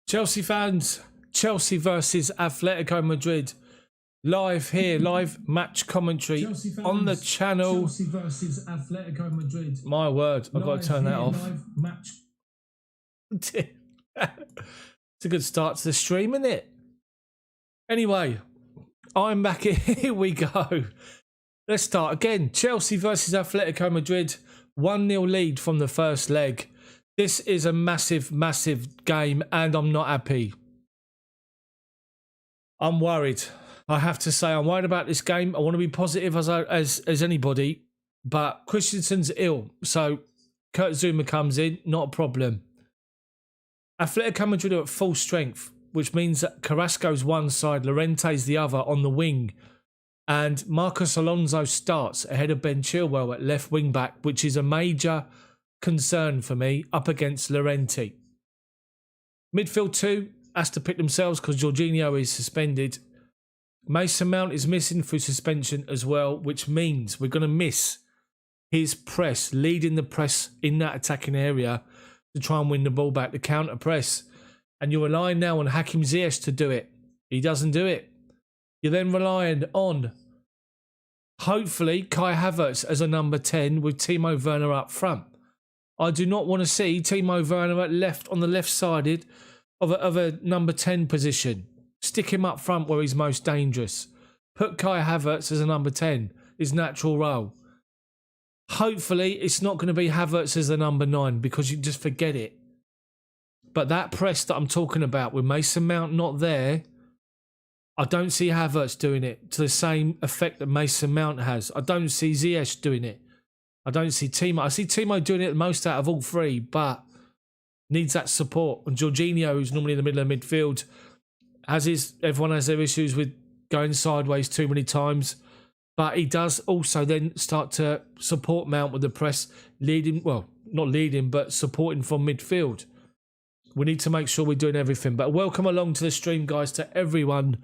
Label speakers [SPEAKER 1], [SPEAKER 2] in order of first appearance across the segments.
[SPEAKER 1] Chelsea fans, Chelsea versus Atletico Madrid. Live here, live match commentary
[SPEAKER 2] Fans,
[SPEAKER 1] on the channel.
[SPEAKER 2] Chelsea versus Atletico Madrid.
[SPEAKER 1] My word, I've got to turn that off.
[SPEAKER 2] Live match.
[SPEAKER 1] It's a good start to the stream, isn't it? Anyway, I'm back here. Here we go. Let's start again. Chelsea versus Atletico Madrid. 1-0 lead from the first leg. This is a massive, massive game, and I'm not happy. I'm worried. I have to say, I'm worried about this game. I want to be positive as anybody, but Christensen's ill, so Kurt Zuma comes in, not a problem. Atletico Madrid are at full strength, which means that Carrasco's one side, Llorente's the other on the wing, and Marcos Alonso starts ahead of Ben Chilwell at left wing back, which is a major concern for me up against Llorente. Midfield 2 has to pick themselves because Jorginho is suspended. Mason Mount is missing through suspension as well, which means we're going to miss his press, leading the press in that attacking area to try and win the ball back, the counter press. And you're relying now on Hakim Ziyech to do it. He doesn't do it. You're then relying on, hopefully, Kai Havertz as a number 10 with Timo Werner up front. I do not want to see Timo Werner on the left-sided of a number 10 position. Stick him up front where he's most dangerous. Put Kai Havertz as a number 10, his natural role. Hopefully, it's not going to be Havertz as the number 9 because you just forget it. But that press that I'm talking about with Mason Mount not there, I don't see Havertz doing it to the same effect that Mason Mount has. I don't see Ziyech doing it. I don't see Timo. I see Timo doing it the most out of all three, but needs that support. And Jorginho, who's normally in the middle of midfield, everyone has their issues with going sideways too many times. But he does also then start to support Mount with the press, not leading, but supporting from midfield. We need to make sure we're doing everything. But welcome along to the stream, guys, to everyone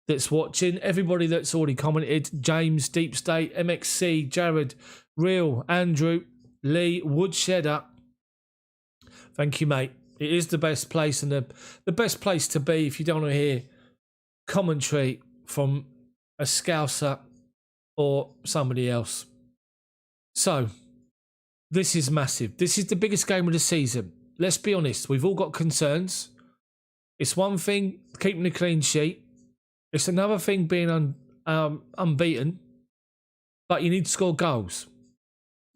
[SPEAKER 1] that's watching, everybody that's already commented, James, Deep State, MXC, Jared, Real, Andrew, Lee, Woodshedder. Thank you, mate. It is the best place and the best place to be if you don't want to hear commentary from a Scouser or somebody else. So, this is massive. This is the biggest game of the season. Let's be honest, we've all got concerns. It's one thing keeping a clean sheet. It's another thing being unbeaten. But you need to score goals.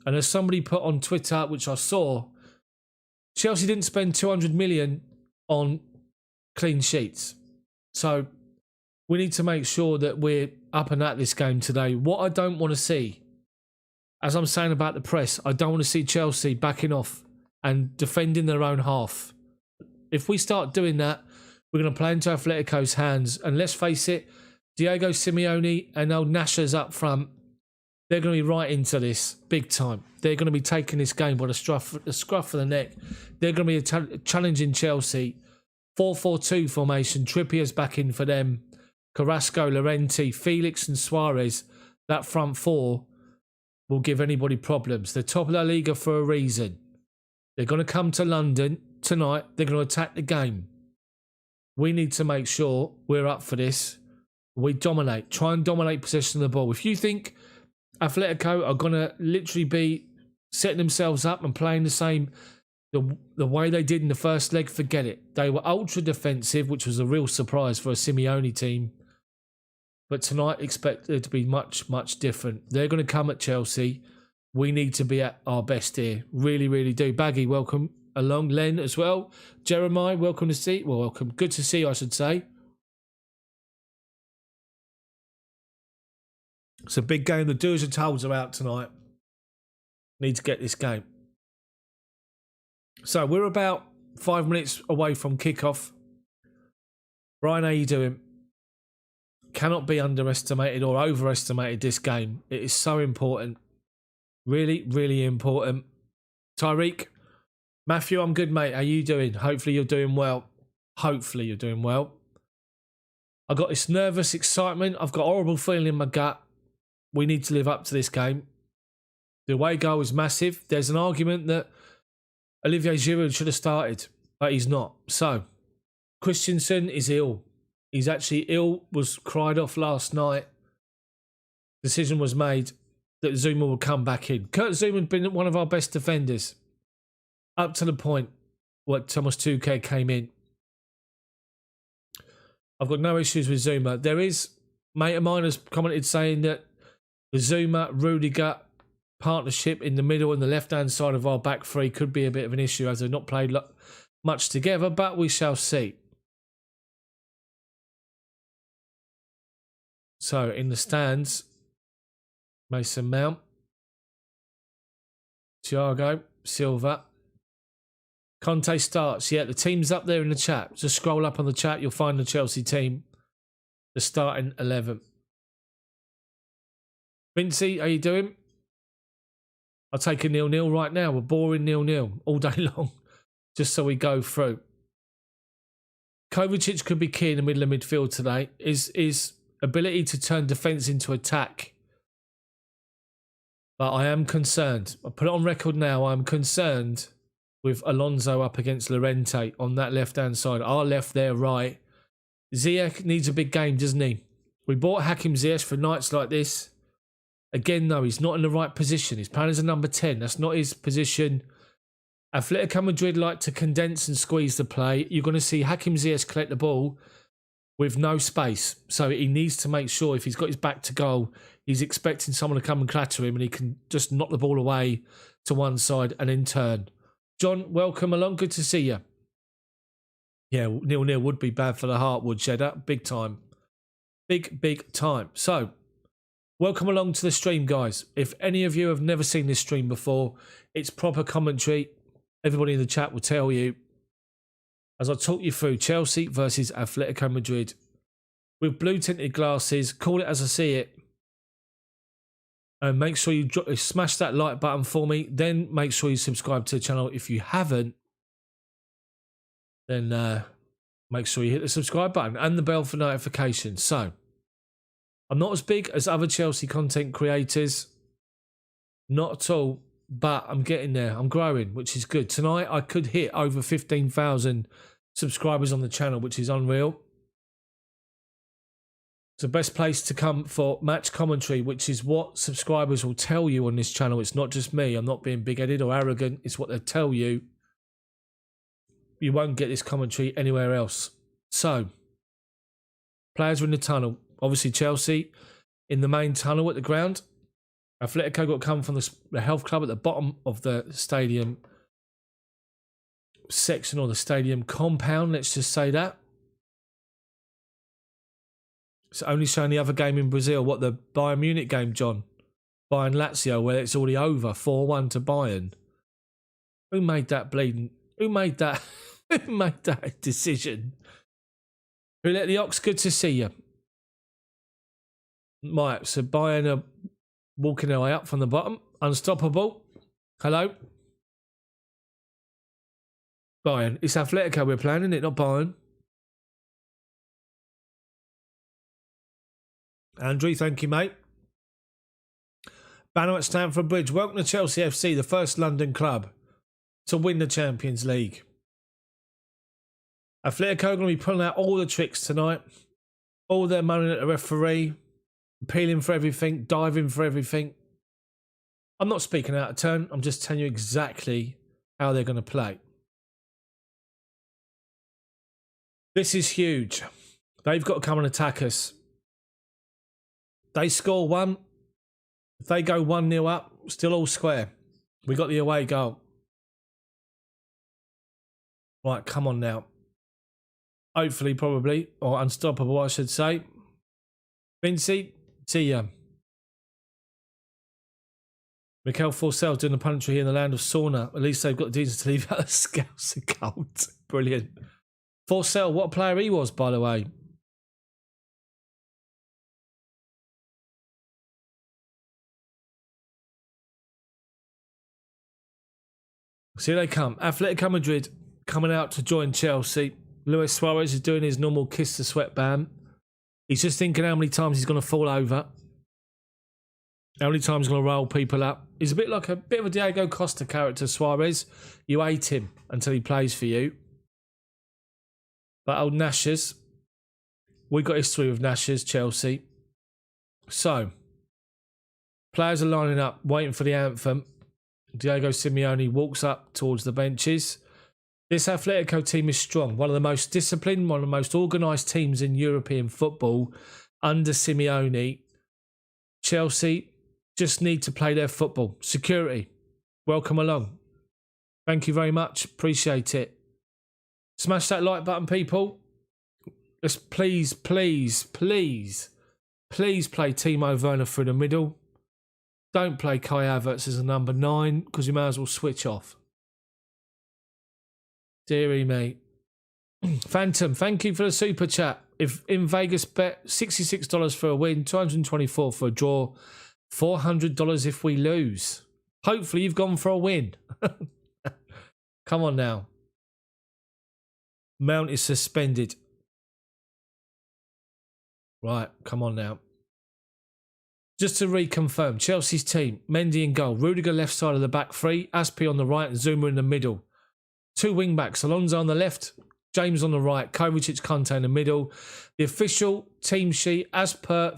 [SPEAKER 1] And as somebody put on Twitter, which I saw, Chelsea didn't spend 200 million on clean sheets. So we need to make sure that we're up and at this game today. What I don't want to see, as I'm saying about the press, I don't want to see Chelsea backing off and defending their own half. If we start doing that, we're going to play into Atletico's hands. And let's face it, Diego Simeone and old Nashers up front, they're going to be right into this big time. They're going to be taking this game by the scruff of the neck. They're going to be challenging Chelsea. 4-4-2 formation. Trippier's back in for them. Carrasco, Llorente, Felix and Suarez. That front four will give anybody problems. They're top of La Liga for a reason. They're going to come to London tonight. They're going to attack the game. We need to make sure we're up for this. We dominate. Try and dominate possession of the ball. If you think Atletico are going to literally be setting themselves up and playing the way they did in the first leg, forget it. They were ultra defensive, which was a real surprise for a Simeone team. But tonight, expect it to be much, much different. They're going to come at Chelsea. We need to be at our best here. Really, really do. Baggy, welcome along. Len as well. Jeremiah, welcome to see. Well, welcome. Good to see you, I should say. It's a big game. The doers and tolls are out tonight. Need to get this game. So we're about 5 minutes away from kickoff. Brian, how you doing? Cannot be underestimated or overestimated this game. It is so important. Really, really important. Tyreek, Matthew, I'm good, mate. How you doing? Hopefully you're doing well. Hopefully you're doing well. I got this nervous excitement. I've got a horrible feeling in my gut. We need to live up to this game. The away goal is massive. There's an argument that Olivier Giroud should have started, but he's not. So, Christensen is ill. He's actually ill, was cried off last night. Decision was made that Zuma would come back in. Kurt Zuma had been one of our best defenders up to the point where Thomas Tuchel came in. I've got no issues with Zuma. There is, mate of mine has commented saying that the Zuma-Rudiger partnership in the middle and the left-hand side of our back three could be a bit of an issue as they've not played much together, but we shall see. So, in the stands, Mason Mount, Thiago Silva, Conte starts. Yeah, the team's up there in the chat. Just scroll up on the chat, you'll find the Chelsea team, the starting 11. Vincey, how you doing? I'll take a 0-0 right now. We're boring 0-0 all day long, just so we go through. Kovacic could be key in the middle of midfield today. His ability to turn defence into attack. But I am concerned. I put it on record now. I'm concerned with Alonso up against Llorente on that left-hand side. Our left, their right. Ziyech needs a big game, doesn't he? We bought Hakim Ziyech for nights like this. Again, though, he's not in the right position. He's playing as a number 10. That's not his position. Atletico Madrid like to condense and squeeze the play. You're going to see Hakim Ziyech collect the ball with no space. So he needs to make sure if he's got his back to goal, he's expecting someone to come and clatter him and he can just knock the ball away to one side and then turn. John, welcome along. Good to see you. Yeah, 0-0 would be bad for the heart, would Cheddar. Big time. Big time. So, welcome along to the stream, guys. If any of you have never seen this stream before, it's proper commentary. Everybody in the chat will tell you. As I talk you through Chelsea versus Atletico Madrid. With blue tinted glasses, call it as I see it. And make sure you smash that like button for me. Then make sure you subscribe to the channel. If you haven't, then make sure you hit the subscribe button and the bell for notifications. So, I'm not as big as other Chelsea content creators. Not at all. But I'm getting there. I'm growing, which is good. Tonight, I could hit over 15,000 subscribers on the channel, which is unreal. It's the best place to come for match commentary, which is what subscribers will tell you on this channel. It's not just me. I'm not being big-headed or arrogant. It's what they tell you. You won't get this commentary anywhere else. So, players are in the tunnel. Obviously, Chelsea in the main tunnel at the ground. Atletico got to come from the health club at the bottom of the stadium section or the stadium compound, let's just say that. It's only showing the other game in Brazil. What, the Bayern Munich game, John? Bayern Lazio, where it's already over, 4-1 to Bayern. Who made that bleeding? Who made that? Who made that decision? Who let the Ox? Good to see you. Right, so Bayern are walking their way up from the bottom. Unstoppable. Hello. Bayern. It's Atletico we're playing, isn't it? Not Bayern. Andrew, thank you, mate. Banner at Stamford Bridge. Welcome to Chelsea FC, the first London club to win the Champions League. Atletico are going to be pulling out all the tricks tonight. All their money at the referee. Appealing for everything, diving for everything. I'm not speaking out of turn. I'm just telling you exactly how they're going to play. This is huge. They've got to come and attack us. They score one. If they go 1-0 up, still all square. We got the away goal. Right, come on now. Hopefully, probably, or unstoppable, I should say. Vincey. See ya. Mikel Forsell doing the punchery here in the land of sauna. At least they've got the decency to leave out the scouts and cult. Brilliant. Forsell, what a player he was, by the way. So here they come. Atletico Madrid coming out to join Chelsea. Luis Suarez is doing his normal kiss the sweat bam. He's just thinking how many times he's going to fall over. How many times he's going to roll people up. He's a bit like a bit of a Diego Costa character, Suarez. You hate him until he plays for you. But old Nashers, we got history with Nashers, Chelsea. So, players are lining up, waiting for the anthem. Diego Simeone walks up towards the benches. This Atletico team is strong. One of the most disciplined, one of the most organised teams in European football under Simeone. Chelsea just need to play their football. Security, welcome along. Thank you very much. Appreciate it. Smash that like button, people. Let's please play Timo Werner through the middle. Don't play Kai Havertz as a number 9 because you may as well switch off. Deary me. Phantom, thank you for the super chat. If in Vegas bet $66 for a win, $224 for a draw, $400 if we lose. Hopefully you've gone for a win. Come on now. Mount is suspended. Right, come on now. Just to reconfirm, Chelsea's team, Mendy in goal, Rudiger left side of the back three, Aspi on the right and Zuma in the middle. 2 wing backs, Alonso on the left, James on the right, Kovacic, Conte in the middle. The official team sheet, as per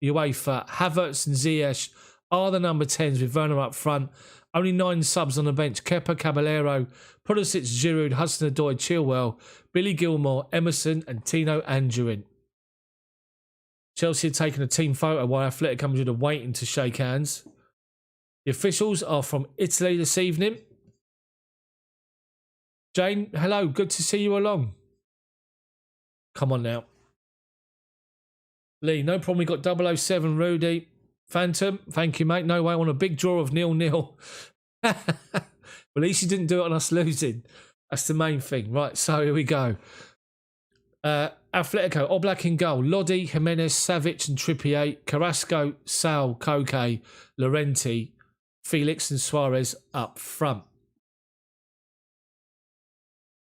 [SPEAKER 1] UEFA, Havertz and Ziyech are the number 10s with Werner up front. Only 9 subs on the bench. Kepa, Caballero, Pulisic, Giroud, Hudson-Odoi, Chilwell, Billy Gilmore, Emerson and Tino Anjorin. Chelsea are taking a team photo while Atletico Madrid are waiting to shake hands. The officials are from Italy this evening. Jane, hello, good to see you along. Come on now. Lee, no problem, we got 007 Rudy. Phantom, thank you, mate. No way, I want a big draw of 0-0. Well, at least you didn't do it on us losing. That's the main thing. Right, so here we go. Atletico, Oblak in goal. Lodi, Jimenez, Savic and Trippier. Carrasco, Sal, Koke, Llorente, Felix and Suarez up front.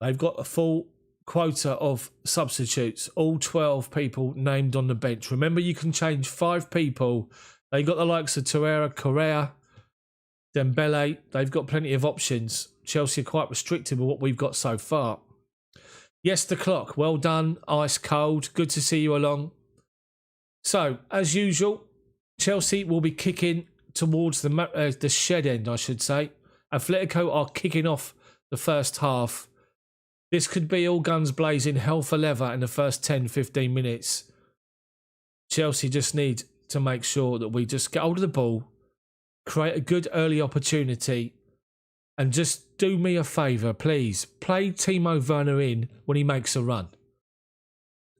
[SPEAKER 1] They've got a full quota of substitutes. All 12 people named on the bench. Remember, you can change 5 people. They got the likes of Torreira, Correa, Dembele. They've got plenty of options. Chelsea are quite restricted with what we've got so far. Yes, the clock. Well done. Ice cold. Good to see you along. So, as usual, Chelsea will be kicking towards the shed end, I should say. Atletico are kicking off the first half. This could be all guns blazing, hell for leather in the first 10-15 minutes. Chelsea just need to make sure that we just get hold of the ball, create a good early opportunity, and just do me a favour, please. Play Timo Werner in when he makes a run.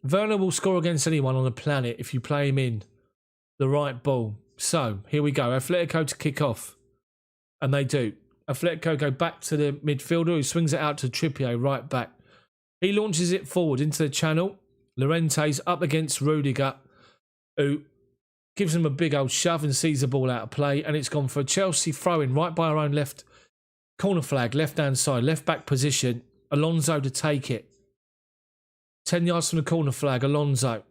[SPEAKER 1] Werner will score against anyone on the planet if you play him in the right ball. So, here we go. Atletico to kick off. And they do. Atletico go back to the midfielder who swings it out to Trippier right back. He launches it forward into the channel. Llorente's up against Rudiger, who gives him a big old shove and sees the ball out of play. And it's gone for a Chelsea throw-in right by our own left corner flag, left-hand side, left-back position. Alonso to take it. 10 yards from the corner flag, Alonso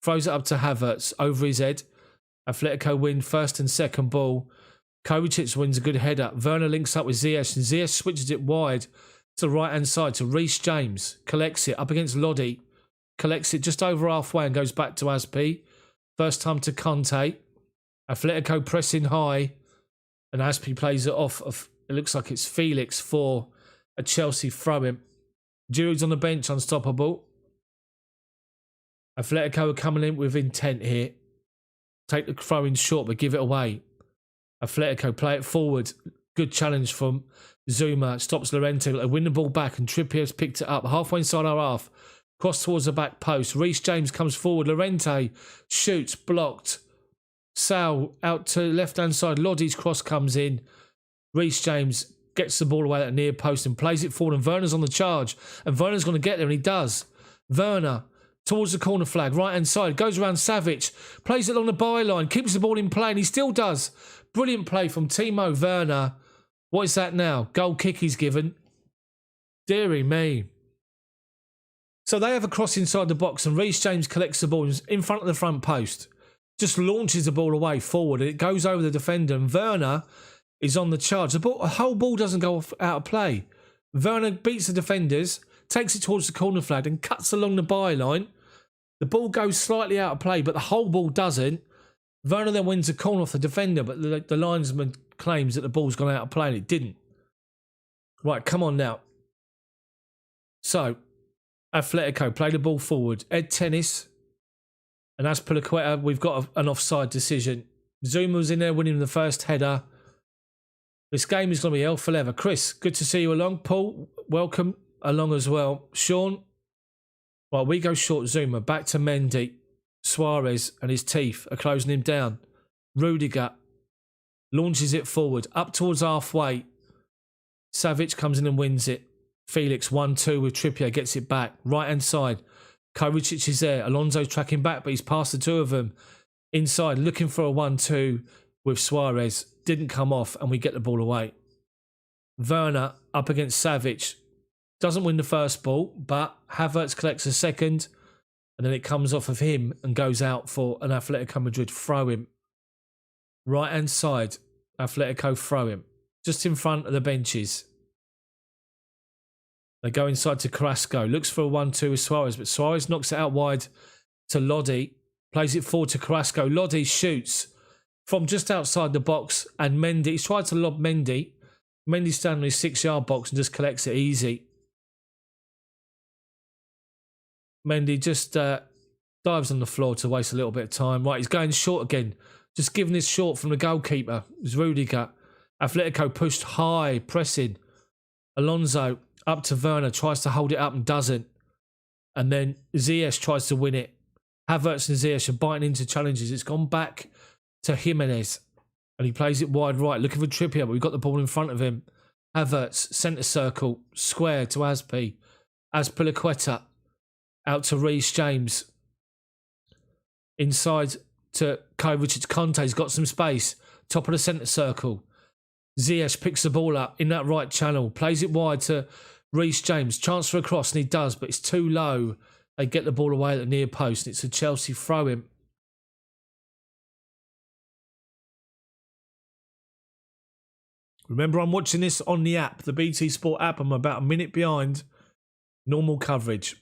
[SPEAKER 1] throws it up to Havertz over his head. Atletico win first and second ball. Kovacic wins a good header. Werner links up with Ziyech and Ziyech switches it wide to the right-hand side to Reece James. Collects it up against Lodi. Collects it just over halfway and goes back to Aspi. First time to Conte. Atletico pressing high and Aspi plays it off of, it looks like it's Felix for a Chelsea throw-in. Giroud's on the bench, unstoppable. Atletico are coming in with intent here. Take the throw-in short but give it away. Atletico play it forward. Good challenge from Zuma. Stops Llorente. They win the ball back and Trippier's picked it up. Halfway inside our half. Cross towards the back post. Reece James comes forward. Llorente shoots. Blocked. Sal out to left-hand side. Lodi's cross comes in. Reece James gets the ball away at the near post and plays it forward. And Werner's on the charge. And Werner's going to get there and he does. Werner towards the corner flag. Right-hand side. Goes around Savic. Plays it along the byline. Keeps the ball in play and he still does. Brilliant play from Timo Werner. What is that now? Goal kick he's given. Deary me. So they have a cross inside the box and Reece James collects the ball in front of the front post. Just launches the ball away forward and it goes over the defender and Werner is on the charge. The whole ball doesn't go out of play. Werner beats the defenders, takes it towards the corner flag and cuts along the byline. The ball goes slightly out of play, but the whole ball doesn't. Werner then wins a corner off the defender, but the linesman claims that the ball's gone out of play and it didn't. Right, come on now. So, Atletico play the ball forward. Ed Tennis and Azpilicueta, we've got an offside decision. Zuma was in there winning the first header. This game is going to be hell for leather. Chris, good to see you along. Paul, welcome along as well. Sean, right, we go short Zuma. Back to Mendy. Suarez and his teeth are closing him down. Rudiger launches it forward, up towards halfway. Savic comes in and wins it. Felix 1-2 with Trippier, gets it back. Right hand side. Kovacic is there. Alonso's tracking back, but he's past the two of them. Inside, looking for a 1-2 with Suarez. Didn't come off, and we get the ball away. Werner up against Savic. Doesn't win the first ball, but Havertz collects a second, and then it comes off of him and goes out for an Atletico Madrid throw-in. Right hand side, Atletico throw-in. Just in front of the benches. They go inside to Carrasco. Looks for a 1-2 with Suarez, but Suarez knocks it out wide to Lodi. Plays it forward to Carrasco. Lodi shoots from just outside the box, and Mendy, he's tried to lob Mendy. Mendy's standing in his 6-yard box and just collects it easy. Mendy just dives on the floor to waste a little bit of time. Right, he's going short again. Just giving this short from the goalkeeper. It's Rudiger. Atletico pushed high, pressing. Alonso up to Werner, tries to hold it up and doesn't. And then Ziyech tries to win it. Havertz and Ziyech are biting into challenges. It's gone back to Jimenez. And he plays it wide right, looking for Trippier, but we've got the ball in front of him. Havertz, centre circle, square to Azpilicueta. Out to Reece James. Inside to Kovacic. Conte's got some space. Top of the centre circle. Ziyech picks the ball up in that right channel. Plays it wide to Reece James. Chance for a cross, and he does, but it's too low. They get the ball away at the near post, and it's a Chelsea throw-in. Remember, I'm watching this on the app, the BT Sport app. I'm about a minute behind normal coverage.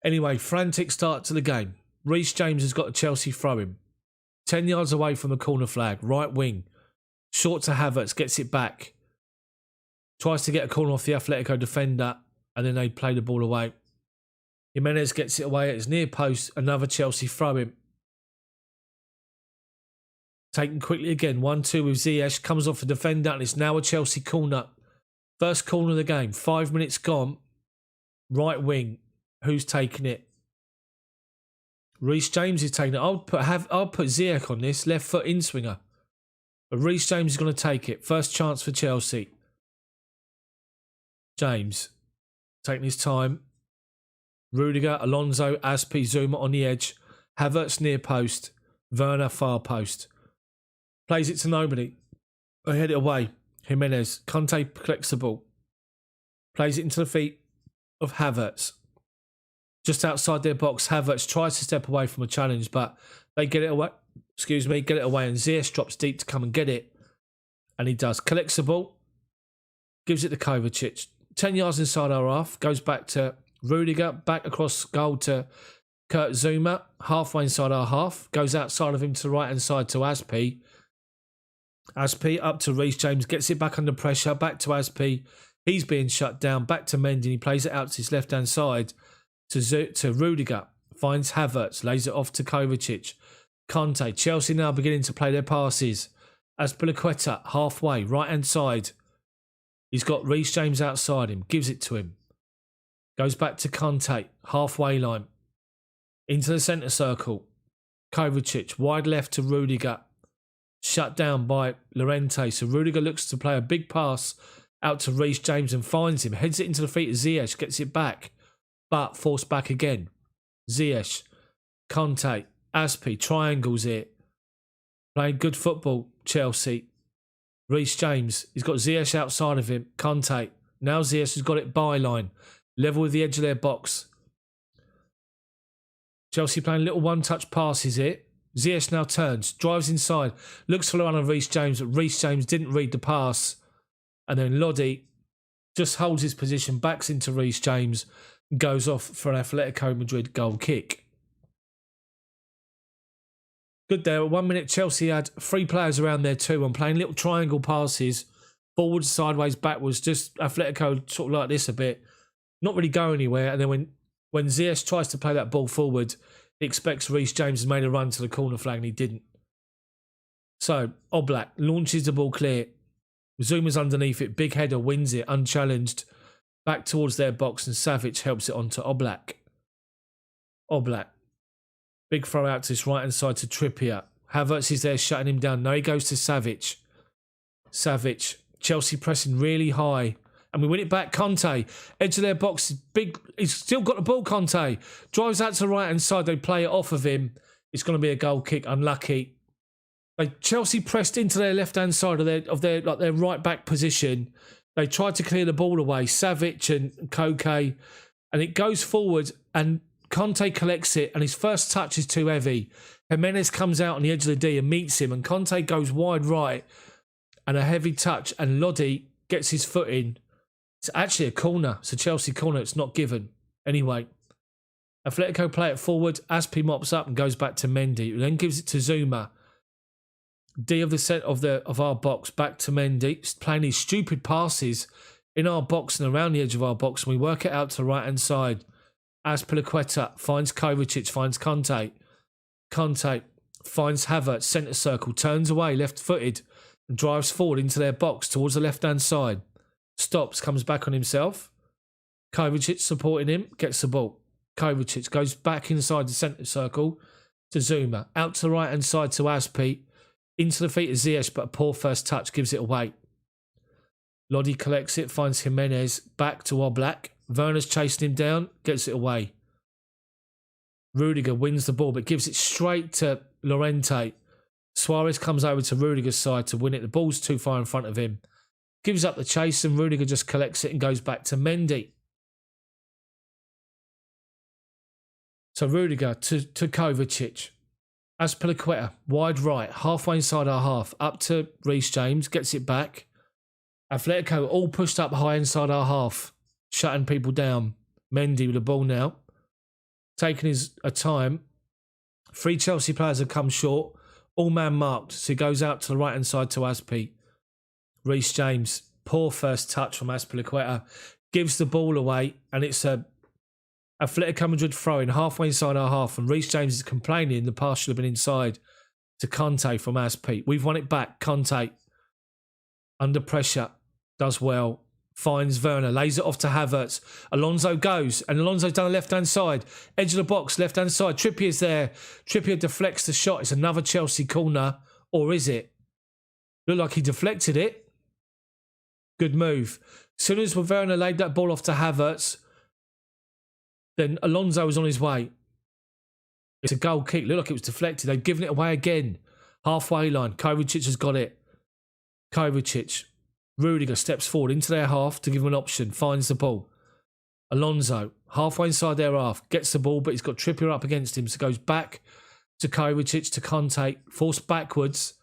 [SPEAKER 1] Anyway, frantic start to the game. Reece James has got a Chelsea throw-in. 10 yards away from the corner flag, right wing. Short to Havertz, gets it back. Tries to get a corner off the Atletico defender, and then they play the ball away. Jimenez gets it away at his near post, another Chelsea throw-in. Taken quickly again, 1-2 with Ziyech, comes off the defender, and it's now a Chelsea corner. First corner of the game, 5 minutes gone. Right wing, who's taking it? Reece James is taking it. I'll put Ziyech on this, left foot in swinger. But Reece James is going to take it. First chance for Chelsea. James taking his time. Rudiger, Alonso, Aspi, Zuma on the edge. Havertz near post. Werner far post. Plays it to nobody. They head it away. Jimenez. Conte collects the ball. Plays it into the feet of Havertz. Just outside their box, Havertz tries to step away from a challenge, but they get it away. Get it away, and Ziyech drops deep to come and get it. And he does. Collects the ball. Gives it to Kovacic. 10 yards inside our half. Goes back to Rudiger. Back across goal to Kurt Zuma. Halfway inside our half. Goes outside of him to the right-hand side to Aspi. Aspi up to Reece James. Gets it back under pressure. Back to Aspi. He's being shut down. Back to Mendy. He plays it out to his left-hand side to Rudiger. Finds Havertz. Lays it off to Kovacic. Conte. Chelsea now beginning to play their passes. Azpilicueta halfway, right hand side. He's got Reece James outside him. Gives it to him. Goes back to Conte. Halfway line. Into the centre circle. Kovacic. Wide left to Rudiger. Shut down by Llorente. So Rudiger looks to play a big pass out to Reece James and finds him. Heads it into the feet of Ziyech. Gets it back. But forced back again. Ziyech. Conte. Aspi triangles it. Playing good football, Chelsea. Reece James. He's got Ziyech outside of him. Conte. Now Ziyech has got it byline. Level with the edge of their box. Chelsea playing little one-touch passes here. Ziyech now turns. Drives inside. Looks for one of Reece James, but Reece James didn't read the pass. And then Lodi just holds his position, backs into Reece James, and goes off for an Atletico Madrid goal kick. Good there. At 1 minute, Chelsea had 3 players around there too and playing little triangle passes, forwards, sideways, backwards. Just Atletico sort of like this a bit, not really go anywhere. And then when Ziyech tries to play that ball forward, he expects Reece James has made a run to the corner flag and he didn't. So Oblak launches the ball clear. Zuma's underneath it. Big header wins it unchallenged. Back towards their box and Savic helps it on to Oblak. Oblak. Big throw out to his right-hand side to Trippier. Havertz is there shutting him down. Now he goes to Savic. Savic. Chelsea pressing really high. And we win it back. Conte. Edge of their box. Big. He's still got the ball, Conte. Drives out to the right-hand side. They play it off of him. It's going to be a goal kick. Unlucky. Chelsea pressed into their left-hand side of their right-back position. They tried to clear the ball away. Savic and Koke. And it goes forward and Conte collects it and his first touch is too heavy. Jimenez comes out on the edge of the D and meets him and Conte goes wide right and a heavy touch and Lodi gets his foot in. It's actually a corner. It's a Chelsea corner. It's not given. Anyway, Atletico play it forward. Aspi mops up and goes back to Mendy, who then gives it to Zuma. D of the set of our box back to Mendy, playing these stupid passes in our box and around the edge of our box, and we work it out to the right-hand side. Azpilicueta finds Kovacic, finds Conte. Conte finds Havertz, centre circle, turns away, left-footed, and drives forward into their box towards the left-hand side. Stops, comes back on himself. Kovacic supporting him, gets the ball. Kovacic goes back inside the centre circle to Zuma. Out to the right-hand side to Aspi. Into the feet of Ziyech, but a poor first touch gives it away. Lodi collects it, finds Jimenez, back to Oblak. Werner's chasing him down, gets it away. Rudiger wins the ball, but gives it straight to Llorente. Suarez comes over to Rudiger's side to win it. The ball's too far in front of him. Gives up the chase, and Rudiger just collects it and goes back to Mendy. So Rudiger to Kovacic. Azpilicueta, wide right, halfway inside our half, up to Reece James, gets it back. Atletico all pushed up high inside our half, shutting people down. Mendy with the ball now, taking his time. 3 Chelsea players have come short, all man marked, so he goes out to the right hand side to Aspi. Reece James, poor first touch from Azpilicueta, gives the ball away, and it's a Atletico Madrid throwing halfway inside our half, and Reece James is complaining the pass should have been inside to Conte from Aspi. We've won it back. Conte, under pressure, does well, finds Werner, lays it off to Havertz. Alonso goes, and Alonso's down the left-hand side, edge of the box, left-hand side. Trippier's there. Trippier deflects the shot. It's another Chelsea corner, or is it? Looked like he deflected it. Good move. As soon as Werner laid that ball off to Havertz, then Alonso was on his way. It's a goal kick. Looked like it was deflected. They've given it away again. Halfway line. Kovacic has got it. Kovacic. Rudiger steps forward into their half to give him an option. Finds the ball. Alonso, halfway inside their half, gets the ball, but he's got Trippier up against him. So goes back to Kovacic, to Conte. Forced backwards.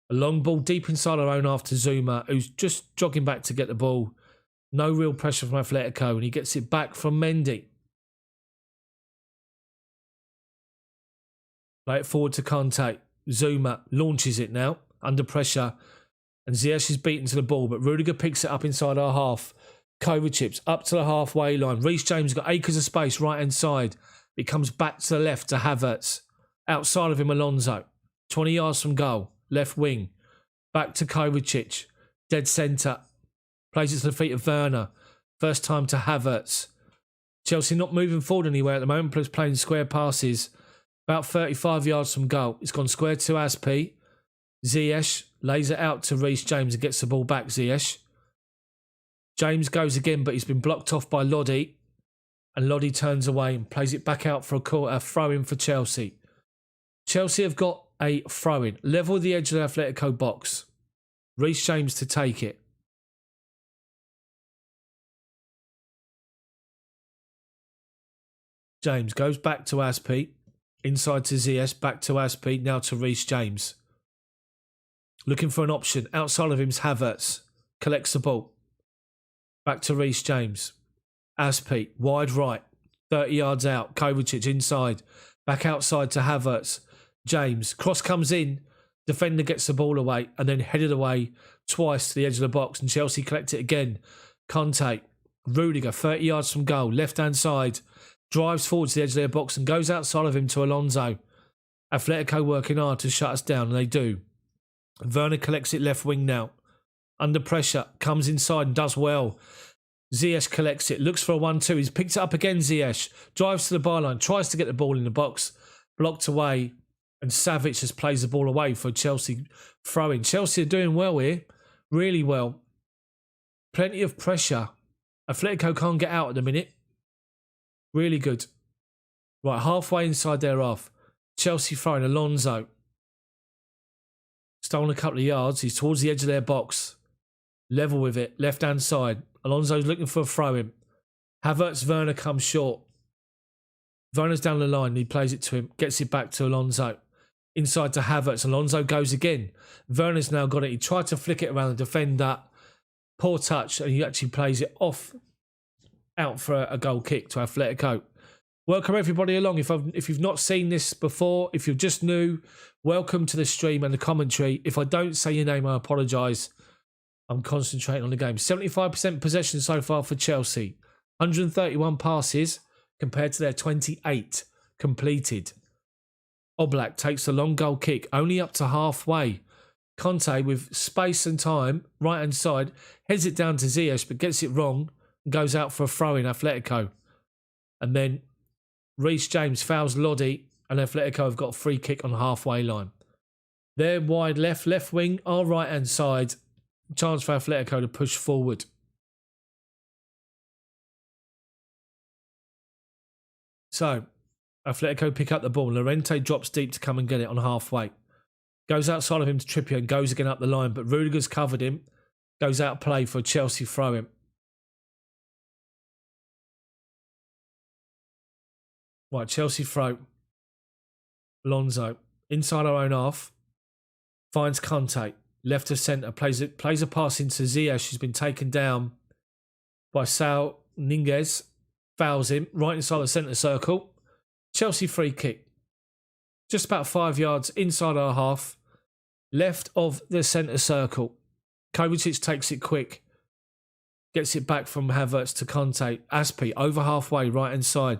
[SPEAKER 1] A long ball deep inside our own half to Zuma, who's just jogging back to get the ball. No real pressure from Atletico, and he gets it back from Mendy. Play it forward to Conte. Zuma launches it now, under pressure. And Ziyech is beaten to the ball, but Rudiger picks it up inside our half. Kovacic up to the halfway line. Reece James got acres of space right-hand side. He comes back to the left to Havertz. Outside of him, Alonso. 20 yards from goal. Left wing. Back to Kovacic. Dead centre. Plays it to the feet of Werner. First time to Havertz. Chelsea not moving forward anywhere at the moment, plus playing square passes. About 35 yards from goal. It's gone square to Aspi. Ziyech lays it out to Reece James and gets the ball back, Ziyech. James goes again, but he's been blocked off by Lodi. And Lodi turns away and plays it back out for a throw-in for Chelsea. Chelsea have got a throw-in. Level the edge of the Atletico box. Reece James to take it. James goes back to Aspi. Inside to Ziyech, back to Aspi, now to Reece James. Looking for an option. Outside of him's Havertz. Collects the ball. Back to Reece James. Aspi, wide right. 30 yards out. Kovacic inside. Back outside to Havertz. James. Cross comes in. Defender gets the ball away and then headed away twice to the edge of the box, and Chelsea collect it again. Conte. Rudiger, 30 yards from goal. Left-hand side. Drives forward to the edge of their box and goes outside of him to Alonso. Atletico working hard to shut us down, and they do. Werner collects it left wing now. Under pressure. Comes inside and does well. Ziyech collects it, looks for a 1-2. He's picked it up again, Ziyech. Drives to the byline, tries to get the ball in the box. Blocked away, and Savic just plays the ball away for Chelsea throw-in. Chelsea are doing well here, really well. Plenty of pressure. Atletico can't get out at the minute. Really good. Right, halfway inside their half. Chelsea throwing Alonso. Stolen a couple of yards. He's towards the edge of their box. Level with it, left-hand side. Alonso's looking for a throw-in. Havertz, Werner comes short. Werner's down the line. He plays it to him. Gets it back to Alonso. Inside to Havertz. Alonso goes again. Werner's now got it. He tried to flick it around the defender. Poor touch. And he actually plays it off. Out for a goal kick to Atletico. Welcome everybody along. If you've not seen this before, if you're just new, welcome to the stream and the commentary. If I don't say your name, I apologise. I'm concentrating on the game. 75% possession so far for Chelsea. 131 passes compared to their 28 completed. Oblak takes a long goal kick, only up to halfway. Conte, with space and time, right-hand side, heads it down to Ziyech, but gets it wrong and goes out for a throw in Atletico. And then Reece James fouls Lodi, and Atletico have got a free kick on the halfway line. They're wide left wing, our right-hand side. Chance for Atletico to push forward. So, Atletico pick up the ball. Llorente drops deep to come and get it on halfway. Goes outside of him to Trippier and goes again up the line, but Rudiger's covered him. Goes out play for a Chelsea throw-in. Right, Chelsea throw. Alonso. Inside our own half. Finds Conte. Left of centre, plays a pass into Ziyech, who's been taken down by Saul Niguez. Fouls him right inside the centre circle. Chelsea free kick. Just about 5 yards inside our half. Left of the centre circle. Kovacic takes it quick. Gets it back from Havertz to Conte. Aspi over halfway, right hand side.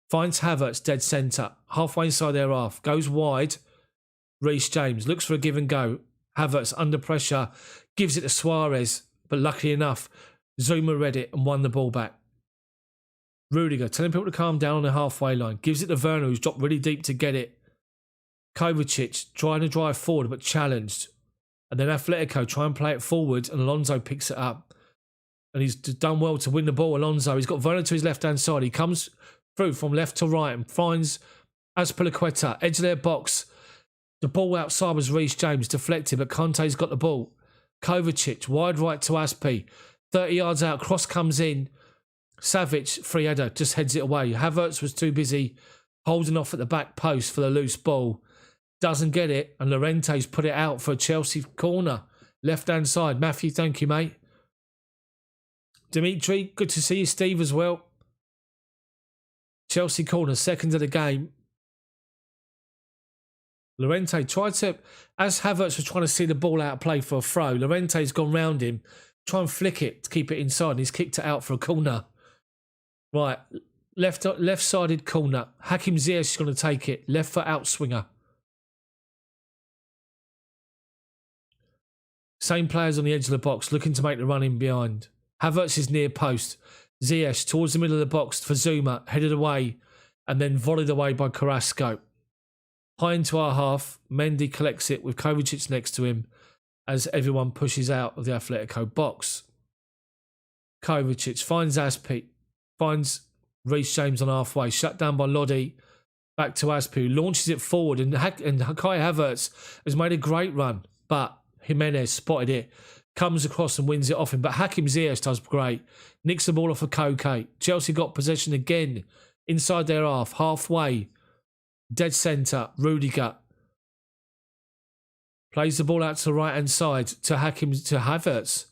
[SPEAKER 1] Finds Havertz dead centre. Halfway inside their half. Goes wide. Reece James looks for a give and go. Havertz under pressure, gives it to Suarez, but luckily enough, Zuma read it and won the ball back. Rudiger telling people to calm down on the halfway line, gives it to Werner, who's dropped really deep to get it. Kovacic trying to drive forward but challenged. And then Atletico try and play it forward, and Alonso picks it up. And he's done well to win the ball, Alonso. He's got Werner to his left-hand side. He comes through from left to right and finds Azpilicueta, edge of their box. The ball outside was Reece James, deflected, but Conte's got the ball. Kovacic, wide right to Aspi. 30 yards out, cross comes in. Savic, free header, just heads it away. Havertz was too busy holding off at the back post for the loose ball. Doesn't get it, and Llorente's put it out for a Chelsea corner. Left-hand side. Matthew, thank you, mate. Dimitri, good to see you. Steve as well. Chelsea corner, second of the game. Llorente tried to, as Havertz was trying to see the ball out of play for a throw, Llorente's gone round him, try and flick it to keep it inside, and he's kicked it out for a corner. Right, left-sided corner. Hakim Ziyech is going to take it. Left foot out swinger. Same players on the edge of the box, looking to make the run in behind. Havertz is near post. Ziyech towards the middle of the box for Zuma, headed away, and then volleyed away by Carrasco. High into our half, Mendy collects it with Kovacic next to him as everyone pushes out of the Atletico box. Kovacic finds Aspi, finds Reece James on halfway, shut down by Lodi. Back to Aspi, who launches it forward, and Kai Havertz has made a great run, but Jimenez spotted it, comes across and wins it off him. But Hakim Ziyech does great, nicks the ball off of Koke. Chelsea got possession again inside their half, halfway. Dead centre, Rudiger. Plays the ball out to the right-hand side to Havertz.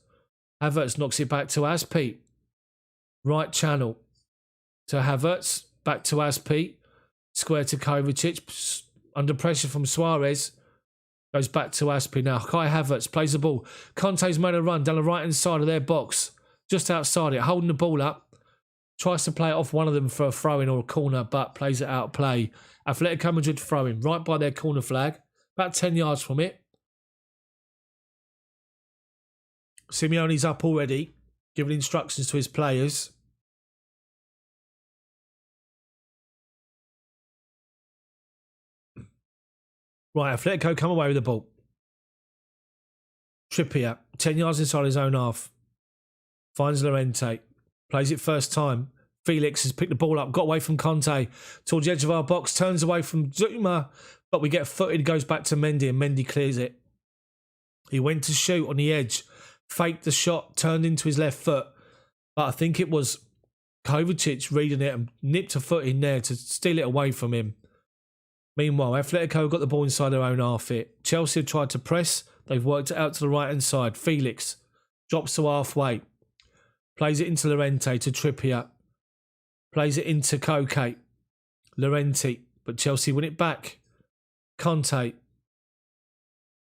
[SPEAKER 1] Havertz knocks it back to Aspi. Right channel to Havertz. Back to Aspi. Square to Kovacic. Under pressure from Suarez. Goes back to Aspi now. Kai Havertz plays the ball. Conte's made a run down the right-hand side of their box. Just outside it. Holding the ball up. Tries to play it off one of them for a throw-in or a corner, but plays it out of play. Atletico Madrid throw-in. Right by their corner flag. About 10 yards from it. Simeone's up already. Giving instructions to his players. Right, Atletico come away with the ball. Trippier, 10 yards inside his own half. Finds Llorente. Plays it first time. Felix has picked the ball up, got away from Conte. Towards the edge of our box, turns away from Zuma. But we get footed, goes back to Mendy, and Mendy clears it. He went to shoot on the edge. Faked the shot, turned into his left foot. But I think it was Kovacic reading it and nipped a foot in there to steal it away from him. Meanwhile, Atletico got the ball inside their own half it. Chelsea have tried to press. They've worked it out to the right-hand side. Felix drops to halfway. Plays it into Llorente to Trippier. Plays it into Koke. Llorente. But Chelsea win it back. Conte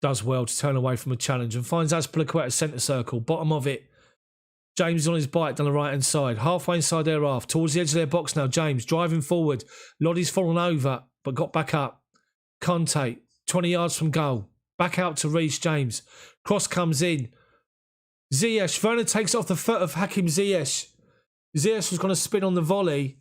[SPEAKER 1] does well to turn away from a challenge and finds Azpilicueta centre circle. Bottom of it. James is on his bike down the right-hand side. Halfway inside their half. Towards the edge of their box now. James driving forward. Lodi's fallen over, but got back up. Conte, 20 yards from goal. Back out to Reece James. Cross comes in. Ziyech. Werner takes it off the foot of Hakim Ziyech. Ziyech was going to spin on the volley.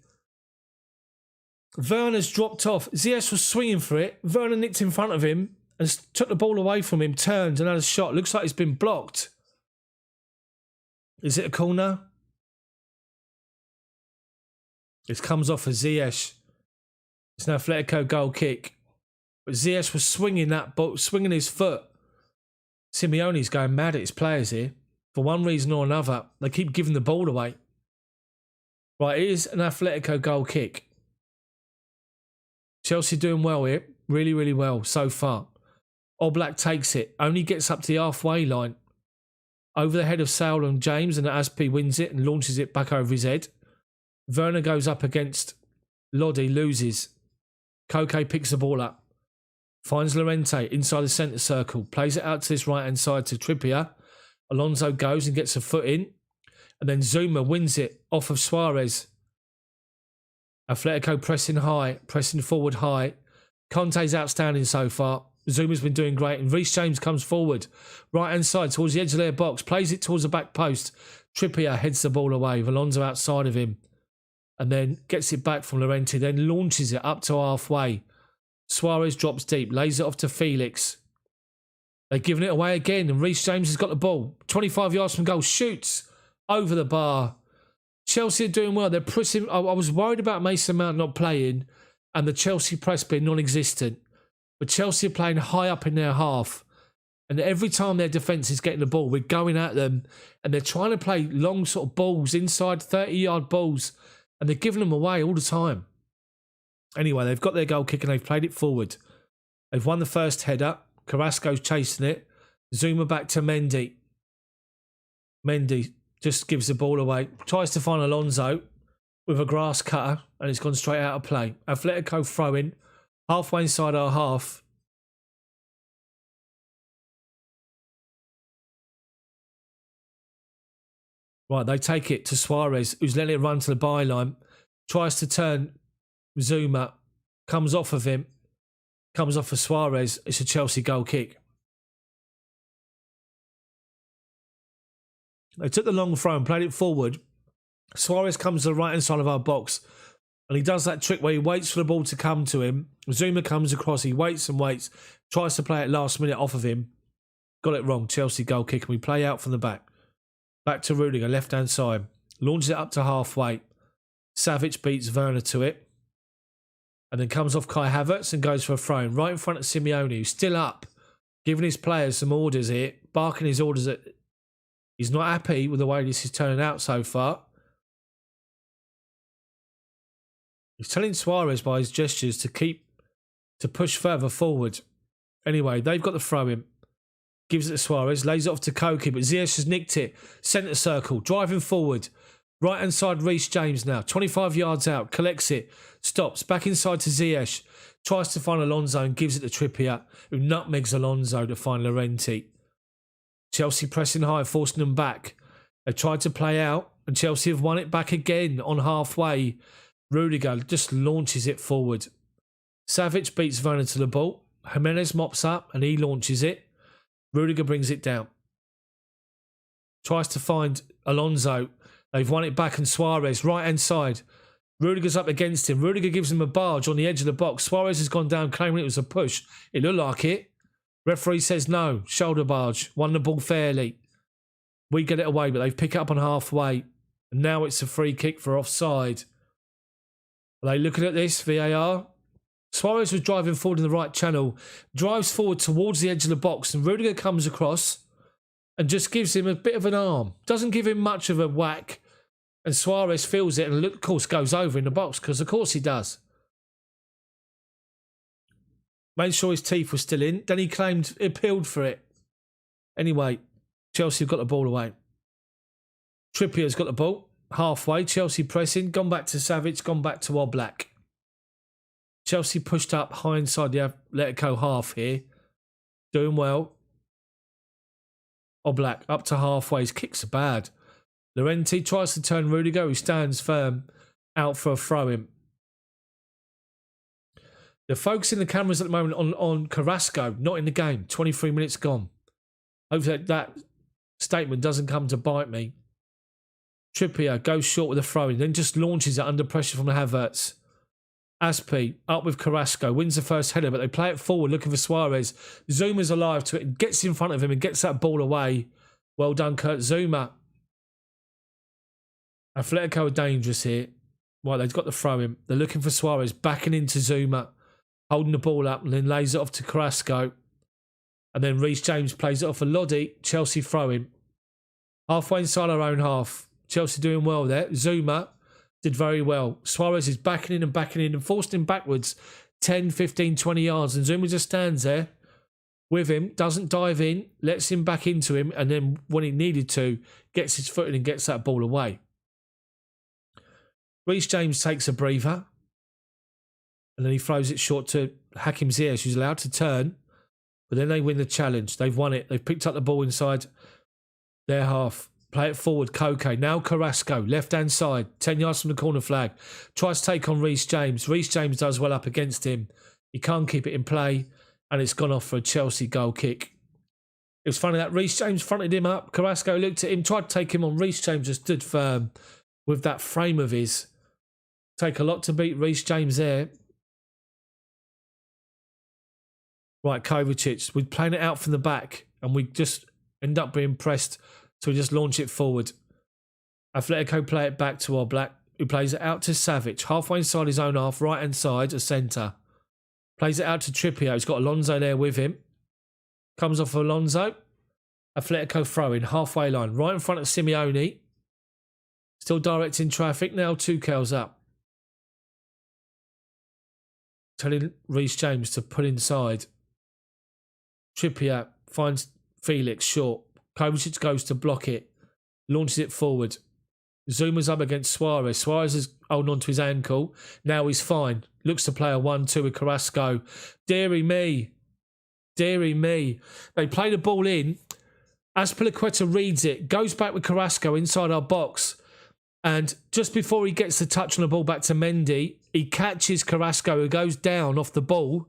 [SPEAKER 1] Werner's dropped off. Ziyech was swinging for it. Werner nicked in front of him and took the ball away from him. Turned and had a shot. Looks like it's been blocked. Is it a corner? It comes off of Ziyech. It's an Atletico goal kick. But Ziyech was swinging that ball, swinging his foot. Simeone's going mad at his players here. For one reason or another, they keep giving the ball away. Right, it is an Atletico goal kick. Chelsea doing well here. Really, really well so far. Oblak takes it. Only gets up to the halfway line. Over the head of Saul and James, and Aspi wins it and launches it back over his head. Werner goes up against Lodi, loses. Koke picks the ball up. Finds Llorente inside the centre circle. Plays it out to this right-hand side to Trippier. Alonso goes and gets a foot in. And then Zuma wins it off of Suarez. Atletico pressing high, pressing forward high. Conte's outstanding so far. Zuma's been doing great. And Reece James comes forward. Right-hand side towards the edge of their box. Plays it towards the back post. Trippier heads the ball away. With Alonso outside of him. And then gets it back from Llorente. Then launches it up to halfway. Suarez drops deep. Lays it off to Felix. They're giving it away again. And Reece James has got the ball. 25 yards from goal. Shoots over the bar. Chelsea are doing well. They're pressing. I was worried about Mason Mount not playing. And the Chelsea press being non-existent. But Chelsea are playing high up in their half. And every time their defence is getting the ball, we're going at them. And they're trying to play long sort of balls, inside 30-yard balls. And they're giving them away all the time. Anyway, they've got their goal kick and they've played it forward. They've won the first header. Carrasco's chasing it. Zuma back to Mendy. Mendy just gives the ball away. Tries to find Alonso with a grass cutter. And it's gone straight out of play. Atletico throw-in. Halfway inside our half. Right, they take it to Suarez, who's letting it run to the byline. Tries to turn Zuma. Comes off of him. Comes off of Suarez. It's a Chelsea goal kick. They took the long throw and played it forward. Suarez comes to the right-hand side of our box. And he does that trick where he waits for the ball to come to him. Zuma comes across. He waits and waits. Tries to play it last minute off of him. Got it wrong. Chelsea goal kick. And we play out from the back. Back to Rudiger, left-hand side. Launches it up to halfway. Savic beats Werner to it. And then comes off Kai Havertz and goes for a throw right in front of Simeone, who's still up. Giving his players some orders here. Barking his orders at... He's not happy with the way this is turning out so far. He's telling Suarez by his gestures to push further forward. Anyway, they've got the throw-in. Gives it to Suarez, lays it off to Koke, but Ziyech has nicked it. Centre circle, driving forward. Right hand side, Reece James now. 25 yards out, collects it, stops, back inside to Ziyech. Tries to find Alonso and gives it to Trippier, who nutmegs Alonso to find Llorente. Chelsea pressing high, forcing them back. They tried to play out, and Chelsea have won it back again on halfway. Rudiger just launches it forward. Savic beats Werner to the ball. Jimenez mops up, and he launches it. Rudiger brings it down. Tries to find Alonso. They've won it back, and Suarez, right-hand side. Rudiger's up against him. Rudiger gives him a barge on the edge of the box. Suarez has gone down, claiming it was a push. It looked like it. Referee says no. Shoulder barge. Won the ball fairly. We get it away, but they pick it up on halfway. And now it's a free kick for offside. Are they looking at this? VAR? Suarez was driving forward in the right channel. Drives forward towards the edge of the box. And Rudiger comes across and just gives him a bit of an arm. Doesn't give him much of a whack. And Suarez feels it and, of course, goes over in the box, because, of course, he does. Made sure his teeth were still in. Then he appealed for it. Anyway, Chelsea have got the ball away. Trippier's got the ball. Halfway, Chelsea pressing. Gone back to Savic, gone back to Oblak. Chelsea pushed up high inside the Atletico half here. Doing well. Oblak up to halfway. His kicks are bad. Llorente tries to turn Rudiger, who stands firm, out for a throw-in. They're focusing the cameras at the moment on Carrasco, not in the game. 23 minutes gone. Hopefully that statement doesn't come to bite me. Trippier goes short with a throw-in, then just launches it under pressure from the Havertz. Aspi up with Carrasco, wins the first header, but they play it forward looking for Suarez. Zuma's alive to it and gets in front of him and gets that ball away. Well done, Kurt Zouma. Atletico are dangerous here. Well, they've got the throw-in. They're looking for Suarez, backing into Zouma, holding the ball up, and then lays it off to Carrasco. And then Reece James plays it off for Lodi. Chelsea throw-in. Halfway inside our own half. Chelsea doing well there. Zouma did very well. Suarez is backing in and forced him backwards 10, 15, 20 yards. And Zouma just stands there with him, doesn't dive in, lets him back into him, and then when he needed to, gets his foot in and gets that ball away. Reece James takes a breather, and then he throws it short to Hakim Ziyech, who's allowed to turn, but then they win the challenge. They've won it. They've picked up the ball inside their half. Play it forward, Koke. Now Carrasco, left-hand side, 10 yards from the corner flag. Tries to take on Reece James. Reece James does well up against him. He can't keep it in play, and it's gone off for a Chelsea goal kick. It was funny that Reece James fronted him up. Carrasco looked at him, tried to take him on. Reece James just stood firm with that frame of his. Take a lot to beat Reece James there. Right, Kovacic. We're playing it out from the back, and we just end up being pressed, so we just launch it forward. Atletico play it back to Oblak, who plays it out to Savic. Halfway inside his own half, right-hand side, a centre. Plays it out to Trippier. He's got Alonso there with him. Comes off Alonso. Atletico throw-in, halfway line, right in front of Simeone. Still directing traffic. Now Tuchel's up. Telling Reece James to put inside. Trippier finds Felix short. Kovacic goes to block it. Launches it forward. Zuma's up against Suarez. Suarez is holding on to his ankle. Now he's fine. Looks to play a 1-2 with Carrasco. Deary me. Deary me. They play the ball in. Azpilicueta reads it. Goes back with Carrasco inside our box. And just before he gets the touch on the ball back to Mendy, he catches Carrasco, who goes down off the ball.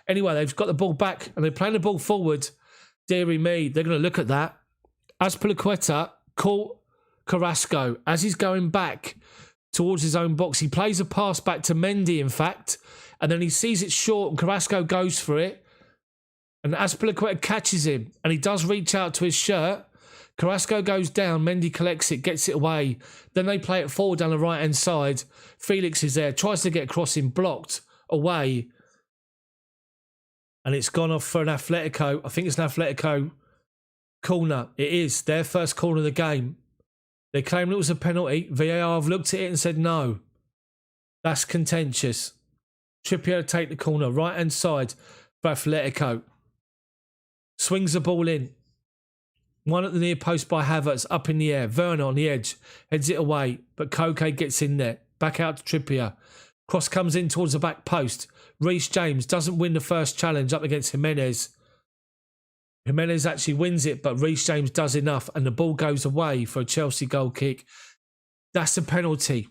[SPEAKER 1] Anyway, they've got the ball back and they're playing the ball forward. Deary me, they're going to look at that. Azpilicueta caught Carrasco as he's going back towards his own box. He plays a pass back to Mendy, in fact, and then he sees it short and Carrasco goes for it. And Azpilicueta catches him and he does reach out to his shirt. Carrasco goes down, Mendy collects it, gets it away. Then they play it forward down the right-hand side. Felix is there, tries to get across him, blocked away. And it's gone off for an Atletico. I think it's an Atletico corner. It is their first corner of the game. They claim it was a penalty. VAR have looked at it and said no. That's contentious. Trippier take the corner, right-hand side for Atletico. Swings the ball in. One at the near post by Havertz, up in the air. Werner on the edge, heads it away, but Koke gets in there. Back out to Trippier. Cross comes in towards the back post. Reece James doesn't win the first challenge up against Jimenez. Jimenez actually wins it, but Reece James does enough, and the ball goes away for a Chelsea goal kick. That's a penalty.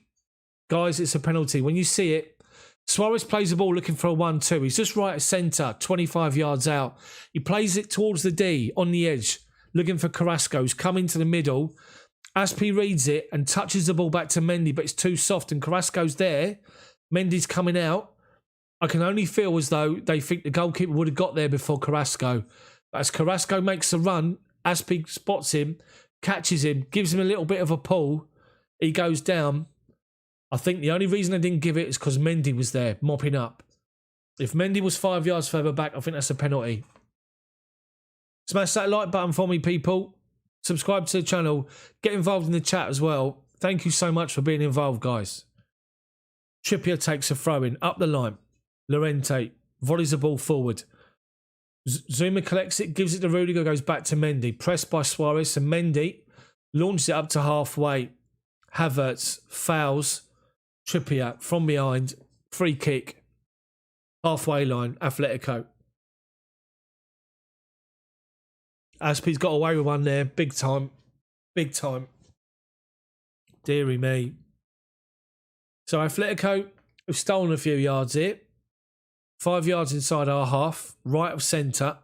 [SPEAKER 1] Guys, it's a penalty. When you see it, Suarez plays the ball looking for a 1-2. He's just right at centre, 25 yards out. He plays it towards the D, on the edge, looking for Carrasco, who's come into the middle. Aspi reads it and touches the ball back to Mendy, but it's too soft, and Carrasco's there. Mendy's coming out. I can only feel as though they think the goalkeeper would have got there before Carrasco. But as Carrasco makes a run, Aspi spots him, catches him, gives him a little bit of a pull. He goes down. I think the only reason I didn't give it is because Mendy was there, mopping up. If Mendy was 5 yards further back, I think that's a penalty. Smash that like button for me, people. Subscribe to the channel. Get involved in the chat as well. Thank you so much for being involved, guys. Trippier takes a throw-in, up the line. Llorente volleys the ball forward. Zuma collects it, gives it to Rudiger, goes back to Mendy. Pressed by Suarez, and Mendy launches it up to halfway. Havertz fouls Trippier from behind. Free kick. Halfway line, Atletico. Aspi's got away with one there. Big time. Big time. Deary me. So Atletico have stolen a few yards here. 5 yards inside our half. Right of centre.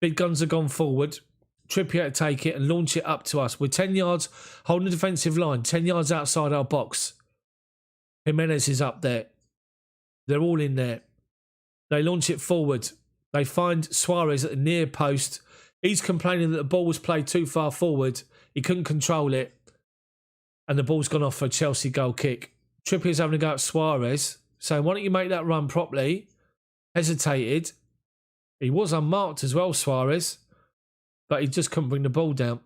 [SPEAKER 1] Big guns have gone forward. Trippier to take it and launch it up to us. We're 10 yards holding the defensive line. 10 yards outside our box. Jimenez is up there. They're all in there. They launch it forward. They find Suarez at the near post. He's complaining that the ball was played too far forward. He couldn't control it. And the ball's gone off for a Chelsea goal kick. Trippier's having a go at Suarez, saying, why don't you make that run properly? Hesitated. He was unmarked as well, Suarez. But he just couldn't bring the ball down.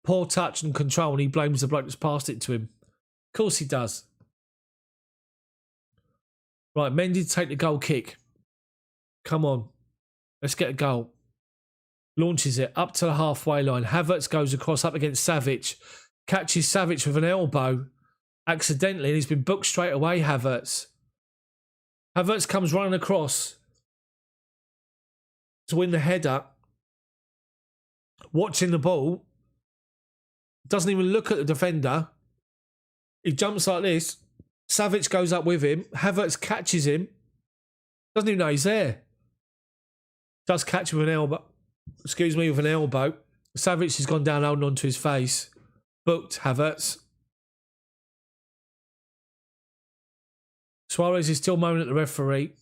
[SPEAKER 1] Poor touch and control, and he blames the bloke that's passed it to him. Of course he does. Right, Mendy to take the goal kick. Come on. Let's get a goal. Launches it up to the halfway line. Havertz goes across up against Savic. Catches Savic with an elbow. Accidentally, and he's been booked straight away, Havertz. Havertz comes running across to win the header. Watching the ball. Doesn't even look at the defender. He jumps like this. Savic goes up with him. Havertz catches him. Doesn't even know he's there. Does catch with an elbow. Excuse me, with an elbow. Savic has gone down holding onto his face. Booked, Havertz. Suarez is still moaning at the referee.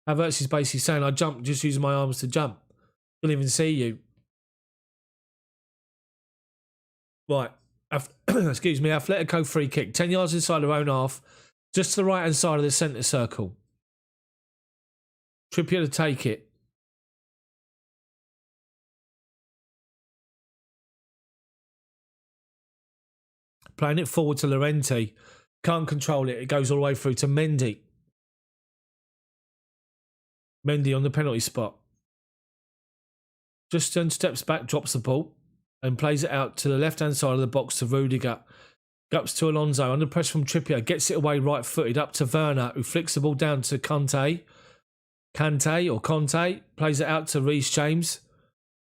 [SPEAKER 1] Havertz is basically saying, I jumped just using my arms to jump. Didn't even see you. Right. Excuse me, Atletico free kick. 10 yards inside their own half. Just to the right-hand side of the centre circle. Trippier to take it. Playing it forward to Llorente. Can't control it. It goes all the way through to Mendy. Mendy on the penalty spot. Just 10 steps back, drops the ball and plays it out to the left-hand side of the box to Rudiger. Gups to Alonso, under pressure from Trippier, gets it away right-footed up to Werner, who flicks the ball down to Conte, plays it out to Reece James,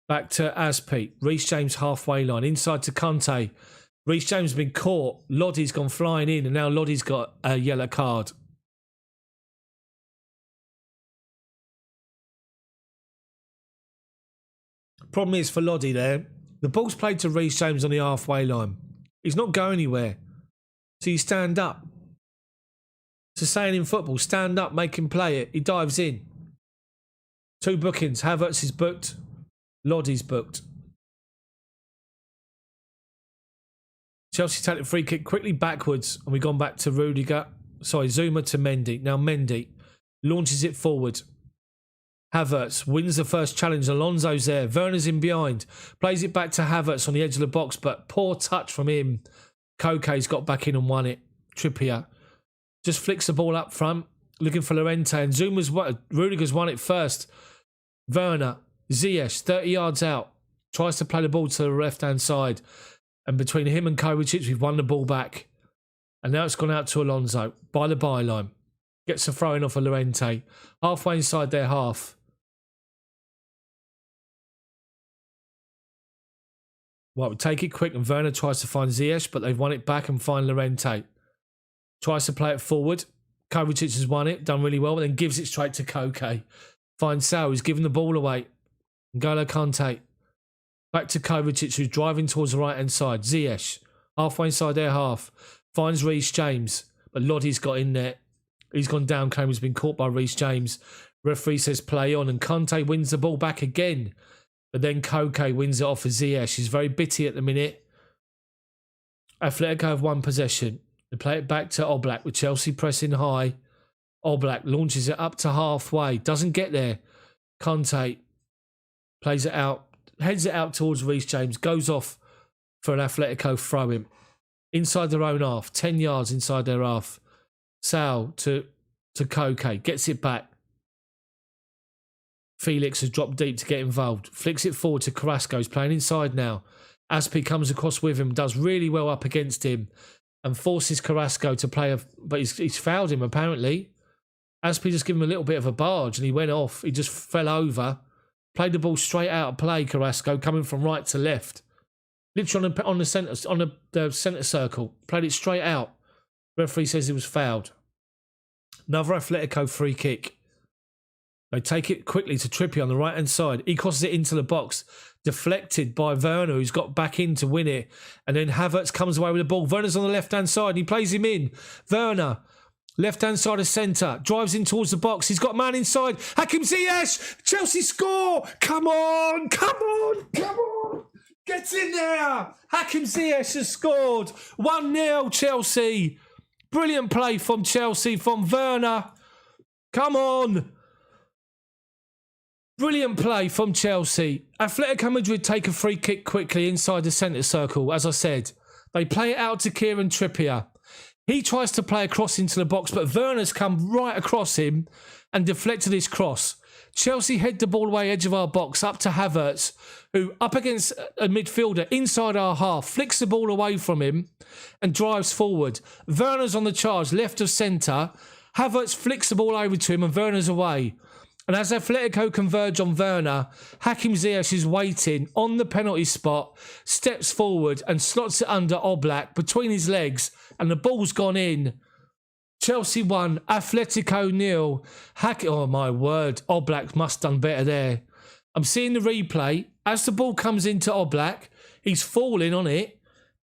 [SPEAKER 1] back to Aspi, Reece James halfway line, inside to Conte. Reece James has been caught, Lodi's gone flying in, and now Lodi's got a yellow card. Problem is for Lodi there, the ball's played to Reece James on the halfway line. He's not going anywhere. So you stand up. It's a saying in football, stand up, make him play it. He dives in. 2 bookings. Havertz is booked. Lodi's booked. Chelsea take the free kick quickly backwards, and we've gone back to Rudiger. Sorry, Zuma to Mendy. Now Mendy launches it forward. Havertz wins the first challenge. Alonso's there. Werner's in behind. Plays it back to Havertz on the edge of the box, but poor touch from him. Koke's got back in and won it. Trippier just flicks the ball up front, looking for Llorente, and Rudiger's won it first. Werner Ziyech, 30 yards out, tries to play the ball to the left-hand side. And between him and Kovacic, we've won the ball back. And now it's gone out to Alonso by the byline. Gets a throw-in off of Llorente. Halfway inside their half. Well, we take it quick and Werner tries to find Ziyech, but they've won it back and find Llorente. Tries to play it forward. Kovacic has won it, done really well, but then gives it straight to Koke. Finds Sal, who's giving the ball away. N'Golo Kante. Back to Kovacic, who's driving towards the right-hand side. Ziyech, halfway inside their half. Finds Reece James, but Lodi's got in there. He's gone down, claim he's been caught by Reece James. Referee says play on, and Kante wins the ball back again. But then Koke wins it off for Ziyech. He's very bitty at the minute. Atletico have one possession. They play it back to Oblak with Chelsea pressing high. Oblak launches it up to halfway. Doesn't get there. Kante plays it out. Heads it out towards Reece James. Goes off for an Atletico throw-in. Inside their own half. 10 yards inside their half. Sal to Koke. Gets it back. Felix has dropped deep to get involved. Flicks it forward to Carrasco. He's playing inside now. Aspi comes across with him. Does really well up against him. And forces Carrasco to play. But he's fouled him apparently. Aspi just gave him a little bit of a barge and he went off. He just fell over. Played the ball straight out of play, Carrasco, coming from right to left. Literally on the centre circle. Played it straight out. Referee says he was fouled. Another Atletico free kick. They take it quickly to Trippier on the right-hand side. He crosses it into the box. Deflected by Werner, who's got back in to win it. And then Havertz comes away with the ball. Werner's on the left-hand side. And he plays him in. Werner, left-hand side of centre. Drives in towards the box. He's got a man inside. Hakim Ziyech! Chelsea score! Come on! Come on! Come on! Get in there! Hakim Ziyech has scored. 1-0 Chelsea. Brilliant play from Chelsea, from Werner. Come on! Brilliant play from Chelsea. Atletico Madrid take a free kick quickly inside the centre circle, as I said. They play it out to Kieran Trippier. He tries to play a cross into the box, but Werner's come right across him and deflected his cross. Chelsea head the ball away edge of our box up to Havertz, who up against a midfielder inside our half, flicks the ball away from him and drives forward. Werner's on the charge, left of centre. Havertz flicks the ball over to him and Werner's away. And as Atletico converge on Werner, Hakim Ziyech is waiting on the penalty spot, steps forward and slots it under Oblak between his legs, and the ball's gone in. Chelsea 1, Atletico 0. Oh my word, Oblak must have done better there. I'm seeing the replay. As the ball comes into Oblak, he's falling on it,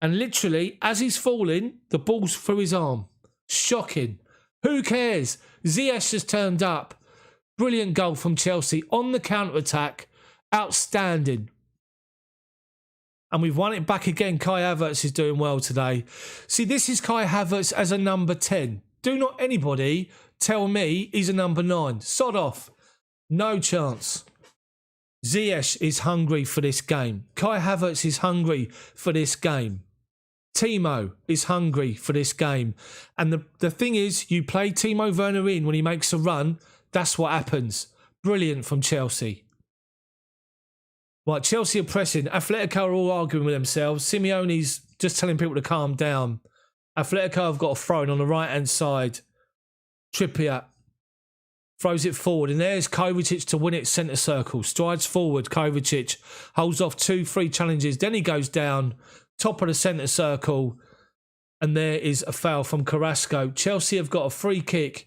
[SPEAKER 1] and literally, as he's falling, the ball's through his arm. Shocking. Who cares? Ziyech has turned up. Brilliant goal from Chelsea on the counter-attack. Outstanding. And we've won it back again. Kai Havertz is doing well today. See, this is Kai Havertz as a number 10. Do not anybody tell me he's a number 9. Sod off. No chance. Ziyech is hungry for this game. Kai Havertz is hungry for this game. Timo is hungry for this game. And the thing is, you play Timo Werner in when he makes a run. That's what happens. Brilliant from Chelsea. Right, Chelsea are pressing. Atletico are all arguing with themselves. Simeone's just telling people to calm down. Atletico have got a throw-in on the right-hand side. Trippier throws it forward. And there's Kovacic to win it centre circle. Strides forward, Kovacic. Holds off 2-3 challenges. Then he goes down. Top of the centre circle. And there is a foul from Carrasco. Chelsea have got a free kick.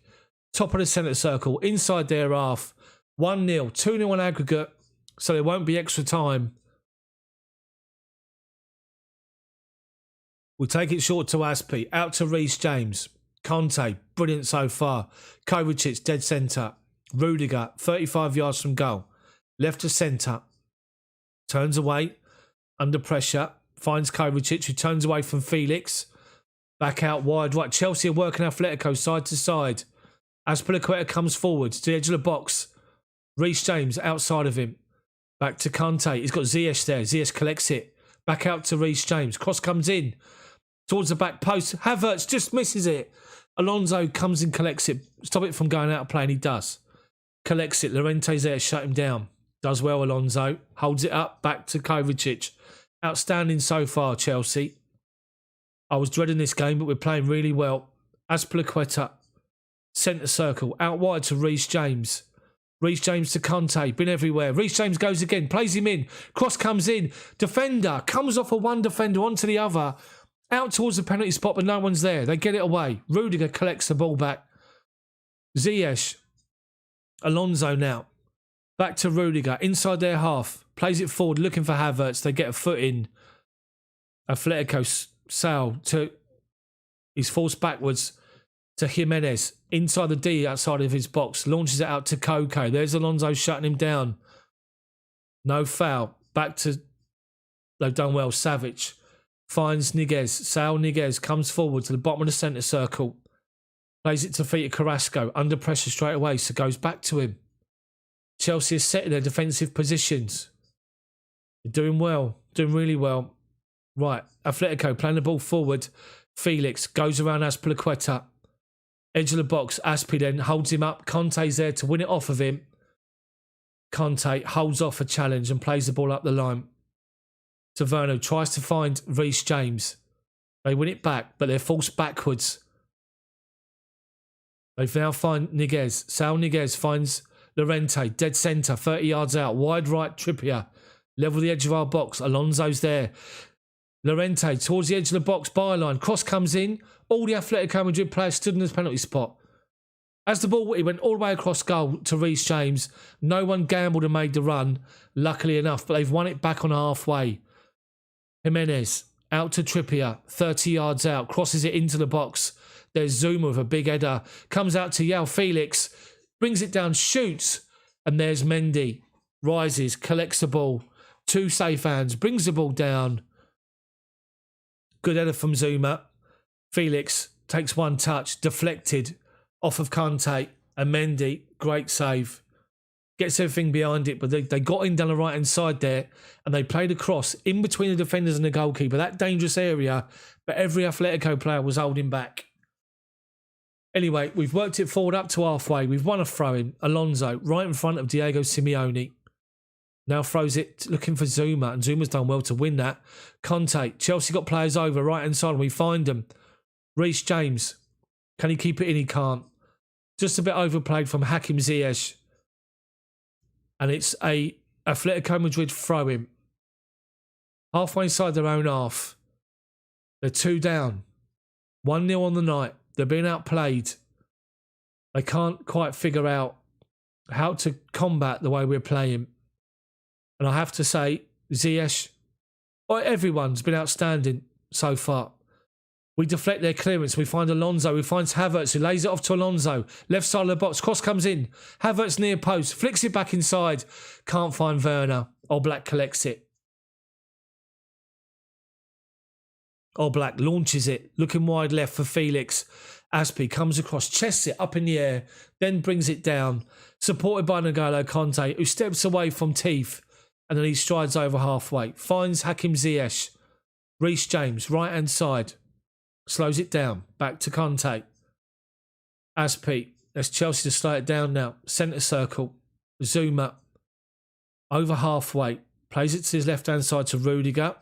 [SPEAKER 1] Top of the centre circle, inside their half. 1-0, 2-0 on aggregate, so there won't be extra time. We'll take it short to Aspi, out to Reece James. Conte, brilliant so far. Kovacic, dead centre. Rudiger, 35 yards from goal. Left to centre. Turns away, under pressure. Finds Kovacic, who turns away from Felix. Back out wide, right. Chelsea are working Atletico side to side. Azpilicueta comes forward to the edge of the box. Reece James outside of him. Back to Kante. He's got Ziyech there. Ziyech collects it. Back out to Reece James. Cross comes in towards the back post. Havertz just misses it. Alonso comes and collects it. Stop it from going out of play, and he does. Collects it. Llorente's there to shut him down. Does well, Alonso. Holds it up, back to Kovacic. Outstanding so far, Chelsea. I was dreading this game, but we're playing really well. Azpilicueta, centre circle, out wide to Reece James. Reece James to Conte, been everywhere. Reece James goes again, plays him in. Cross comes in. Defender comes off of one defender onto the other. Out towards the penalty spot, but no one's there. They get it away. Rudiger collects the ball back. Ziyech. Alonso now. Back to Rudiger, inside their half. Plays it forward, looking for Havertz. They get a foot in. Atletico Sal to... He's forced backwards to Jimenez. Inside the D, outside of his box. Launches it out to Coco. There's Alonso shutting him down. No foul. Back to... They've done well. Savic finds Niguez. Sal Niguez comes forward to the bottom of the centre circle. Plays it to feet of Carrasco. Under pressure straight away, so goes back to him. Chelsea is set in their defensive positions. They're doing well. Doing really well. Right. Atletico playing the ball forward. Felix goes around Azpilicueta. Edge of the box. Aspi then holds him up. Conte's there to win it off of him. Conte holds off a challenge and plays the ball up the line. Taverno tries to find Reece James. They win it back, but they're forced backwards. They've now found Niguez. Sal Niguez finds Llorente, dead centre, 30 yards out. Wide right, Trippier. Level the edge of our box. Alonso's there. Llorente towards the edge of the box, byline. Cross comes in. All the Atletico Madrid players stood in this penalty spot. As the ball, it went all the way across goal to Reece James. No one gambled and made the run, luckily enough, but they've won it back on halfway. Jimenez out to Trippier, 30 yards out. Crosses it into the box. There's Zuma with a big header. Comes out to João Felix. Brings it down, shoots. And there's Mendy. Rises, collects the ball. Two safe hands. Brings the ball down. Good header from Zuma. Felix takes one touch. Deflected off of Kante. And Mendy, great save. Gets everything behind it. But they got in down the right-hand side there. And they played a cross in between the defenders and the goalkeeper. That dangerous area. But every Atletico player was holding back. Anyway, we've worked it forward up to halfway. We've won a throw-in. Alonso, right in front of Diego Simeone. Now throws it, looking for Zuma. And Zuma's done well to win that. Conte, Chelsea got players over, right-hand side, and we find them. Reece James. Can he keep it in? He can't. Just a bit overplayed from Hakim Ziyech. And it's a Atletico Madrid throw-in. Halfway inside their own half. They're 2 down. 1-0 on the night. They're being outplayed. They can't quite figure out how to combat the way we're playing. And I have to say, Ziyech, everyone's been outstanding so far. We deflect their clearance. We find Alonso. We find Havertz, who lays it off to Alonso. Left side of the box. Cross comes in. Havertz near post. Flicks it back inside. Can't find Werner. Oblak collects it. Oblak launches it, looking wide left for Felix. Aspi comes across, chests it up in the air, then brings it down, supported by N'Golo Conte, who steps away from Teeth, and then he strides over halfway. Finds Hakim Ziyech. Reece James, right-hand side. Slows it down, back to Conte. Aspi, that's Chelsea to slow it down now. Centre circle. Zuma, over halfway. Plays it to his left-hand side to Rudiger.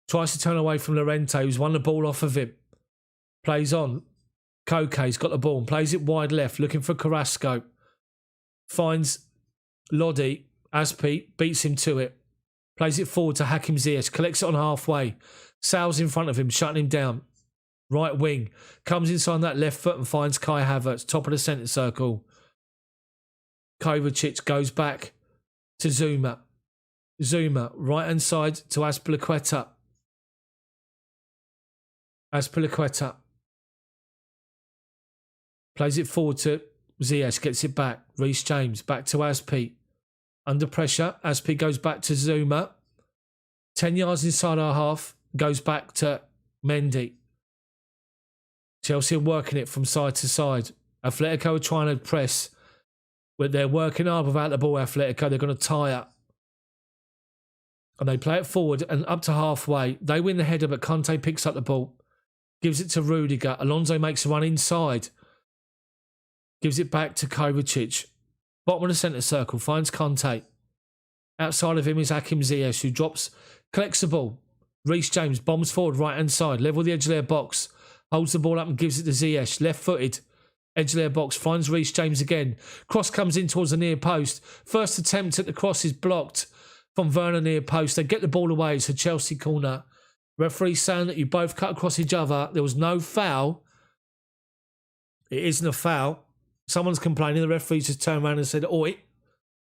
[SPEAKER 1] Tries to turn away from Llorente, who's won the ball off of him. Plays on. Koke's got the ball and plays it wide left, looking for Carrasco. Finds Lodi. Aspi beats him to it. Plays it forward to Hakim Ziyech. Collects it on halfway. Sal's in front of him, shutting him down. Right wing. Comes inside that left foot and finds Kai Havertz, top of the centre circle. Kovacic goes back to Zuma. Zuma, right-hand side to Azpilicueta. Azpilicueta plays it forward to Ziyech, gets it back. Reece James back to Aspi. Under pressure, Aspi goes back to Zuma. 10 yards inside our half, goes back to Mendy. Chelsea are working it from side to side. Atletico are trying to press, but they're working hard without the ball. Atletico, they're going to tie up. And they play it forward and up to halfway. They win the header, but Conte picks up the ball. Gives it to Rudiger. Alonso makes a run inside. Gives it back to Kovacic. Bottom of the centre circle. Finds Conte. Outside of him is Hakim Ziyech, who collects the ball. Reece James bombs forward, right-hand side, level the edge of their box. Holds the ball up and gives it to Ziyech, left-footed. Edge of their box, finds Reece James again. Cross comes in towards the near post. First attempt at the cross is blocked from Werner near post. They get the ball away. It's a Chelsea corner. Referee saying that you both cut across each other. There was no foul. It isn't a foul. Someone's complaining. The referee just turned around and said, "Oi."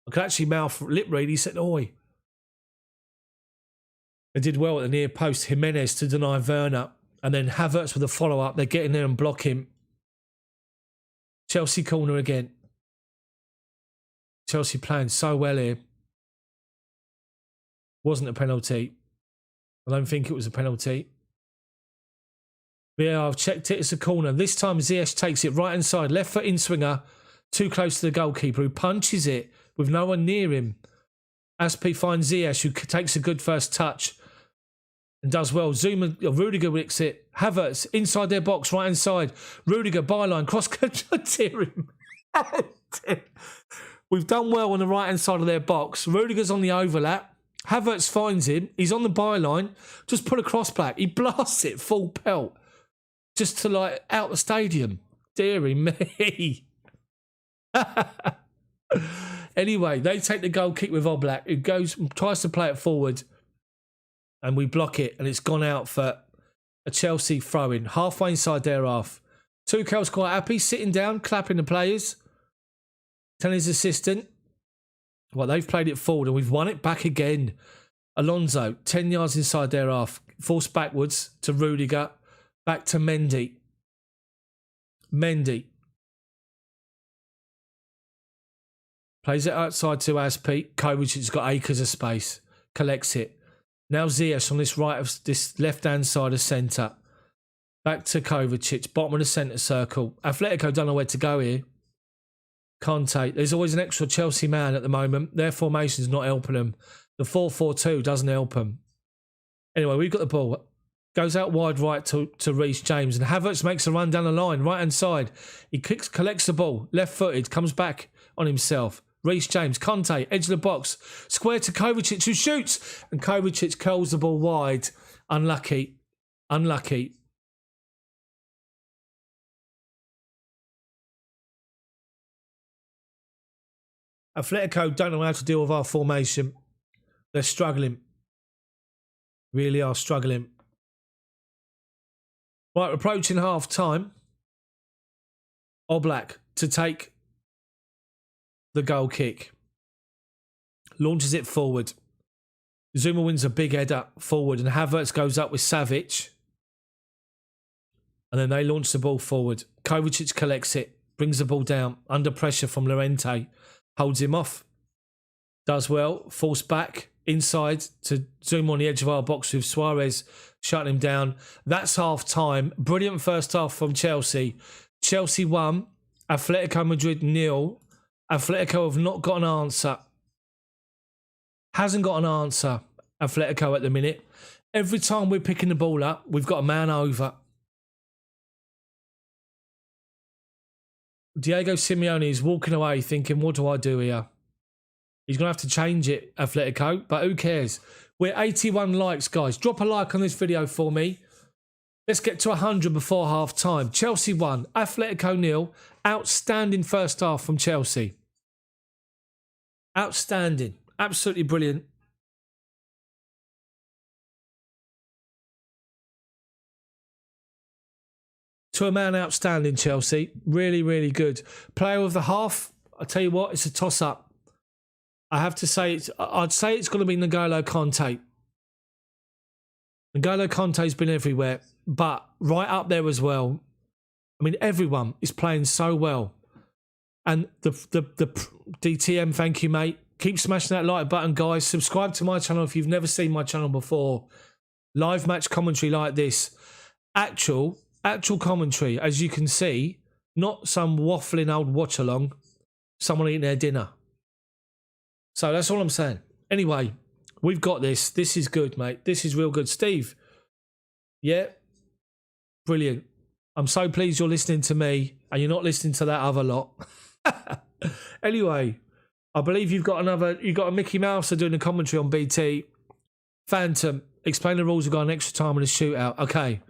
[SPEAKER 1] I could actually mouth lip read. He said, "Oi." They did well at the near post. Jimenez to deny Werner. And then Havertz with a follow-up. They get in there and block him. Chelsea corner again. Chelsea playing so well here. Wasn't a penalty. I don't think it was a penalty. But yeah, I've checked it. It's a corner. This time Ziyech takes it right hand side. Left foot in swinger. Too close to the goalkeeper, who punches it with no one near him. Aspi finds Ziyech, who takes a good first touch and does well. Rudiger wicks it. Havertz inside their box, right hand side. Rudiger byline, cross tear him. We've done well on the right hand side of their box. Rudiger's on the overlap. Havertz finds him. He's on the byline. Just put a cross back. He blasts it full pelt, just to like out the stadium. Deary me. Anyway, they take the goal kick with Oblak, who tries to play it forward. And we block it, and it's gone out for a Chelsea throw-in. Halfway inside their half. Tuchel's quite happy, sitting down, clapping the players. Telling his assistant, well, they've played it forward, and we've won it back again. Alonso, 10 yards inside their half. Forced backwards to Rudiger. Back to Mendy. Plays it outside to Aspi. Kovacic's got acres of space. Collects it. Now Ziyech on this left-hand side of centre. Back to Kovacic, bottom of the centre circle. Atletico don't know where to go here. Conte. There's always an extra Chelsea man at the moment. Their formation's not helping them. The 4-4-2 doesn't help them. Anyway, we've got the ball. Goes out wide right to Reece James. And Havertz makes a run down the line, right-hand side. He collects the ball, left-footed, comes back on himself. Reece James, Conte, edge of the box, square to Kovacic, who shoots, and Kovacic curls the ball wide. Unlucky. Atletico don't know how to deal with our formation. They're struggling. Really are struggling. Right, approaching half time. Oblak to take the goal kick. Launches it forward. Zuma wins a big header forward, and Havertz goes up with Savic. And then they launch the ball forward. Kovacic collects it, brings the ball down, under pressure from Llorente. Holds him off. Does well. Forced back inside to zoom on the edge of our box with Suarez shutting him down. That's half time. Brilliant first half from Chelsea. Chelsea 1, Atletico Madrid 0. Atletico have not got an answer. Hasn't got an answer, Atletico, at the minute. Every time we're picking the ball up, we've got a man over. Diego Simeone is walking away thinking, what do I do here? He's going to have to change it, Atletico, but who cares? We're 81 likes, guys. Drop a like on this video for me. Let's get to 100 before half time. Chelsea 1, Atletico 0. Outstanding first half from Chelsea. Outstanding. Absolutely brilliant. To a man, outstanding, Chelsea. Really, really good. Player of the half, I tell you what, it's a toss-up. I have to say, I'd say it's going to be N'Golo Conte. N'Golo Conte's been everywhere, but right up there as well. I mean, everyone is playing so well. And the DTM, thank you, mate. Keep smashing that like button, guys. Subscribe to my channel if you've never seen my channel before. Live match commentary like this. Actual commentary, as you can see. Not some waffling old watch-along. Someone eating their dinner. So that's all I'm saying. Anyway, we've got this. This is good, mate. This is real good. Steve. Yeah. Brilliant. I'm so pleased you're listening to me and you're not listening to that other lot. Anyway, I believe you've got a Mickey Mouse doing a commentary on BT. Phantom, explain the rules. We've got an extra time in a shootout. Okay.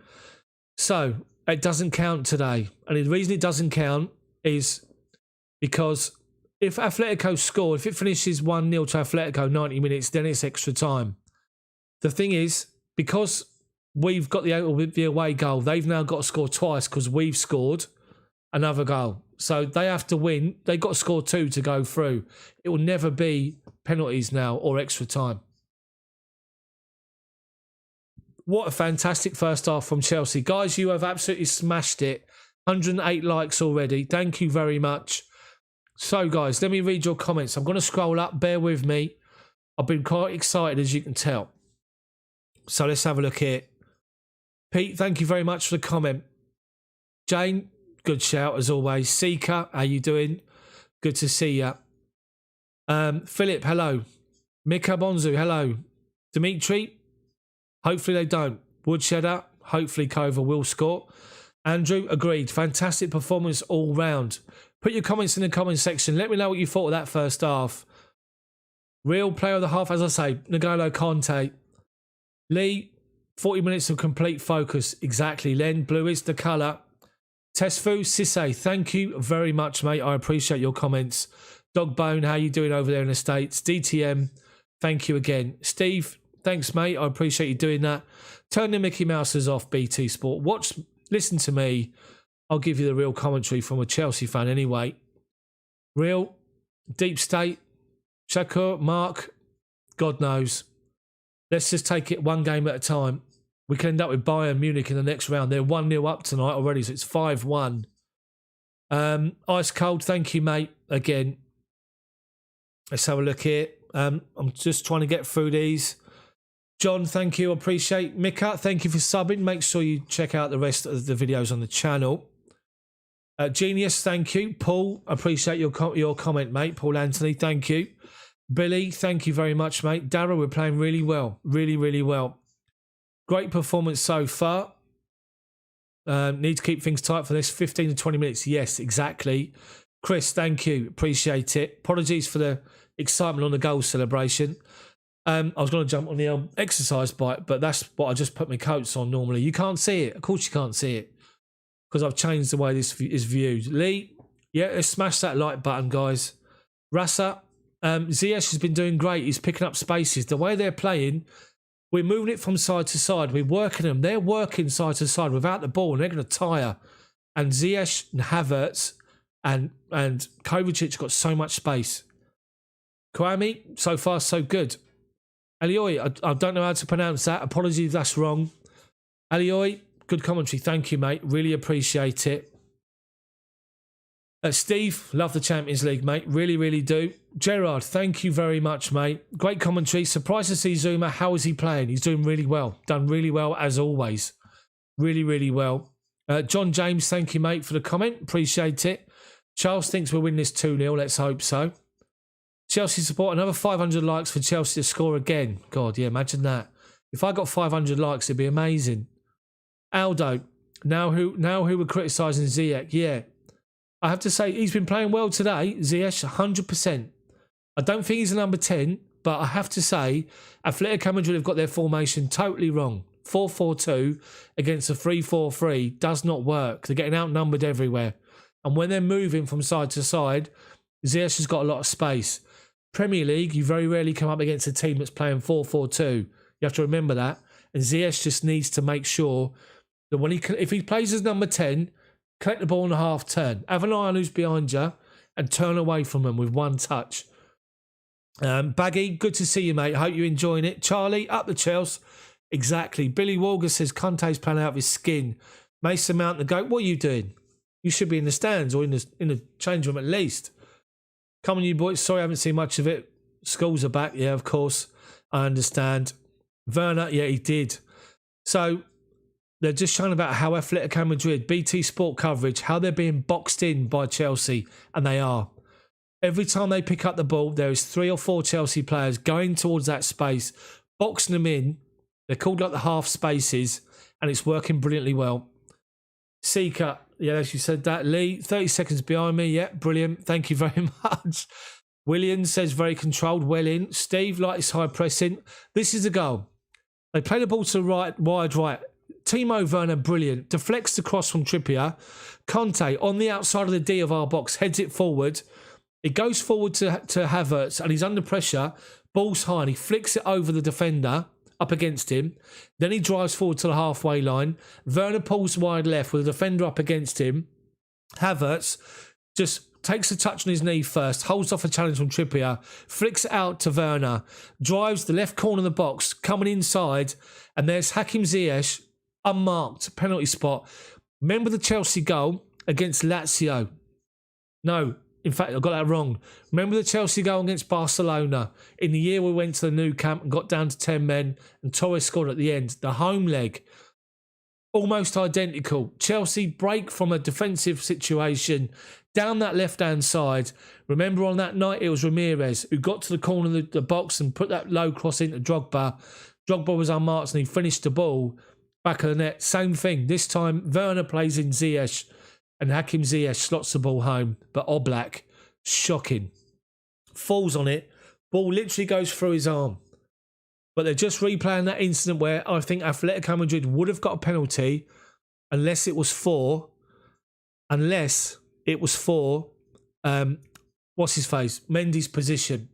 [SPEAKER 1] So, it doesn't count today. And the reason it doesn't count is because if Atletico score, if it finishes 1-0 to Atletico 90 minutes, then it's extra time. The thing is, because we've got the away goal, they've now got to score twice because we've scored another goal. So they have to win. They've got to score 2 to go through. It will never be penalties now or extra time. What a fantastic first half from Chelsea. Guys, you have absolutely smashed it. 108 likes already. Thank you very much. So, guys, let me read your comments. I'm going to scroll up. Bear with me. I've been quite excited, as you can tell. So, let's have a look here. Pete, thank you very much for the comment. Jane, good shout, as always. Seeker, how you doing? Good to see you. Philip, hello. Mika Bonzu, hello. Dimitri, hopefully they don't. Woodshedder, hopefully Kova will score. Andrew, agreed. Fantastic performance all round. Put your comments in the comment section. Let me know what you thought of that first half. Real player of the half, as I say, N'Golo Conte. Lee, 40 minutes of complete focus. Exactly. Len, blue is the colour. Tesfu, Sisse, thank you very much, mate. I appreciate your comments. Dogbone, how you doing over there in the States? DTM, thank you again. Steve, thanks, mate. I appreciate you doing that. Turn the Mickey Mouses off, BT Sport. Listen to me. I'll give you the real commentary from a Chelsea fan anyway. Real, Deep State, Shakur, Mark, God knows. Let's just take it one game at a time. We can end up with Bayern Munich in the next round. They're 1-0 up tonight already, so it's 5-1. Ice Cold, thank you, mate. Again, let's have a look here. I'm just trying to get through these. John, thank you. Appreciate. Mika, thank you for subbing. Make sure you check out the rest of the videos on the channel. Genius, thank you. Paul, appreciate your comment, mate. Paul Anthony, thank you. Billy, thank you very much, mate. Darryl, we're playing really well. Really, really well. Great performance so far. Need to keep things tight for this 15 to 20 minutes. Yes, exactly. Chris, thank you. Appreciate it. Apologies for the excitement on the goal celebration. I was going to jump on the exercise bike, but that's what I just put my coats on normally. You can't see it. Of course you can't see it because I've changed the way this is viewed. Lee, yeah, let's smash that like button, guys. Rasa, Ziyech has been doing great. He's picking up spaces. The way they're playing, we're moving it from side to side. We're working them. They're working side to side without the ball, and they're going to tire. And Ziyech and Havertz and Kovacic got so much space. Kwame, so far so good. Alioi, I don't know how to pronounce that. Apologies if that's wrong. Alioi, good commentary. Thank you, mate. Really appreciate it. Steve, love the Champions League, mate. Really, really do. Gerard, thank you very much, mate. Great commentary. Surprised to see Zuma. How is he playing? He's doing really well. Done really well, as always. Really, really well. John James, thank you, mate, for the comment. Appreciate it. Charles thinks we'll win this 2-0. Let's hope so. Chelsea support, another 500 likes for Chelsea to score again. God, yeah, imagine that. If I got 500 likes, it'd be amazing. Aldo, now who were criticising Ziyech? Yeah. I have to say, he's been playing well today. Ziyech, 100%. I don't think he's a number 10, but I have to say, Atletico Madrid have got their formation totally wrong. 4-4-2 against a 3-4-3 does not work. They're getting outnumbered everywhere. And when they're moving from side to side, Ziyech has got a lot of space. Premier League, you very rarely come up against a team that's playing 4-4-2. You have to remember that. And Ziyech just needs to make sure that if he plays as number 10, collect the ball on a half turn. Have an eye on who's behind you and turn away from them with one touch. Baggy, good to see you, mate. Hope you're enjoying it. Charlie, up the Chels. Exactly. Billy Walger says Conte's playing out of his skin. Mason Mount the goat. What are you doing? You should be in the stands or in the change room at least. Come on, you boys. Sorry, I haven't seen much of it. Schools are back. Yeah, of course. I understand. Werner, yeah, he did. So they're just showing about how Atletico Madrid, BT Sport coverage, how they're being boxed in by Chelsea, and they are. Every time they pick up the ball, there is 3 or 4 Chelsea players going towards that space, boxing them in. They're called like the half spaces, and it's working brilliantly well. Seeker, yeah, as you said that. Lee, 30 seconds behind me. Yeah, brilliant. Thank you very much. Williams says very controlled, well in. Steve likes high pressing. This is the goal. They play the ball to the right, wide right. Timo Werner, brilliant. Deflects the cross from Trippier. Conte on the outside of the D of our box, heads it forward. It goes forward to Havertz and he's under pressure. Ball's high and he flicks it over the defender up against him. Then he drives forward to the halfway line. Werner pulls wide left with the defender up against him. Havertz just takes a touch on his knee first, holds off a challenge from Trippier, flicks it out to Werner, drives the left corner of the box, coming inside, and there's Hakim Ziyech, unmarked, penalty spot. Remember the Chelsea goal against Lazio? No, in fact, I got that wrong. Remember the Chelsea goal against Barcelona in the year we went to the new camp and got down to 10 men and Torres scored at the end, the home leg. Almost identical. Chelsea break from a defensive situation down that left-hand side. Remember on that night, it was Ramirez who got to the corner of the box and put that low cross into Drogba. Drogba was unmarked and he finished the ball back of the net. Same thing. This time, Werner plays in Ziyech and Hakim Ziyech slots the ball home. But Oblak, shocking. Falls on it. Ball literally goes through his arm. But they're just replaying that incident where I think Atletico Madrid would have got a penalty unless it was for, what's his face, Mendy's position.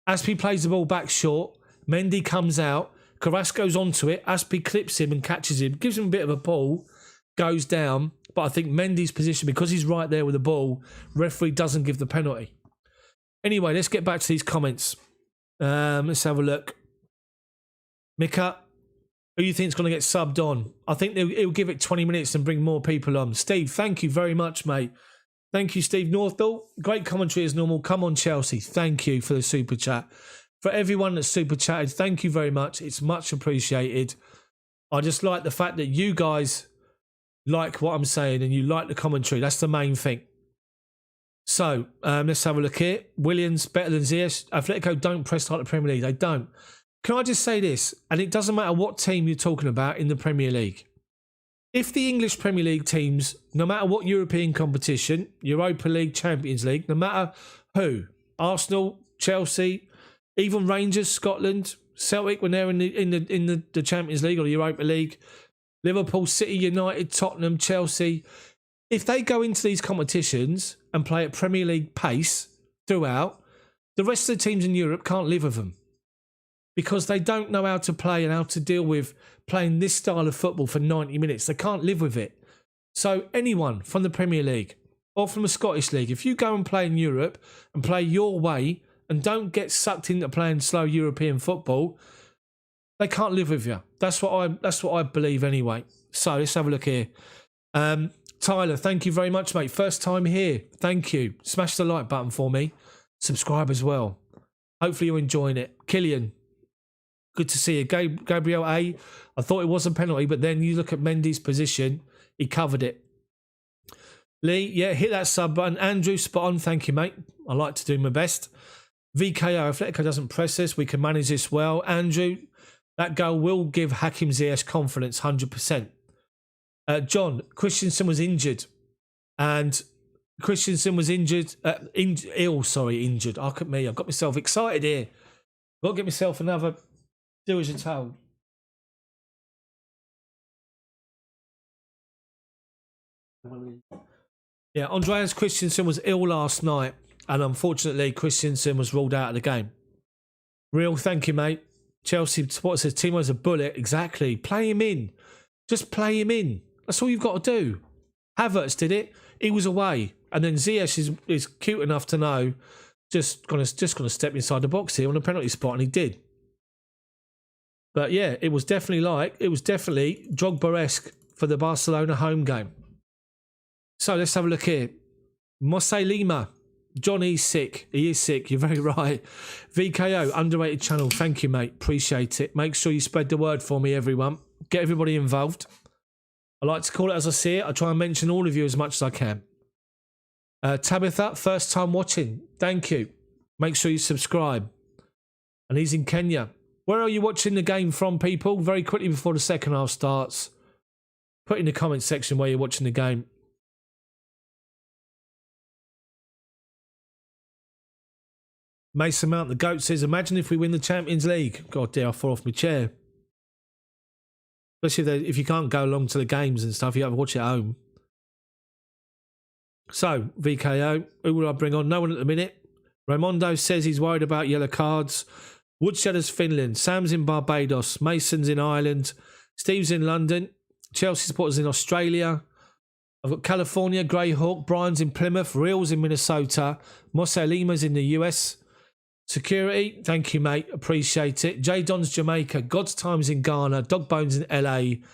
[SPEAKER 1] Aspi plays the ball back short. Mendy comes out. Carrasco's onto it. Aspi clips him and catches him. Gives him a bit of a pull. Goes down. But I think Mendy's position, because he's right there with the ball, referee doesn't give the penalty. Anyway, let's get back to these comments. Let's have a look. Mika, who do you think is going to get subbed on? I think he'll give it 20 minutes and bring more people on. Steve, thank you very much, mate. Thank you, Steve Northall. Great commentary as normal. Come on, Chelsea. Thank you for the super chat. For everyone that's super chatted, thank you very much. It's much appreciated. I just like the fact that you guys like what I'm saying and you like the commentary. That's the main thing. So, let's have a look here. Williams, better than Ziyech. Atletico don't press like the Premier League. They don't. Can I just say this? And it doesn't matter what team you're talking about in the Premier League. If the English Premier League teams, no matter what European competition, Europa League, Champions League, no matter who, Arsenal, Chelsea, even Rangers, Scotland, Celtic when they're in the Champions League or the Europa League, Liverpool, City, United, Tottenham, Chelsea, if they go into these competitions and play at Premier League pace throughout, the rest of the teams in Europe can't live with them. Because they don't know how to play and how to deal with playing this style of football for 90 minutes. They can't live with it. So anyone from the Premier League or from the Scottish League, if you go and play in Europe and play your way and don't get sucked into playing slow European football, they can't live with you. That's what I believe anyway. So let's have a look here. Tyler, thank you very much, mate. First time here. Thank you. Smash the like button for me. Subscribe as well. Hopefully you're enjoying it. Killian, good to see you. Gabriel A. I thought it was a penalty, but then you look at Mendy's position. He covered it. Lee, yeah, hit that sub button. Andrew, spot on. Thank you, mate. I like to do my best. VKO, Atletico doesn't press this. We can manage this well. Andrew, that goal will give Hakim Ziyech confidence, 100%. John, Christensen was injured. And Christensen was injured. Injured. Look at me. I've got myself excited here. I've got to get myself another... Do as you're told. Yeah, Andreas Christensen was ill last night, and unfortunately, Christensen was ruled out of the game. Real, thank you, mate. Chelsea Sport says Timo's a bullet. Exactly. Play him in. Just play him in. That's all you've got to do. Havertz did it. He was away, and then Ziyech is cute enough to know just gonna step inside the box here on a penalty spot, and he did. But yeah, it was definitely Drogba-esque for the Barcelona home game. So let's have a look here. Mosse Lima. Johnny's sick. He is sick. You're very right. VKO, underrated channel. Thank you, mate. Appreciate it. Make sure you spread the word for me, everyone. Get everybody involved. I like to call it as I see it. I try and mention all of you as much as I can. Tabitha, first time watching. Thank you. Make sure you subscribe. And he's in Kenya. Where are you watching the game from, people? Very quickly before the second half starts. Put in the comment section where you're watching the game. Mason Mount, the GOAT, says, imagine if we win the Champions League. God dear, I fall off my chair. Especially if you can't go along to the games and stuff, you have to watch it at home. So, VKO, who will I bring on? No one at the minute. Raimondo says he's worried about yellow cards. Woodshedder's Finland. Sam's in Barbados. Mason's in Ireland. Steve's in London. Chelsea supporters in Australia. I've got California, Greyhawk. Brian's in Plymouth. Real's in Minnesota. Mose Lima's in the US. Security, thank you, mate. Appreciate it. J Don's Jamaica. God's Time's in Ghana. Dogbones in LA.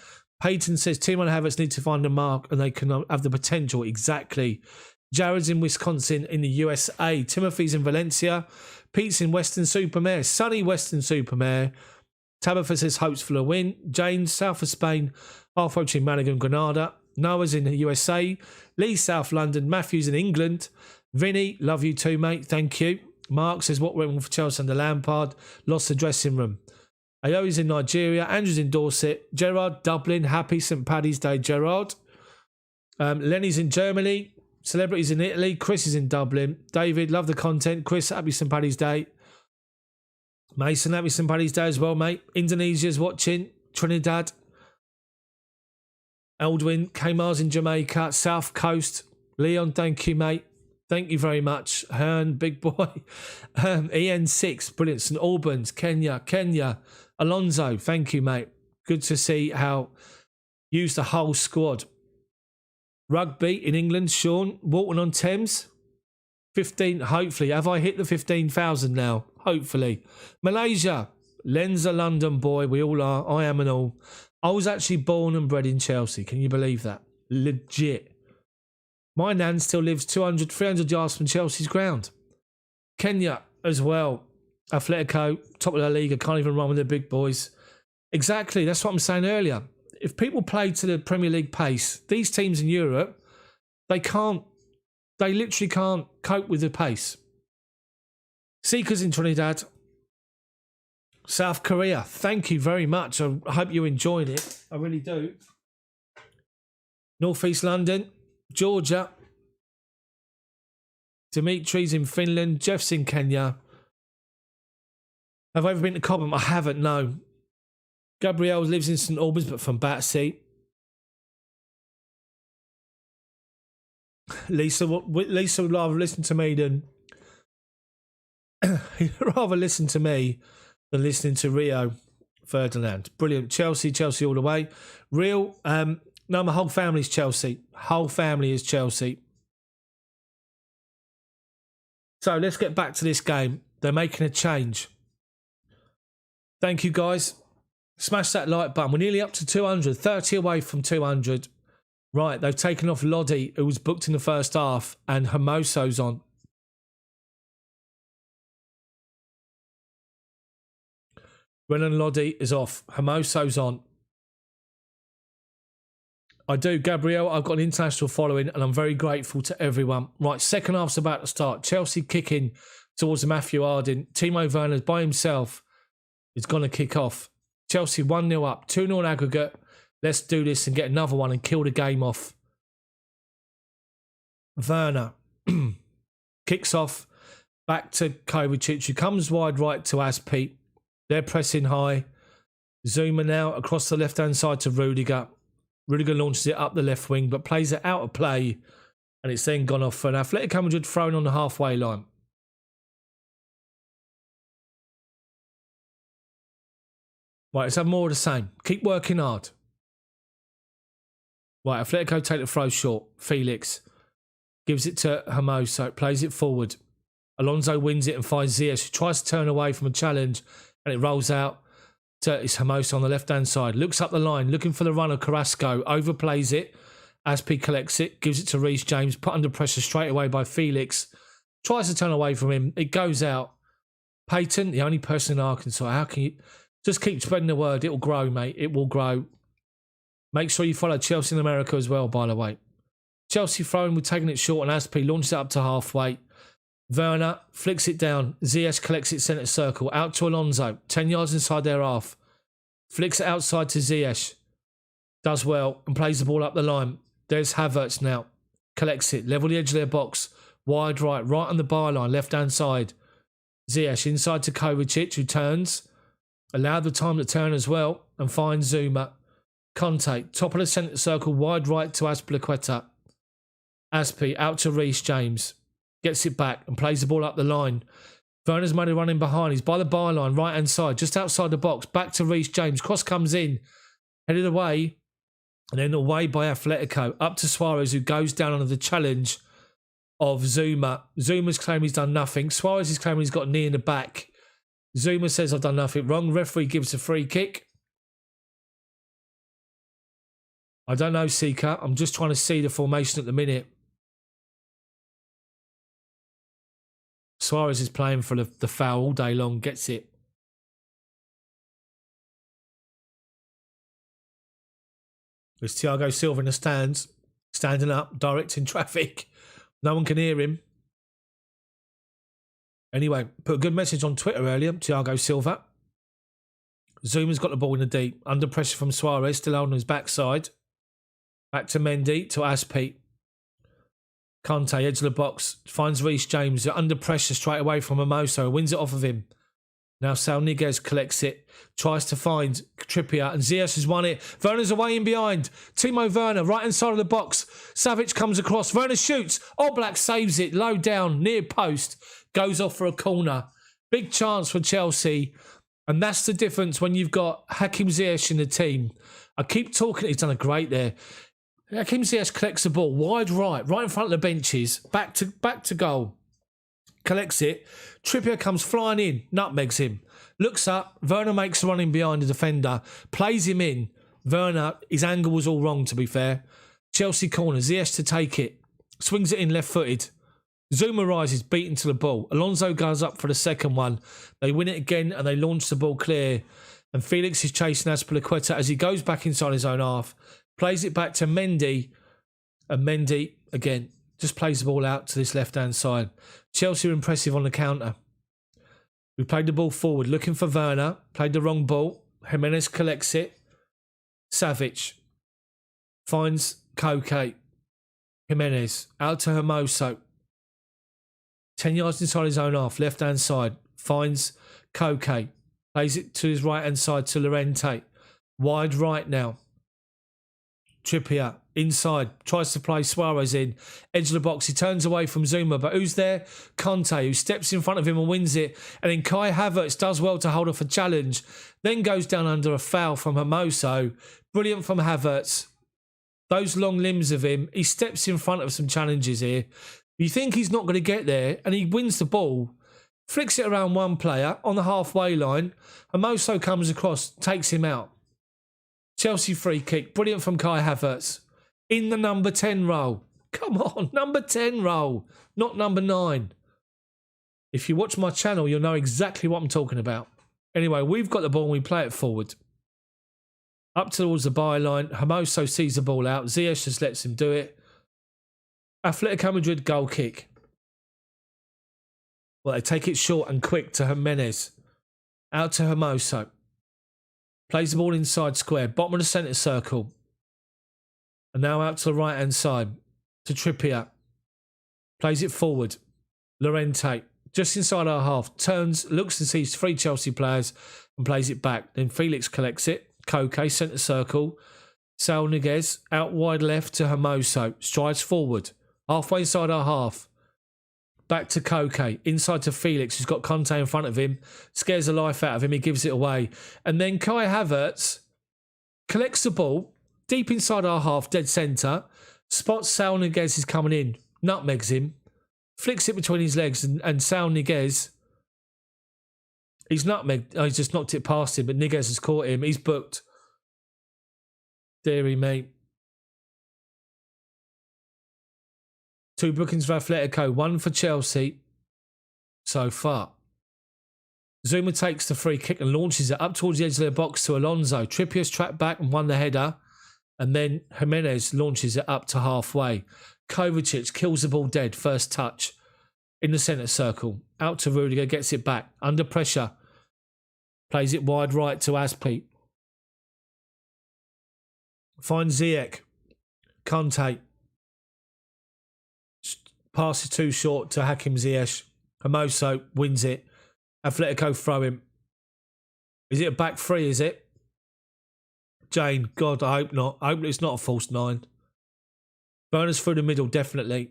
[SPEAKER 1] Peyton says Team on Havertz need to find a mark and they can have the potential. Exactly. Jared's in Wisconsin in the USA. Timothy's in Valencia. Pete's in Western Supermare. Sunny Western Supermare. Tabitha says hopes for a win. James, south of Spain. Halfway between Malaga and Granada. Noah's in the USA. Lee, South London. Matthew's in England. Vinny, love you too, mate. Thank you. Mark says what went wrong for Chelsea under Lampard. Lost the dressing room. Ayo's in Nigeria. Andrew's in Dorset. Gerard, Dublin. Happy St. Paddy's Day, Gerard. Lenny's in Germany. Celebrities in Italy. Chris is in Dublin. David, love the content. Chris, happy St. Paddy's Day. Mason, happy St. Paddy's Day as well, mate. Indonesia's watching. Trinidad. Eldwin. Kamar's in Jamaica. South Coast. Leon, thank you, mate. Thank you very much. Hearn, big boy. EN6, brilliant. St Albans, Kenya. Alonso, thank you, mate. Good to see how used the whole squad. Rugby in England, Sean. Walton on Thames. 15, hopefully. Have I hit the 15,000 now? Hopefully. Malaysia. Len's a London boy. We all are. I am and all. I was actually born and bred in Chelsea. Can you believe that? Legit. My nan still lives 200, 300 yards from Chelsea's ground. Kenya as well. Atletico, top of the league, can't even run with the big boys. Exactly, that's what I'm saying earlier. If people play to the Premier League pace, these teams in Europe, they literally can't cope with the pace. Seekers in Trinidad. South Korea, thank you very much. I hope you're enjoying it. I really do. North East London. Georgia. Dimitri's in Finland. Jeff's in Kenya. Have I ever been to Cobham? I haven't, no. Gabrielle lives in St Albans, but from Battersea. Lisa would rather listen to me than listening to Rio Ferdinand. Brilliant. Chelsea all the way. Real. No, my whole family's Chelsea. Whole family is Chelsea. So let's get back to this game. They're making a change. Thank you, guys. Smash that like button. We're nearly up to 200. 30 away from 200. Right, they've taken off Lodi, who was booked in the first half, and Hermoso's on. Renan Lodi is off. Hermoso's on. I do, Gabrielle. I've got an international following and I'm very grateful to everyone. Right, second half's about to start. Chelsea kicking towards Matthew Harding. Timo Werner's by himself is going to kick off. Chelsea 1-0 up, 2-0 in aggregate. Let's do this and get another one and kill the game off. Werner kicks off back to Kovacic, who comes wide right to Aspi. They're pressing high. Zuma now across the left-hand side to Rudiger. Rudiger launches it up the left wing, but plays it out of play, and it's then gone off for an Atletico Madrid thrown on the halfway line. Right, let's have more of the same. Keep working hard. Right, Atletico take the throw short. Felix gives it to Hermoso, plays it forward. Alonso wins it and finds Ziyech, who tries to turn away from a challenge, and it rolls out. It's Hermoso on the left-hand side. Looks up the line, looking for the runner, Carrasco. Overplays it. Aspi collects it, gives it to Reece James. Put under pressure straight away by Felix. Tries to turn away from him. It goes out. Peyton, the only person in Arkansas. How can you... Just keep spreading the word. It'll grow, mate. It will grow. Make sure you follow Chelsea in America as well, by the way. Chelsea throwing, we're taking it short, and Aspi launches it up to halfway. Werner flicks it down. Ziyech collects it centre circle. Out to Alonso. 10 yards inside their half. Flicks it outside to Ziyech. Does well and plays the ball up the line. There's Havertz now. Collects it. Level the edge of their box. Wide right. Right on the byline. Left-hand side. Ziyech inside to Kovacic, who turns. Allowed the time to turn as well and finds Zuma. Conte, top of the centre circle, wide right to Azpilicueta. Aspi out to Reece James. Gets it back and plays the ball up the line. Werner's made a run in behind. He's by the byline, right hand side, just outside the box. Back to Reece James. Cross comes in. Headed away. And then away by Atletico. Up to Suarez, who goes down under the challenge of Zuma. Zuma's claiming he's done nothing. Suarez is claiming he's got a knee in the back. Zuma says, I've done nothing wrong. Referee gives a free kick. I don't know, Seeker. I'm just trying to see the formation at the minute. Suarez is playing for the foul all day long. Gets it. There's Thiago Silva in the stands. Standing up, directing traffic. No one can hear him. Anyway, put a good message on Twitter earlier, Thiago Silva. Zuma's got the ball in the deep. Under pressure from Suarez, still holding his backside. Back to Mendy, to Aspi. Conte, edge of the box. Finds Reece James. Under pressure straight away from Hermoso. Wins it off of him. Now Saul Niguez collects it. Tries to find Trippier. And Ziyech has won it. Werner's away in behind. Timo Werner, right hand side of the box. Savic comes across. Werner shoots. Oblak saves it. Low down, near post. Goes off for a corner. Big chance for Chelsea. And that's the difference when you've got Hakim Ziyech in the team. I keep talking. He's done a great there. Hakim Ziyech collects the ball wide right in front of the benches. Back to goal. Collects it. Trippier comes flying in. Nutmegs him. Looks up. Werner makes a run in behind the defender. Plays him in. Werner, his angle was all wrong, to be fair. Chelsea corner. Ziyech to take it. Swings it in left-footed. Zuma rises, beaten to the ball. Alonso goes up for the second one. They win it again and they launch the ball clear. And Felix is chasing Azpilicueta as he goes back inside his own half. Plays it back to Mendy. And Mendy, again, just plays the ball out to this left-hand side. Chelsea are impressive on the counter. We played the ball forward, looking for Werner. Played the wrong ball. Jimenez collects it. Savic finds Koke. Jimenez out to Hermoso. 10 yards inside his own half, left-hand side. Finds Koke. Plays it to his right-hand side to Llorente. Wide right now. Trippier inside. Tries to play Suarez in. Edge of the box. He turns away from Zuma. But who's there? Conte, who steps in front of him and wins it. And then Kai Havertz does well to hold off a challenge. Then goes down under a foul from Hermoso. Brilliant from Havertz. Those long limbs of him. He steps in front of some challenges here. You think he's not going to get there, and he wins the ball, flicks it around one player on the halfway line. Hermoso comes across, takes him out. Chelsea free kick, brilliant from Kai Havertz. In the number 10 role. Come on, number 10 role, not number 9. If you watch my channel, you'll know exactly what I'm talking about. Anyway, we've got the ball and we play it forward. Up towards the byline. Hermoso sees the ball out. Ziyech just lets him do it. Atletico Madrid goal kick. Well, they take it short and quick to Jimenez. Out to Hermoso. Plays the ball inside square. Bottom of the centre circle. And now out to the right-hand side. To Trippier. Plays it forward. Llorente. Just inside our half. Turns, looks and sees 3 Chelsea players and plays it back. Then Felix collects it. Koke, centre circle. Saul Niguez. Out wide left to Hermoso. Strides forward. Halfway inside our half. Back to Koke. Inside to Felix, who's got Conte in front of him. Scares the life out of him. He gives it away. And then Kai Havertz collects the ball deep inside our half, dead centre. Spots Saul Niguez is coming in. Nutmegs him. Flicks it between his legs. And Saul Niguez, he's nutmegged. Oh, he's just knocked it past him. But Niguez has caught him. He's booked. Deary mate. 2 bookings for Atletico, 1 for Chelsea so far. Zuma takes the free kick and launches it up towards the edge of their box to Alonso. Trippier's tracked back and won the header. And then Jimenez launches it up to halfway. Kovacic kills the ball dead, first touch. In the centre circle. Out to Rudiger, gets it back. Under pressure. Plays it wide right to Aspi. Finds Ziyech. Conte. Passes too short to Hakim Ziyech. Hermoso wins it. Atletico throw him. Is it a back three, is it? Jane, God, I hope not. I hope it's not a false 9. Werner's through the middle, definitely.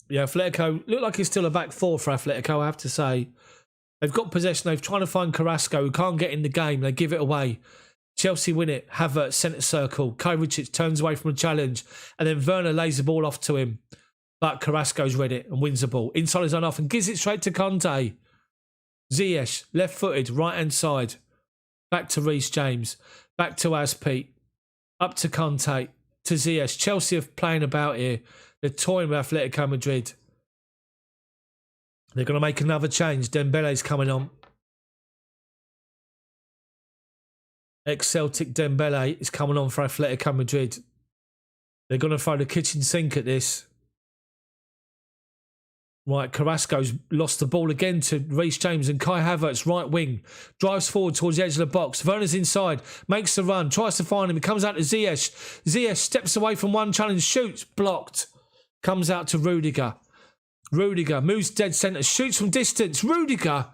[SPEAKER 1] Yeah, Atletico, look like it's still a back 4 for Atletico, I have to say. They've got possession. They're trying to find Carrasco, who can't get in the game. They give it away. Chelsea win it. Havertz, centre circle. Kovacic turns away from a challenge. And then Werner lays the ball off to him. But Carrasco's read it and wins the ball. Inside his own half and gives it straight to Conte. Ziyech, left-footed, right-hand side. Back to Reece James. Back to Azpi. Up to Conte. To Ziyech. Chelsea are playing about here. They're toying with Atletico Madrid. They're going to make another change. Dembele's coming on. Ex-Celtic Dembele is coming on for Atletico Madrid. They're going to throw the kitchen sink at this. Right, Carrasco's lost the ball again to Reece James and Kai Havertz, right wing. Drives forward towards the edge of the box. Werner's inside, makes the run, tries to find him. He comes out to Ziyech. Ziyech steps away from one challenge, shoots, blocked. Comes out to Rudiger. Rudiger moves dead centre, shoots from distance. Rudiger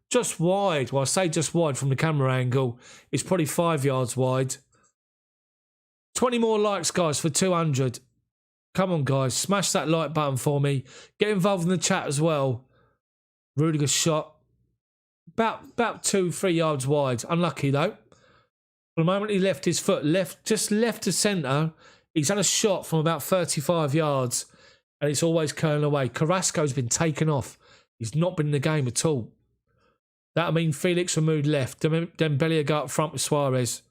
[SPEAKER 1] just wide. Well, I say just wide from the camera angle. It's probably 5 yards wide. 20 more likes, guys, for 200. Come on, guys. Smash that like button for me. Get involved in the chat as well. Rudiger's shot. About 2-3 yards wide. Unlucky, though. For the moment he left his foot, just left to centre, he's had a shot from about 35 yards. And it's always curling away. Carrasco's been taken off. He's not been in the game at all. That'll mean Felix will move left. Dembele will go up front with Suarez.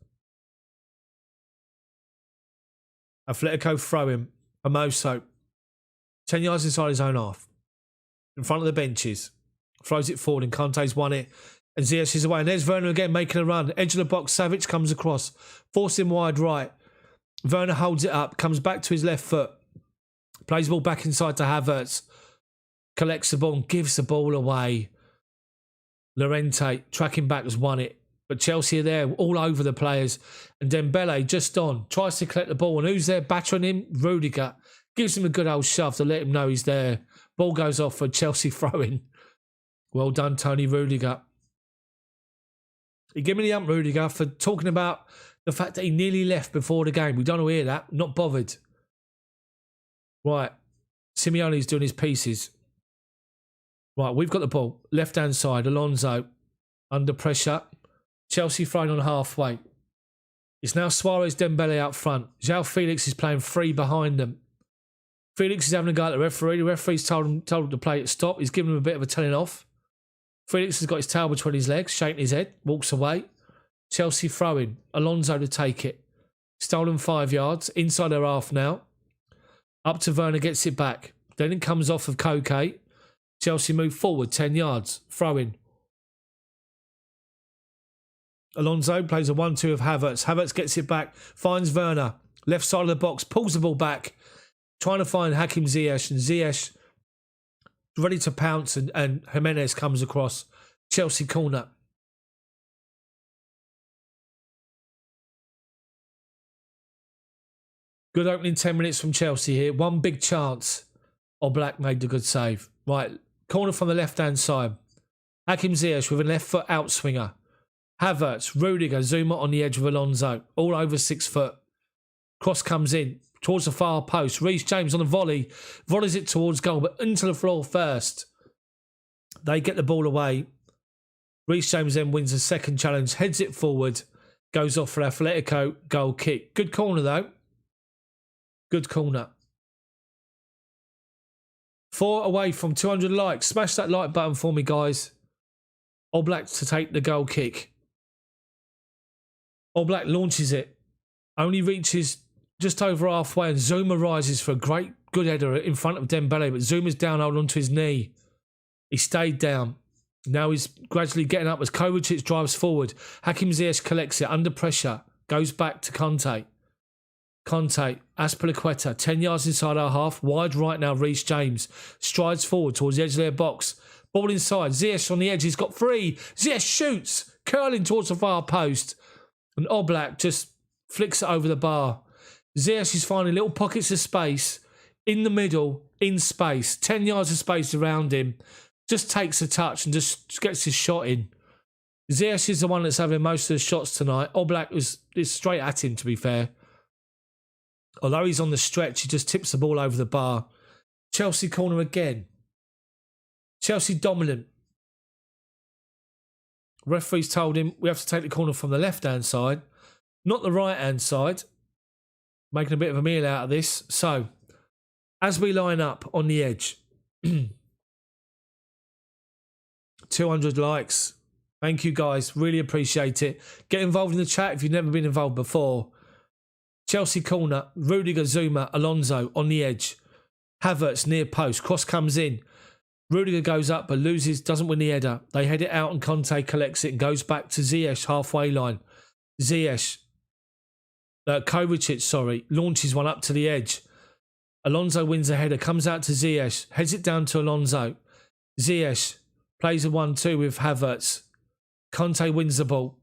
[SPEAKER 1] Atletico throw him. Hermoso. 10 yards inside his own half. In front of the benches. Throws it forward and Conte's won it. And Ziyech is away. And there's Werner again making a run. Edge of the box. Savic comes across. Force him wide right. Werner holds it up. Comes back to his left foot. Plays the ball back inside to Havertz. Collects the ball and gives the ball away. Llorente, tracking back, has won it. But Chelsea are there, all over the players. And Dembele, just on, tries to collect the ball. And who's there battering him? Rudiger. Gives him a good old shove to let him know he's there. Ball goes off for Chelsea throwing. Well done, Tony Rudiger. He gave me the ump, Rudiger, for talking about the fact that he nearly left before the game. We don't want to hear that. Not bothered. Right, Simeone's doing his pieces. Right, we've got the ball. Left-hand side, Alonso under pressure. Chelsea thrown on halfway. It's now Suarez Dembele out front. João Felix is playing free behind them. Felix is having a go at the referee. The referee's told him to play it stop. He's given him a bit of a telling off. Felix has got his tail between his legs, shaking his head, walks away. Chelsea throwing. Alonso to take it. Stolen 5 yards. Inside their half now. Up to Werner, gets it back. Then it comes off of Koke. Chelsea move forward 10 yards. Throw in. Alonso plays a 1-2 of Havertz. Havertz gets it back. Finds Werner. Left side of the box. Pulls the ball back. Trying to find Hakim Ziyech. And Ziyech ready to pounce. And Jimenez comes across. Chelsea corner. Good opening 10 minutes from Chelsea here. One big chance. Oblak made the good save. Right, corner from the left-hand side. Hakim Ziyech with a left foot outswinger. Havertz, Rudiger, Zuma on the edge of Alonso. All over 6 foot. Cross comes in towards the far post. Reece James on the volley. Volleys it towards goal, but into the floor first. They get the ball away. Reece James then wins the second challenge. Heads it forward. Goes off for Atletico. Goal kick. Good corner though. Good corner. 4 away from 200 likes. Smash that like button for me, guys. Oblak to take the goal kick. Oblak launches it. Only reaches just over halfway and Zuma rises for a good header in front of Dembele, but Zuma's down, holding onto his knee. He stayed down. Now he's gradually getting up as Kovacic drives forward. Hakim Ziyech collects it under pressure. Goes back to Conte. Conte, Azpilicueta, 10 yards inside our half. Wide right now, Reece James. Strides forward towards the edge of their box. Ball inside. Ziyech on the edge. He's got 3. Ziyech shoots. Curling towards the far post. And Oblak just flicks it over the bar. Ziyech is finding little pockets of space. In the middle, in space. 10 yards of space around him. just takes a touch and just gets his shot in. Ziyech is the one that's having most of the shots tonight. Oblak is straight at him, to be fair. Although he's on the stretch, he just tips the ball over the bar. Chelsea corner again. Chelsea dominant. Referee's told him we have to take the corner from the left-hand side, not the right-hand side. Making a bit of a meal out of this. So, as we line up on the edge, 200 likes. Thank you guys. Really appreciate it. Get involved in the chat if you've never been involved before. Chelsea corner. Rudiger, Zuma, Alonso on the edge. Havertz near post. Cross comes in. Rudiger goes up but loses, doesn't win the header. They head it out and Conte collects it and goes back to Ziyech halfway line. Ziyech, Kovacic, launches one up to the edge. Alonso wins the header, comes out to Ziyech, heads it down to Alonso. Ziyech plays a 1-2 with Havertz. Conte wins the ball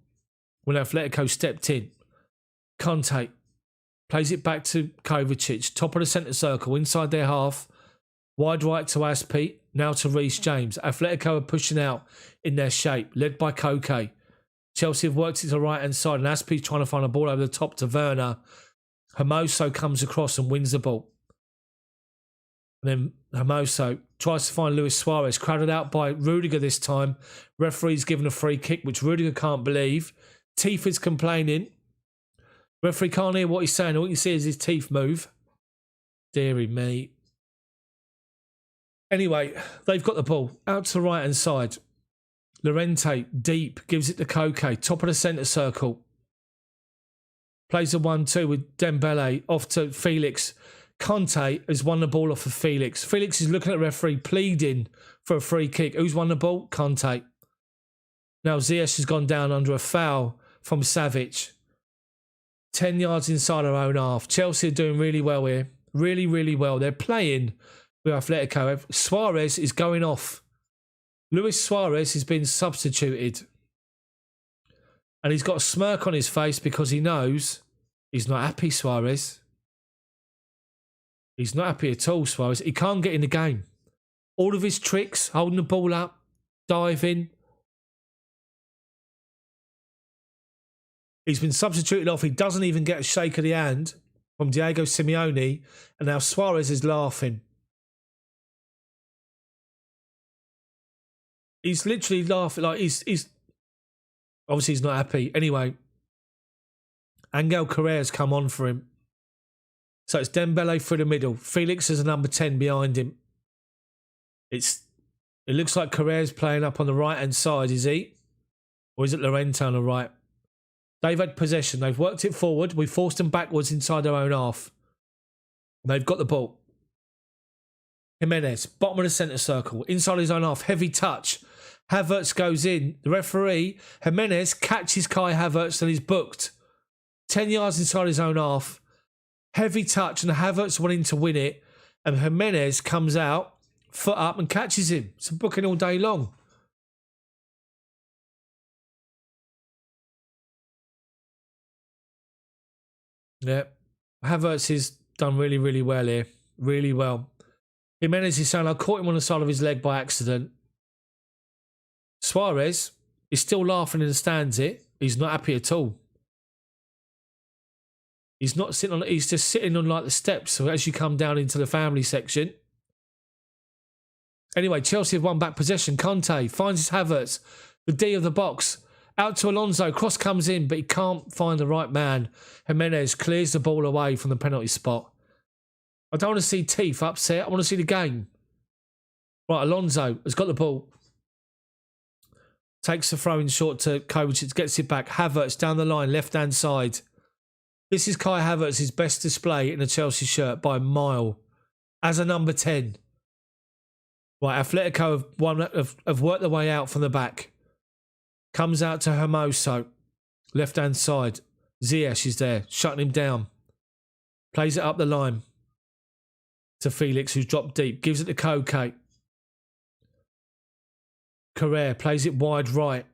[SPEAKER 1] when Atletico stepped in. Conte plays it back to Kovacic, top of the centre circle, inside their half. Wide right to Aspi, now to Reece James. Atletico are pushing out in their shape, led by Koke. Chelsea have worked it to the right-hand side, and Aspi's trying to find a ball over the top to Werner. Hermoso comes across and wins the ball. And then Hermoso tries to find Luis Suarez, crowded out by Rudiger this time. Referee's given a free kick, which Rudiger can't believe. Teeth is complaining. Referee can't hear what he's saying. All you see is his teeth move. Deary me. Anyway, they've got the ball out to the right-hand side. Llorente, deep, gives it to Koke, top of the centre circle. Plays a 1-2 with Dembele, off to Felix. Conte has won the ball off of Felix. Felix is looking at the referee, pleading for a free kick. Who's won the ball? Conte. Now Ziyech has gone down under a foul from Savic. 10 yards inside our own half. Chelsea are doing really well here. Really, really well. They're playing with Atletico. Suarez is going off. Luis Suarez has been substituted. And he's got a smirk on his face because he knows he's not happy, Suarez. He's not happy at all, Suarez. He can't get in the game. All of his tricks, holding the ball up, diving. He's been substituted off. He doesn't even get a shake of the hand from Diego Simeone. And now Suarez is laughing. He's literally laughing. Like he's obviously he's not happy. Anyway, Angel Correa's come on for him. So it's Dembele through the middle. Felix is a number 10 behind him. It looks like Correa's playing up on the right-hand side, is he? Or is it Llorente on the right? They've had possession. They've worked it forward. We forced them backwards inside their own half. They've got the ball. Jimenez, bottom of the centre circle, inside his own half, heavy touch. Havertz goes in. The referee, Jimenez, catches Kai Havertz and he's booked. 10 yards inside his own half. Heavy touch and Havertz wanting to win it. And Jimenez comes out, foot up and catches him. It's a booking all day long. Yeah. Havertz has done really, really well here. Really well. Jimenez is saying, I caught him on the side of his leg by accident. Suarez is still laughing in the stands here. He's not happy at all. He's not sitting on, he's just sitting on like the steps. So as you come down into the family section. Anyway, Chelsea have won back possession. Conte finds his Havertz. The D of the box. Out to Alonso. Cross comes in, but he can't find the right man. Jimenez clears the ball away from the penalty spot. I don't want to see Teeth upset. I want to see the game. Right, Alonso has got the ball. Takes the throw in short to Kovacic. Gets it back. Havertz down the line, left-hand side. This is Kai Havertz's best display in a Chelsea shirt by a mile. As a number 10. Right, Atletico have worked their way out from the back. Comes out to Hermoso. Left-hand side. Ziyech is there, shutting him down. Plays it up the line. To Felix, who's dropped deep. Gives it to Koke. Correa plays it wide right.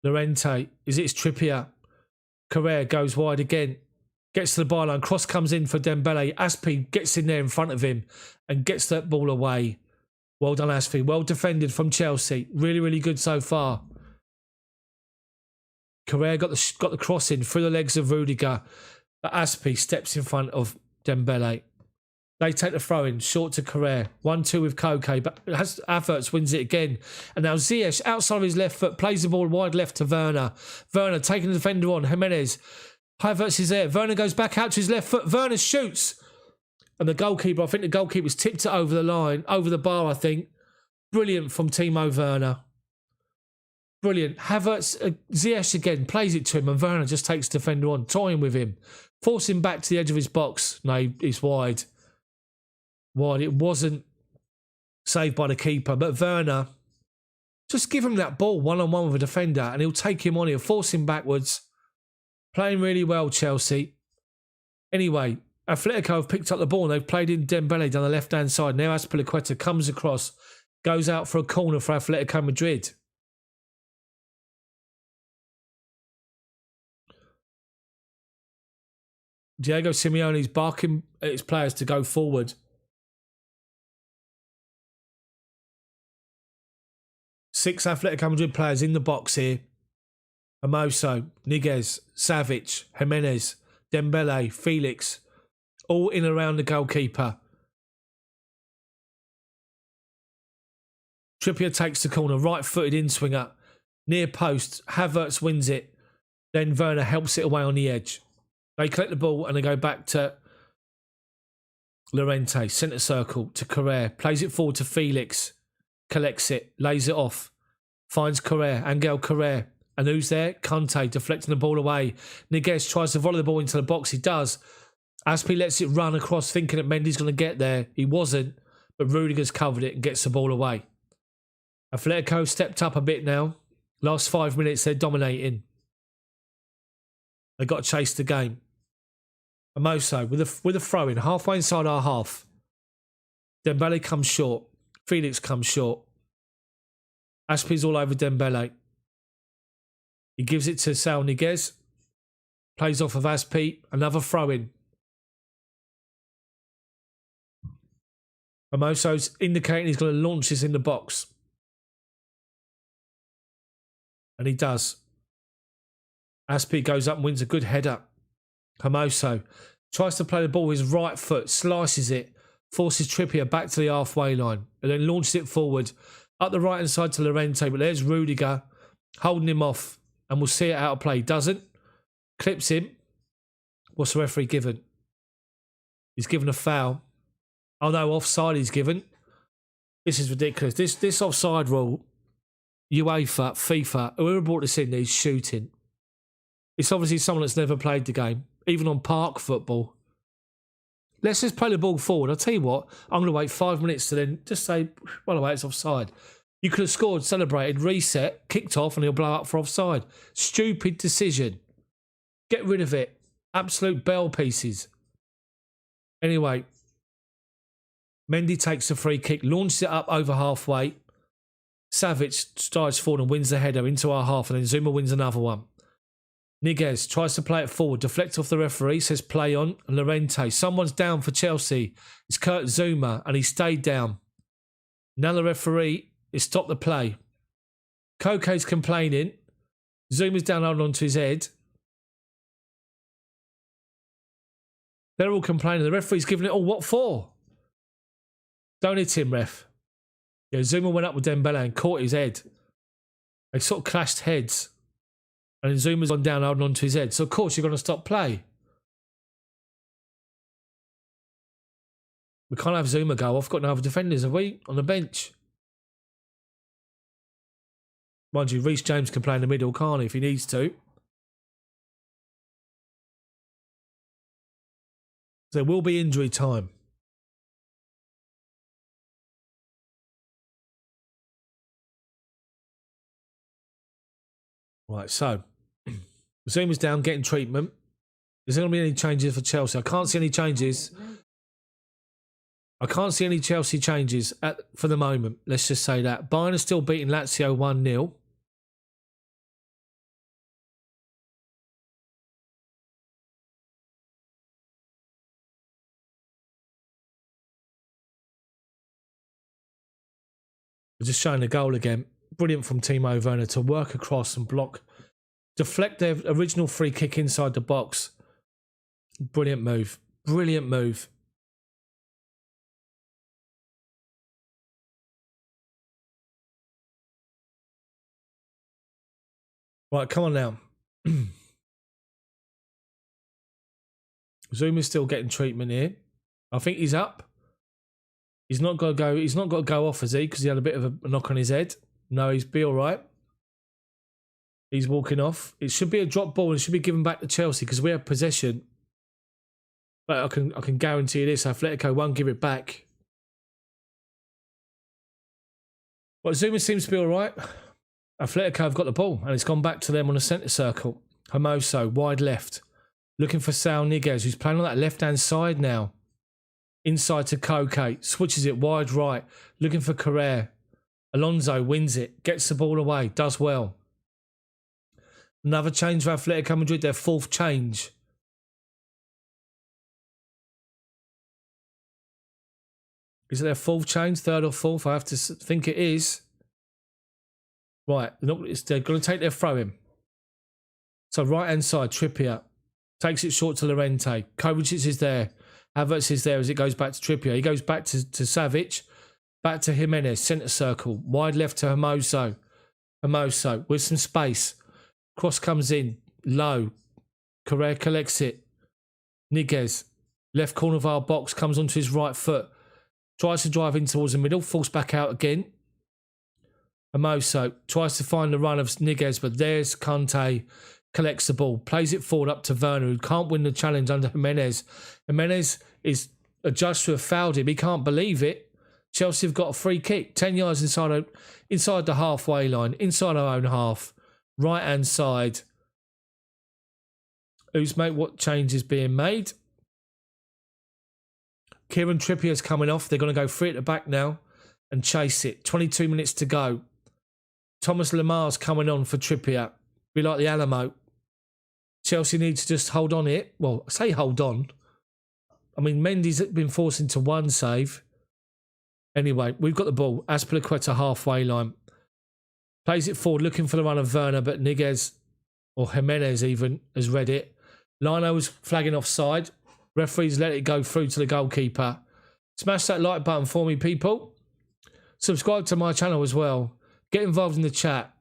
[SPEAKER 1] Llorente. Is it Trippier? Correa goes wide again. Gets to the byline. Cross comes in for Dembele. Aspi gets in there in front of him and gets that ball away. Well done, Aspie. Well defended from Chelsea. Really, really good so far. Correa got the cross in through the legs of Rudiger. But Aspie steps in front of Dembele. They take the throw in, short to Correa. 1-2 with Koke, but Havertz wins it again. And now Ziyech, outside of his left foot, plays the ball wide left to Werner. Werner taking the defender on. Jimenez. Havertz is there. Werner goes back out to his left foot. Werner shoots. And the goalkeeper, I think the goalkeeper's tipped it over the line, over the bar, I think. Brilliant from Timo Werner. Brilliant. Havertz, Ziyech again, plays it to him, and Werner just takes the defender on, toying with him. Force him back to the edge of his box. No, he's wide. Wide. It wasn't saved by the keeper, but Werner, just give him that ball one-on-one with a defender, and he'll take him on. He'll force him backwards. Playing really well, Chelsea. Anyway, Atletico have picked up the ball, and they've played in Dembele down the left-hand side. Now Azpilicueta comes across, goes out for a corner for Atletico Madrid. Diego Simeone's barking at his players to go forward. Six Atletico Madrid players in the box here. Hermoso, Niguez, Savic, Jimenez, Dembele, Felix, all in around the goalkeeper. Trippier takes the corner, right-footed in-swinger, near post. Havertz wins it. Then Werner helps it away on the edge. They collect the ball and they go back to Llorente, centre circle to Correa, plays it forward to Felix, collects it, lays it off, finds Correa, Angel Correa. And who's there? Conte deflecting the ball away. Niguez tries to volley the ball into the box. He does. Aspie lets it run across, thinking that Mendy's going to get there. He wasn't, but Rudiger's covered it and gets the ball away. Atletico stepped up a bit now. Last 5 minutes, they're dominating. They've got to chase the game. Hermoso with a throw in, halfway inside our half. Dembele comes short. Felix comes short. Aspie's all over Dembele. He gives it to Saul Niguez. Plays off of Aspie. Another throw in. Hermoso's indicating he's going to launch this in the box. And he does. Aspie goes up and wins a good header. Hermoso tries to play the ball with his right foot, slices it, forces Trippier back to the halfway line, and then launches it forward up the right hand side to Llorente. But there's Rudiger holding him off, and we'll see it out of play. Doesn't. Clips him. What's the referee given? He's given a foul. Oh no, offside he's given. This is ridiculous. This offside rule, UEFA, FIFA, whoever brought this in, is shooting. It's obviously someone that's never played the game, even on park football. Let's just play the ball forward. I'll tell you what, I'm going to wait 5 minutes to then just say, by the way, it's offside. You could have scored, celebrated, reset, kicked off, and he'll blow up for offside. Stupid decision. Get rid of it. Absolute bell pieces. Anyway, Mendy takes a free kick, launches it up over halfway. Savic strides forward and wins the header into our half, and then Zuma wins another one. Niguez tries to play it forward, deflects off the referee, says play on, and Llorente. Someone's down for Chelsea. It's Kurt Zuma, and he stayed down. Now the referee has stopped the play. Koke's complaining. Zuma's down holding onto his head. They're all complaining. The referee's giving it all. What for? Don't hit him, ref. Yeah, Zuma went up with Dembele and caught his head. They sort of clashed heads. And then Zuma's gone down holding onto his head. So, of course, you're going to stop play. We can't have Zuma go off. Got no other defenders, have we? On the bench. Mind you, Reece James can play in the middle, can't he, if he needs to. There will be injury time. Right, so Zuma's down, getting treatment. Is there going to be any changes for Chelsea? I can't see any changes. I can't see any Chelsea changes for the moment. Let's just say that. Bayern is still beating Lazio 1-0. We're just showing the goal again. Brilliant from Timo Werner to work across and block, deflect their original free kick inside the box. Brilliant move. Brilliant move. Right, come on now. Zuma's still getting treatment here. I think he's up. He's not got to go. He's not got to go off, has he? Because he had a bit of a knock on his head. No, he's be all right. He's walking off. It should be a drop ball and it should be given back to Chelsea because we have possession. But I can guarantee you this: Atletico won't give it back. But Zuma seems to be all right. Atletico have got the ball and it's gone back to them on the centre circle. Hermoso, wide left. Looking for Saul Niguez, who's playing on that left-hand side now. Inside to Koke. Switches it wide right. Looking for Carrere. Alonso wins it. Gets the ball away. Does well. Another change for Atletico Madrid. Their fourth change. Is it their fourth change? Third or fourth? I have to think it is. Right. They're going to take their throw in. So right-hand side, Trippier. Takes it short to Llorente. Kovacic is there. Havertz is there as it goes back to Trippier. He goes back to Savic. Back to Jimenez. Centre circle. Wide left to Hermoso. Hermoso with some space. Cross comes in. Low. Carrere collects it. Niguez. Left corner of our box. Comes onto his right foot. Tries to drive in towards the middle. Falls back out again. Hermoso tries to find the run of Niguez. But there's Kante. Collects the ball, plays it forward up to Werner, who can't win the challenge under Jimenez. Jimenez is adjudged to have fouled him. He can't believe it. Chelsea have got a free kick, 10 yards inside the halfway line, inside our own half, right-hand side. What change is being made? Kieran Trippier's coming off. They're going to go free at the back now and chase it. 22 minutes to go. Thomas Lamar's coming on for Trippier. Be like the Alamo. Chelsea need to just hold on it. Well, I say hold on. I mean, Mendy's been forced into one save. Anyway, we've got the ball. Azpilicueta halfway line. Plays it forward, looking for the run of Werner, but Niguez, or Jimenez even, has read it. Lino was flagging offside. Referees let it go through to the goalkeeper. Smash that like button for me, people. Subscribe to my channel as well. Get involved in the chat.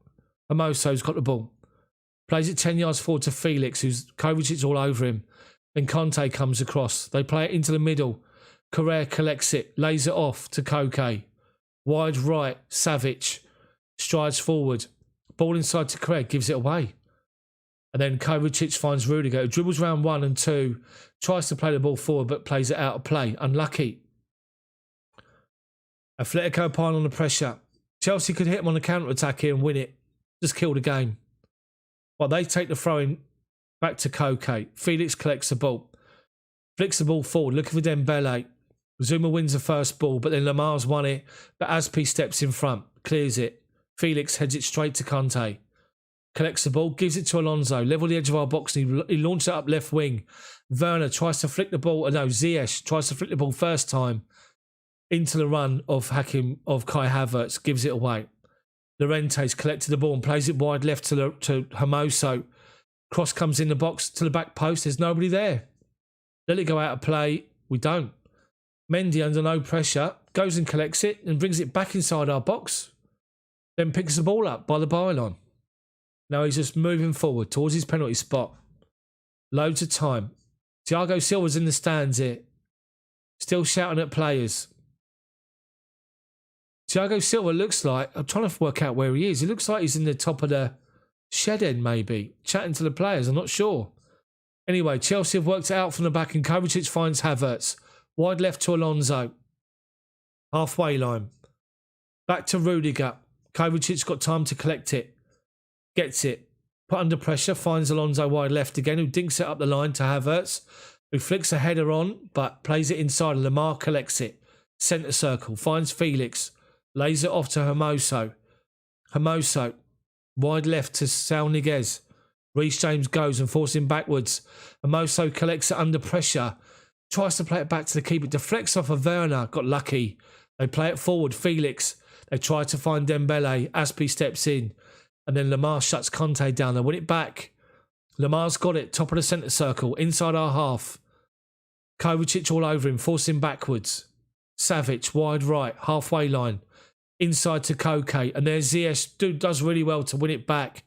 [SPEAKER 1] Hermoso's got the ball. Plays it 10 yards forward to Felix, who's Kovacic's all over him. Then Conte comes across. They play it into the middle. Carrere collects it, lays it off to Koke. Wide right, Savic strides forward. Ball inside to Carrere, gives it away. And then Kovacic finds Rudiger, who dribbles round 1 and 2, tries to play the ball forward, but plays it out of play. Unlucky. Atletico pile on the pressure. Chelsea could hit him on the counter-attack here and win it. Just kill the game. Well, they take the throw-in back to Koke. Felix collects the ball. Flicks the ball forward, looking for Dembele. Zuma wins the first ball, but then Lamar's won it. But Aspi steps in front, clears it. Felix heads it straight to Conte. Collects the ball, gives it to Alonso. Level the edge of our box, and he launches it up left wing. Werner tries to flick the ball. No, Ziyech tries to flick the ball first time into the run of Kai Havertz. Gives it away. Llorente's collected the ball and plays it wide left to Hermoso. Cross comes in the box to the back post. There's nobody there. Let it go out of play. We don't. Mendy, under no pressure, goes and collects it and brings it back inside our box. Then picks the ball up by the byline. Now he's just moving forward towards his penalty spot. Loads of time. Thiago Silva's in the stands here. Still shouting at players. Thiago Silva looks like, I'm trying to work out where he is. He looks like he's in the top of the shed end, maybe, chatting to the players. I'm not sure. Anyway, Chelsea have worked it out from the back, and Kovacic finds Havertz. Wide left to Alonso. Halfway line. Back to Rudiger. Kovacic's got time to collect it. Gets it. Put under pressure, finds Alonso wide left again, who dinks it up the line to Havertz, who flicks a header on, but plays it inside. Lamar collects it. Centre circle. Finds Felix. Lays it off to Hermoso. Hermoso. Wide left to Saul Niguez. Reece James goes and forces him backwards. Hermoso collects it under pressure. Tries to play it back to the keeper. Deflects off of Werner. Got lucky. They play it forward. Felix. They try to find Dembele. Aspi steps in. And then Lamar shuts Conte down. They win it back. Lamar's got it. Top of the centre circle. Inside our half. Kovacic all over him. Forcing backwards. Savic wide right. Halfway line. Inside to Koke. And there's Ziyech. Dude does really well to win it back.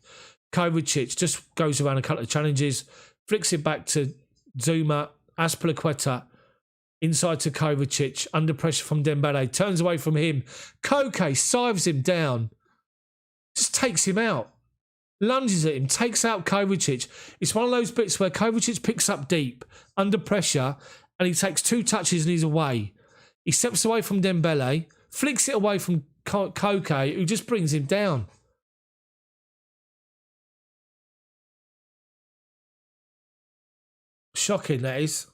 [SPEAKER 1] Kovacic just goes around a couple of challenges. Flicks it back to Zuma. Azpilicueta. Inside to Kovacic. Under pressure from Dembele. Turns away from him. Koke sives him down. Just takes him out. Lunges at him. Takes out Kovacic. It's one of those bits where Kovacic picks up deep. Under pressure. And he takes 2 touches and he's away. He steps away from Dembele. Flicks it away from Koke, who just brings him down. Shocking, that is.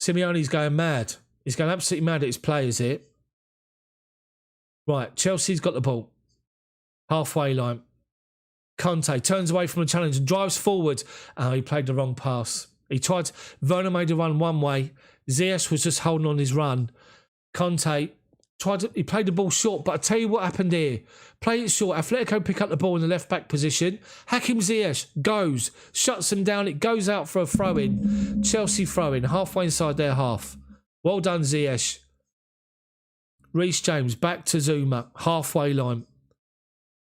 [SPEAKER 1] Simeone's going mad. He's going absolutely mad at his players here. Right, Chelsea's got the ball. Halfway line. Conte turns away from the challenge and drives forward. Oh, he played the wrong pass. He tried... Werner made a run one way. Ziyech was just holding on his run. Conte he played the ball short, but I tell you what happened here. Play it short. Atletico pick up the ball in the left-back position. Hakim Ziyech goes, shuts them down. It goes out for a throw-in. Chelsea throw-in, halfway inside their half. Well done, Ziyech. Reece James back to Zuma, halfway line.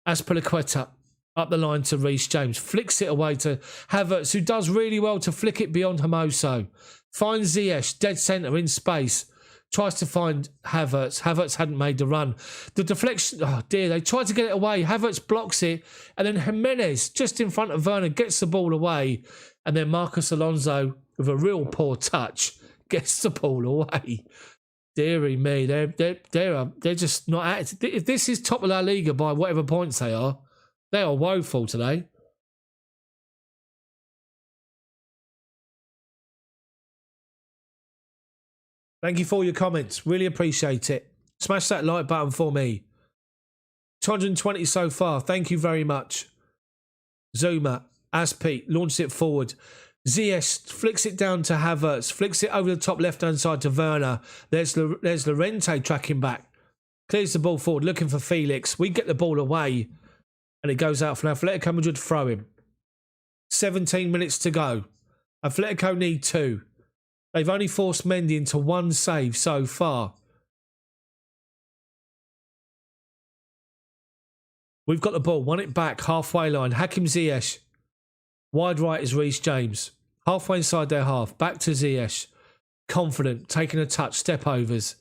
[SPEAKER 1] Azpilicueta up the line to Reece James. Flicks it away to Havertz, who does really well to flick it beyond Hermoso. Finds Ziyech, dead centre in space. Tries to find Havertz. Havertz hadn't made the run. The deflection, oh dear, they tried to get it away. Havertz blocks it. And then Jimenez, just in front of Werner, gets the ball away. And then Marcos Alonso, with a real poor touch, gets the ball away. Deary me, they're just not at it. If this is top of La Liga by whatever points they are woeful today. Thank you for all your comments. Really appreciate it. Smash that like button for me. 220 so far. Thank you very much. Zuma, Aspi, launches it forward. Ziyech flicks it down to Havertz. Flicks it over the top left-hand side to Werner. There's Llorente tracking back. Clears the ball forward, looking for Felix. We get the ball away. And it goes out for an Atletico Madrid throw-in. 17 minutes to go. Atletico need 2. They've only forced Mendy into 1 save so far. We've got the ball. Won it back. Halfway line. Hakim Ziyech. Wide right is Reece James. Halfway inside their half. Back to Ziyech. Confident. Taking a touch. Step overs.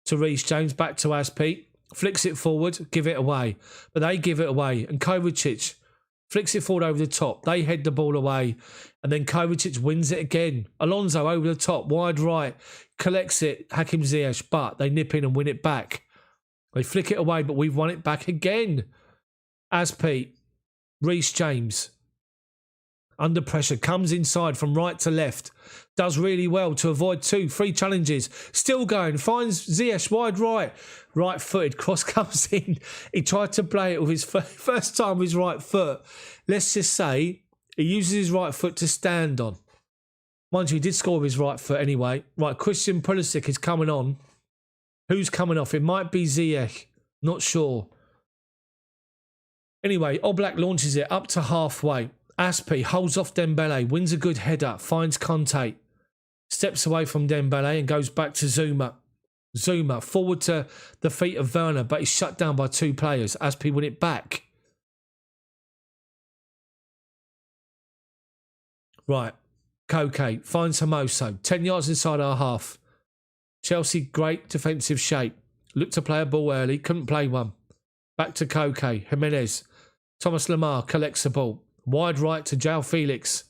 [SPEAKER 1] To Reece James. Back to Aspi. Flicks it forward. Give it away. But they give it away. And Kovacic flicks it forward over the top. They head the ball away. And then Kovacic wins it again. Alonso over the top. Wide right. Collects it. Hakim Ziyech. But they nip in and win it back. They flick it away, but we've won it back again. Aspi. Reece James. Under pressure. Comes inside from right to left. Does really well to avoid 3 challenges. Still going. Finds Ziyech wide right. Right-footed. Cross comes in. He tried to play it with his first time with his right foot. Let's just say he uses his right foot to stand on. Mind you, he did score with his right foot anyway. Right, Christian Pulisic is coming on. Who's coming off? It might be Ziyech. Not sure. Anyway, Oblak launches it up to halfway. Aspi holds off Dembele. Wins a good header. Finds Conte. Steps away from Dembele and goes back to Zuma. Zuma forward to the feet of Werner, but he's shut down by 2 players. Aspi win it back. Right. Koke finds Hermoso. 10 yards inside our half. Chelsea, great defensive shape. Looked to play a ball early. Couldn't play one. Back to Koke. Jimenez. Thomas Lemar collects the ball. Wide right to João Felix.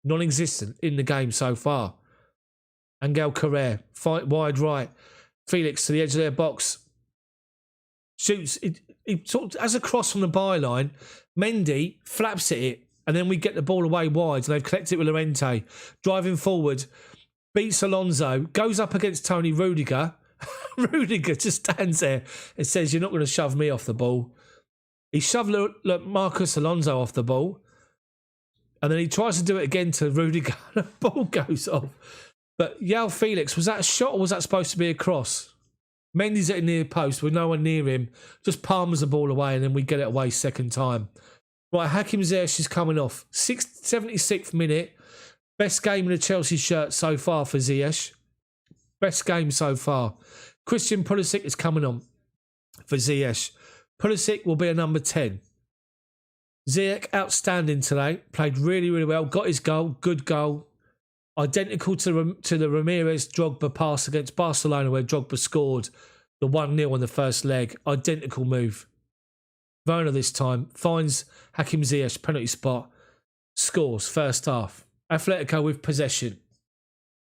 [SPEAKER 1] Non-existent in the game so far. Angel Correa. Fight wide right. Felix to the edge of their box. Shoots. He sort of has a cross from the byline. Mendy flaps at it. And then we get the ball away wide. And they've collected it with Llorente. Driving forward. Beats Alonso. Goes up against Tony Rudiger. Rudiger just stands there and says, "You're not going to shove me off the ball." He shoved Marcos Alonso off the ball. And then he tries to do it again to Rudiger. The ball goes off. But João Felix, was that a shot or was that supposed to be a cross? Mendy's at the near post with no one near him. Just palms the ball away and then we get it away second time. Right, Hakim Ziyech is coming off. 76th minute. Best game in the Chelsea shirt so far for Ziyech. Best game so far. Christian Pulisic is coming on for Ziyech. Pulisic will be a number 10. Ziyech, outstanding today. Played really, really well. Got his goal. Good goal. Identical to the Ramirez Drogba pass against Barcelona where Drogba scored the 1-0 on the first leg. Identical move. Werner this time finds Hakim Ziyech, penalty spot. Scores first half. Atletico with possession.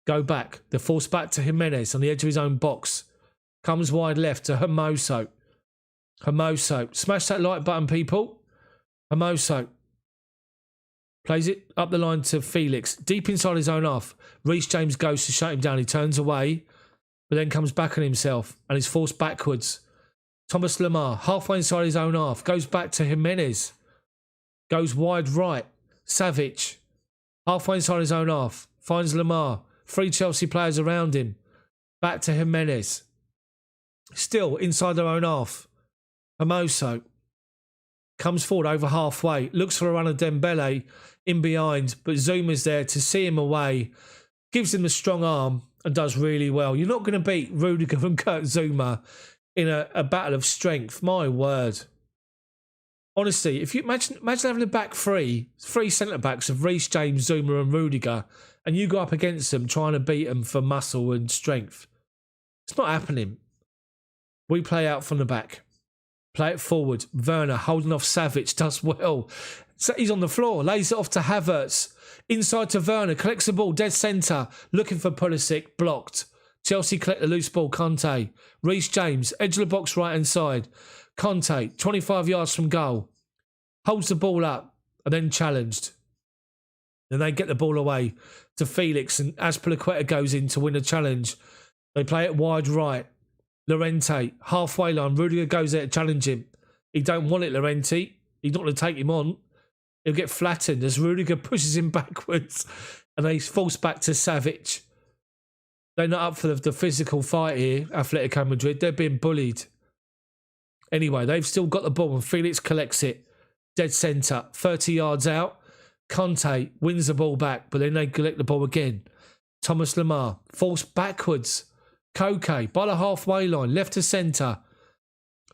[SPEAKER 1] Go back. The force back to Jimenez on the edge of his own box. Comes wide left to Hermoso. Hermoso. Smash that like button, people. Hermoso. Plays it up the line to Felix. Deep inside his own half. Reece James goes to shut him down. He turns away, but then comes back on himself and is forced backwards. Thomas Lemar, halfway inside his own half. Goes back to Jimenez. Goes wide right. Savic. Halfway inside his own half. Finds Lemar. 3 Chelsea players around him. Back to Jimenez. Still inside their own half. Hermoso. Comes forward over halfway. Looks for a run of Dembele in behind. But Zuma's there to see him away. Gives him a strong arm and does really well. You're not going to beat Rudiger and Kurt Zouma in a battle of strength. My word. Honestly, if you imagine having a back three centre-backs of Reece James, Zouma and Rudiger, and you go up against them trying to beat them for muscle and strength. It's not happening. We play out from the back. Play it forward. Werner holding off Savic does well. So he's on the floor. Lays it off to Havertz. Inside to Werner. Collects the ball. Dead centre. Looking for Pulisic. Blocked. Chelsea collect the loose ball. Conte. Reece James. Edge of the box right hand side. Conte. 25 yards from goal. Holds the ball up. And then challenged. Then they get the ball away to Felix. And Azpilicueta goes in to win a challenge. They play it wide right. Llorente, halfway line. Rudiger goes there to challenge him. He don't want it, Llorente. He's not going to take him on. He'll get flattened as Rudiger pushes him backwards. And they force back to Savic. They're not up for the physical fight here, Atletico Madrid. They're being bullied. Anyway, they've still got the ball and Felix collects it. Dead centre, 30 yards out. Conte wins the ball back, but then they collect the ball again. Thomas Lemar, forced backwards. Koke, by the halfway line, left to centre.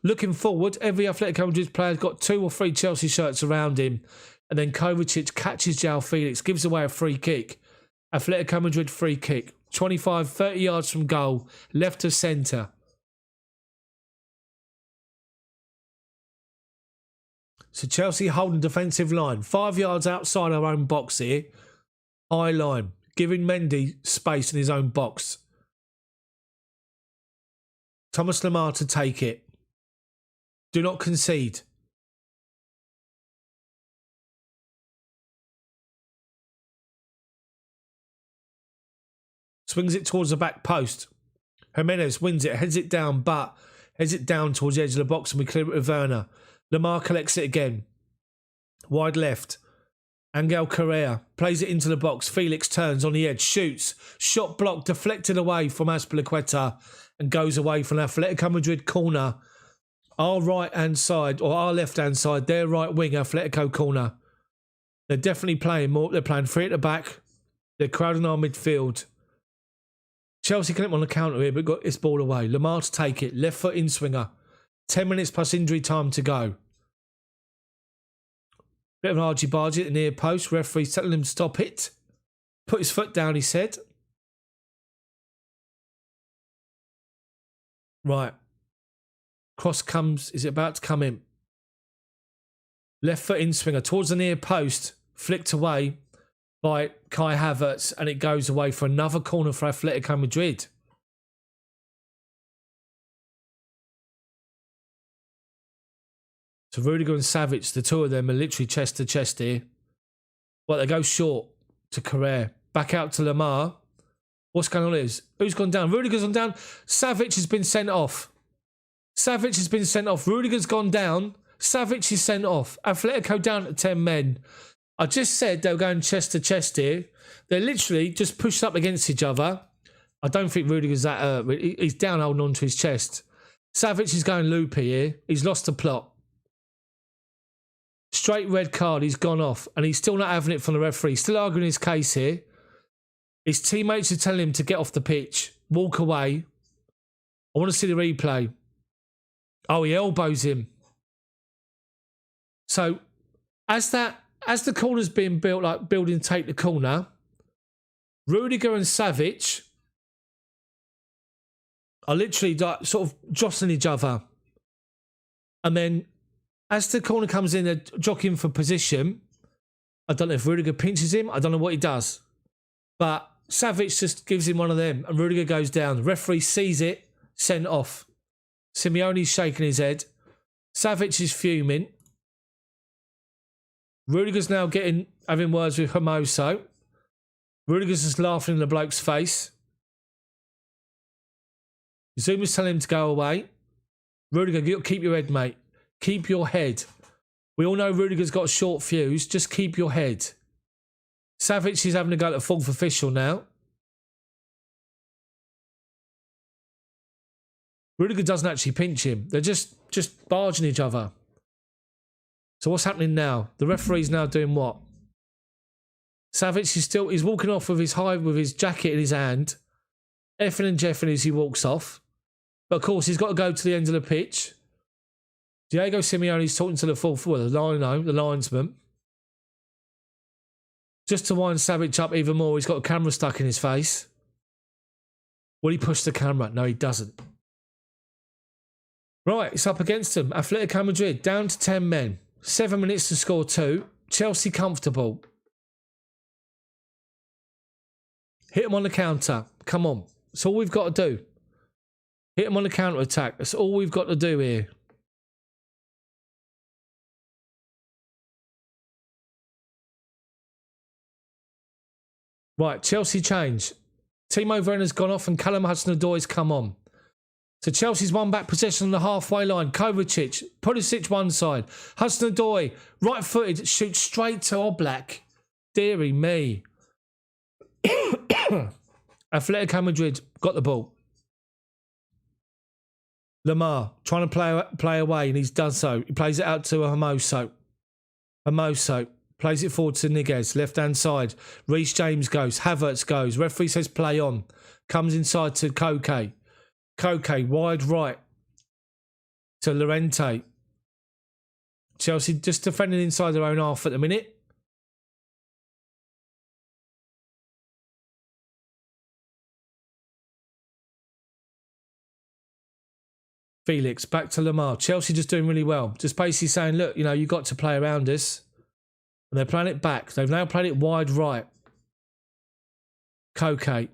[SPEAKER 1] Looking forward, every Atletico Madrid player has got 2 or 3 Chelsea shirts around him. And then Kovacic catches João Felix, gives away a free kick. Atletico Madrid free kick. 25, 30 yards from goal, left to centre. So Chelsea holding defensive line. 5 yards outside our own box here. High line. Giving Mendy space in his own box. Thomas Lemar to take it. Do not concede. Swings it towards the back post. Jimenez wins it, heads it down, but heads it down towards the edge of the box and we clear it with Werner. Lemar collects it again. Wide left. Angel Correa plays it into the box. Felix turns on the edge, shoots. Shot blocked, deflected away from Azpilicueta and goes away from Atletico Madrid corner. Our right-hand side, or our left-hand side, their right wing, Atletico corner. They're definitely playing more. They're playing 3 at the back. They're crowding our midfield. Chelsea connect on the counter here, but got this ball away. Lemar to take it. Left foot in swinger. 10 minutes plus injury time to go. Bit of an argy-bargy at the near post. Referee telling him to stop it. Put his foot down, he said. Right. Cross comes. Is it about to come in? Left foot in swinger towards the near post. Flicked away by Kai Havertz. And it goes away for another corner for Atletico Madrid. So Rudiger and Savic, the 2 of them are literally chest to chest here. Well, they go short to Correa. Back out to Lemar. What's going on is, who's gone down? Rudiger's gone down. Savic has been sent off. Savic has been sent off. Rudiger's gone down. Savic is sent off. Atletico down to 10 men. I just said they were going chest to chest here. They're literally just pushed up against each other. I don't think Rudiger's that... he's down holding on to his chest. Savic is going loopy here. He's lost the plot. Straight red card. He's gone off. And he's still not having it from the referee. Still arguing his case here. His teammates are telling him to get off the pitch. Walk away. I want to see the replay. Oh, he elbows him. So, as the corner's being built, like building take the corner, Rudiger and Savic are literally like, sort of jostling each other. And then, as the corner comes in, they're jockeying for position. I don't know if Rudiger pinches him. I don't know what he does. But Savic just gives him one of them, and Rudiger goes down. The referee sees it, sent off. Simeone's shaking his head. Savic is fuming. Rudiger's now having words with Hermoso. Rudiger's just laughing in the bloke's face. Zuma's telling him to go away. Rudiger, keep your head, mate. Keep your head. We all know Rudiger's got a short fuse. Just keep your head. Savic is having to go to fourth official now. Rudiger doesn't actually pinch him. They're just barging each other. So what's happening now? The referee's now doing what? Savic he's walking off with his jacket in his hand, effing and jeffing as he walks off. But of course, he's got to go to the end of the pitch. Diego Simeone's talking to the linesman. Just to wind Savic up even more, he's got a camera stuck in his face. Will he push the camera? No, he doesn't. Right, it's up against him. Atletico Madrid, down to 10 men. 7 minutes to score 2. Chelsea comfortable. Hit him on the counter. Come on. That's all we've got to do. Hit him on the counter attack. That's all we've got to do here. Right, Chelsea change. Timo Werner's gone off and Callum Hudson-Odoi's come on. So Chelsea's won back possession on the halfway line. Kovacic, Pulisic one side. Hudson-Odoi, right-footed, shoots straight to Oblak. Deary me. Atletico Madrid got the ball. Lamar trying to play away, and he's done so. He plays it out to Hermoso. Hermoso plays it forward to Niguez, left-hand side. Reece James goes. Havertz goes. Referee says play on. Comes inside to Koke. Koke, wide right to Llorente. Chelsea just defending inside their own half at the minute. Felix, back to Lamar. Chelsea just doing really well. Just basically saying, look, you've got to play around us. And they're playing it back. They've now played it wide right. Koke.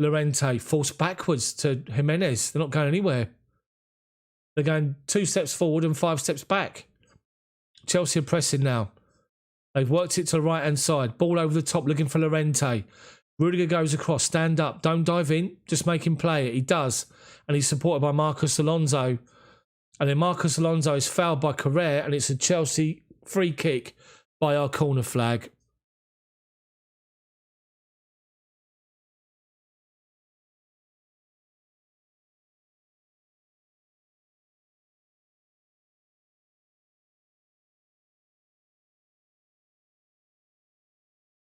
[SPEAKER 1] Llorente forced backwards to Jimenez. They're not going anywhere. They're going 2 steps forward and 5 steps back. Chelsea are pressing now. They've worked it to the right-hand side. Ball over the top, looking for Llorente. Rudiger goes across. Stand up. Don't dive in. Just make him play it. He does. And he's supported by Marcos Alonso. And then Marcos Alonso is fouled by Correa, and it's a Chelsea free kick by our corner flag.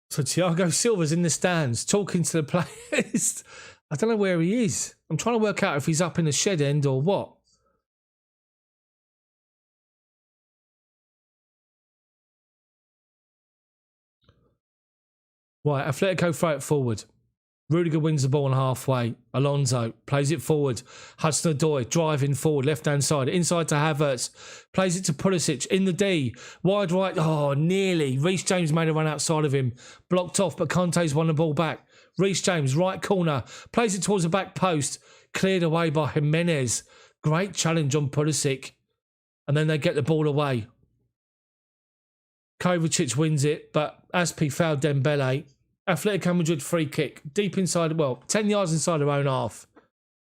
[SPEAKER 1] So Thiago Silva's in the stands talking to the players. I don't know where he is. I'm trying to work out if he's up in the shed end or what. Right, Atletico throw it forward. Rudiger wins the ball on halfway. Alonso plays it forward. Hudson-Odoi driving forward, left-hand side. Inside to Havertz. Plays it to Pulisic in the D. Wide right. Oh, nearly. Reece James made a run outside of him. Blocked off, but Conte's won the ball back. Reece James, right corner. Plays it towards the back post. Cleared away by Jimenez. Great challenge on Pulisic. And then they get the ball away. Kovacic wins it, but Aspi fouled Dembele. Atletico Madrid free kick. Deep inside, 10 yards inside their own half.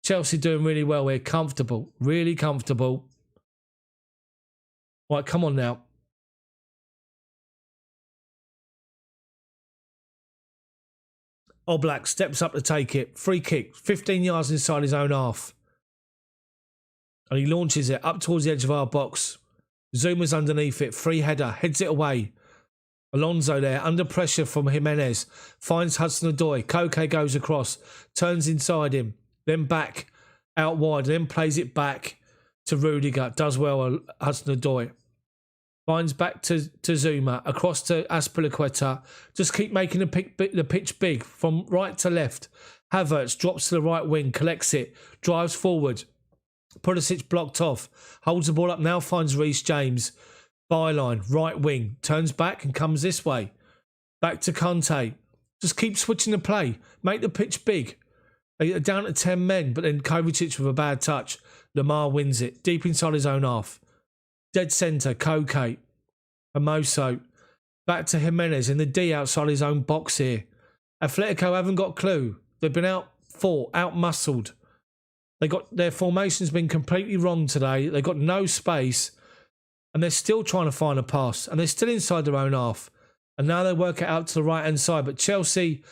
[SPEAKER 1] Chelsea doing really well here. Comfortable. Really comfortable. Right, come on now. Oblak steps up to take it. Free kick. 15 yards inside his own half. and he launches it up towards the edge of our box. Zuma's underneath it, free header, heads it away. Alonso there, under pressure from Jimenez, finds Hudson-Odoi. Koke goes across, turns inside him, then back out wide, then plays it back to Rudiger. Does well, Hudson-Odoi. Finds back to Zuma, across to Azpilicueta. Just keep making the pitch big from right to left. Havertz drops to the right wing, collects it, drives forward. Pulisic blocked off, holds the ball up, now finds Reece James. Byline, right wing, turns back and comes this way. Back to Conte. Just keep switching the play. Make the pitch big. They are down to 10 men, but then Kovacic with a bad touch. Lamar wins it, deep inside his own half. Dead centre, Koke. Hermoso. Back to Jimenez in the D outside his own box here. Atletico haven't got a clue. They've been out-muscled. Their formation's been completely wrong today. They've got no space. And they're still trying to find a pass. And they're still inside their own half. And now they work it out to the right-hand side. But Chelsea,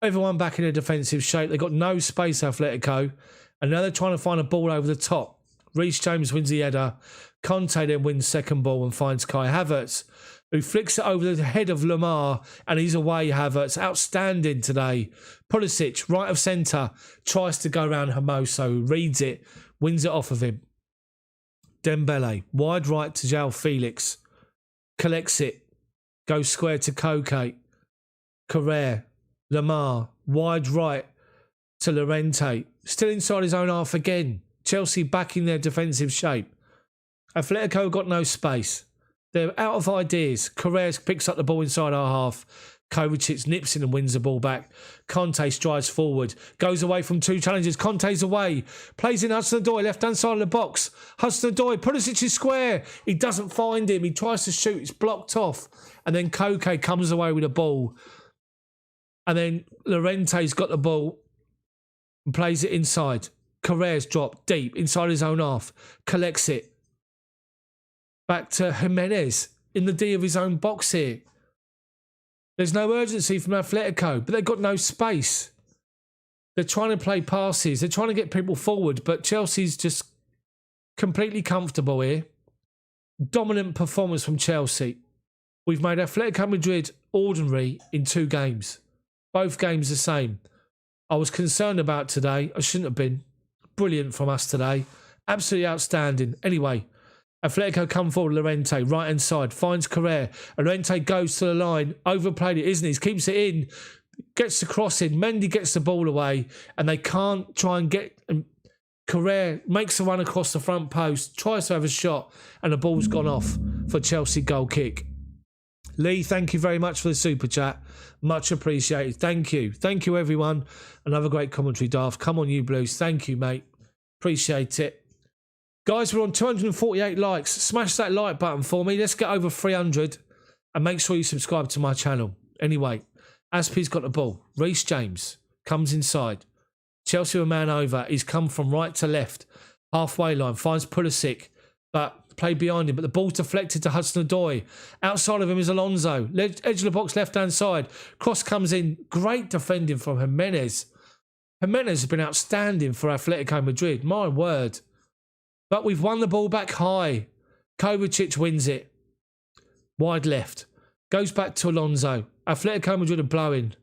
[SPEAKER 1] everyone back in a defensive shape. They've got no space, Atletico. And now they're trying to find a ball over the top. Reece James wins the header. Conte then wins second ball and finds Kai Havertz, who flicks it over the head of Lamar. And he's away, Havertz. Outstanding today. Pulisic, right of centre, tries to go around Hermoso, reads it, wins it off of him. Dembele, wide right to João Felix, collects it, goes square to Koke, Carrere, Lamar, wide right to Llorente, still inside his own half again. Chelsea back in their defensive shape. Atletico got no space. They're out of ideas. Carrere picks up the ball inside our half. Kovacic nips in and wins the ball back. Conte strides forward, goes away from two challenges. Conte's away, plays in Hudson-Odoi, left-hand side of the box. Hudson-Odoi, Pulisic is square. He doesn't find him. He tries to shoot. It's blocked off. And then Koke comes away with the ball. And then Llorente's got the ball and plays it inside. Carrere's dropped deep inside his own half. Collects it. Back to Jimenez in the D of his own box here. There's no urgency from Atletico, but they've got no space. They're trying to play passes. They're trying to get people forward, but Chelsea's just completely comfortable here. Dominant performance from Chelsea. We've made Atletico Madrid ordinary in 2 games. Both games the same. I was concerned about today. I shouldn't have been. Brilliant from us today. Absolutely outstanding. Anyway, Atletico come forward, Llorente, right-hand side, finds Carrere. Llorente goes to the line, overplayed it, isn't he? Keeps it in, gets the cross in. Mendy gets the ball away, and they can't try and get... Carrere makes a run across the front post, tries to have a shot, and the ball's gone off for Chelsea goal kick. Lee, thank you very much for the super chat. Much appreciated. Thank you. Thank you, everyone. Another great commentary, Daft. Come on, you Blues. Thank you, mate. Appreciate it. Guys, we're on 248 likes. Smash that like button for me. Let's get over 300 and make sure you subscribe to my channel. Anyway, Aspie's got the ball. Reece James comes inside. Chelsea a man over. He's come from right to left. Halfway line. Finds Pulisic, but played behind him. But the ball's deflected to Hudson-Odoi. Outside of him is Alonso. Edge of the box, left-hand side. Cross comes in. Great defending from Jimenez. Jimenez has been outstanding for Atletico Madrid. My word. But we've won the ball back high. Kovacic wins it. Wide left. Goes back to Alonso. Atletico Madrid are blowing.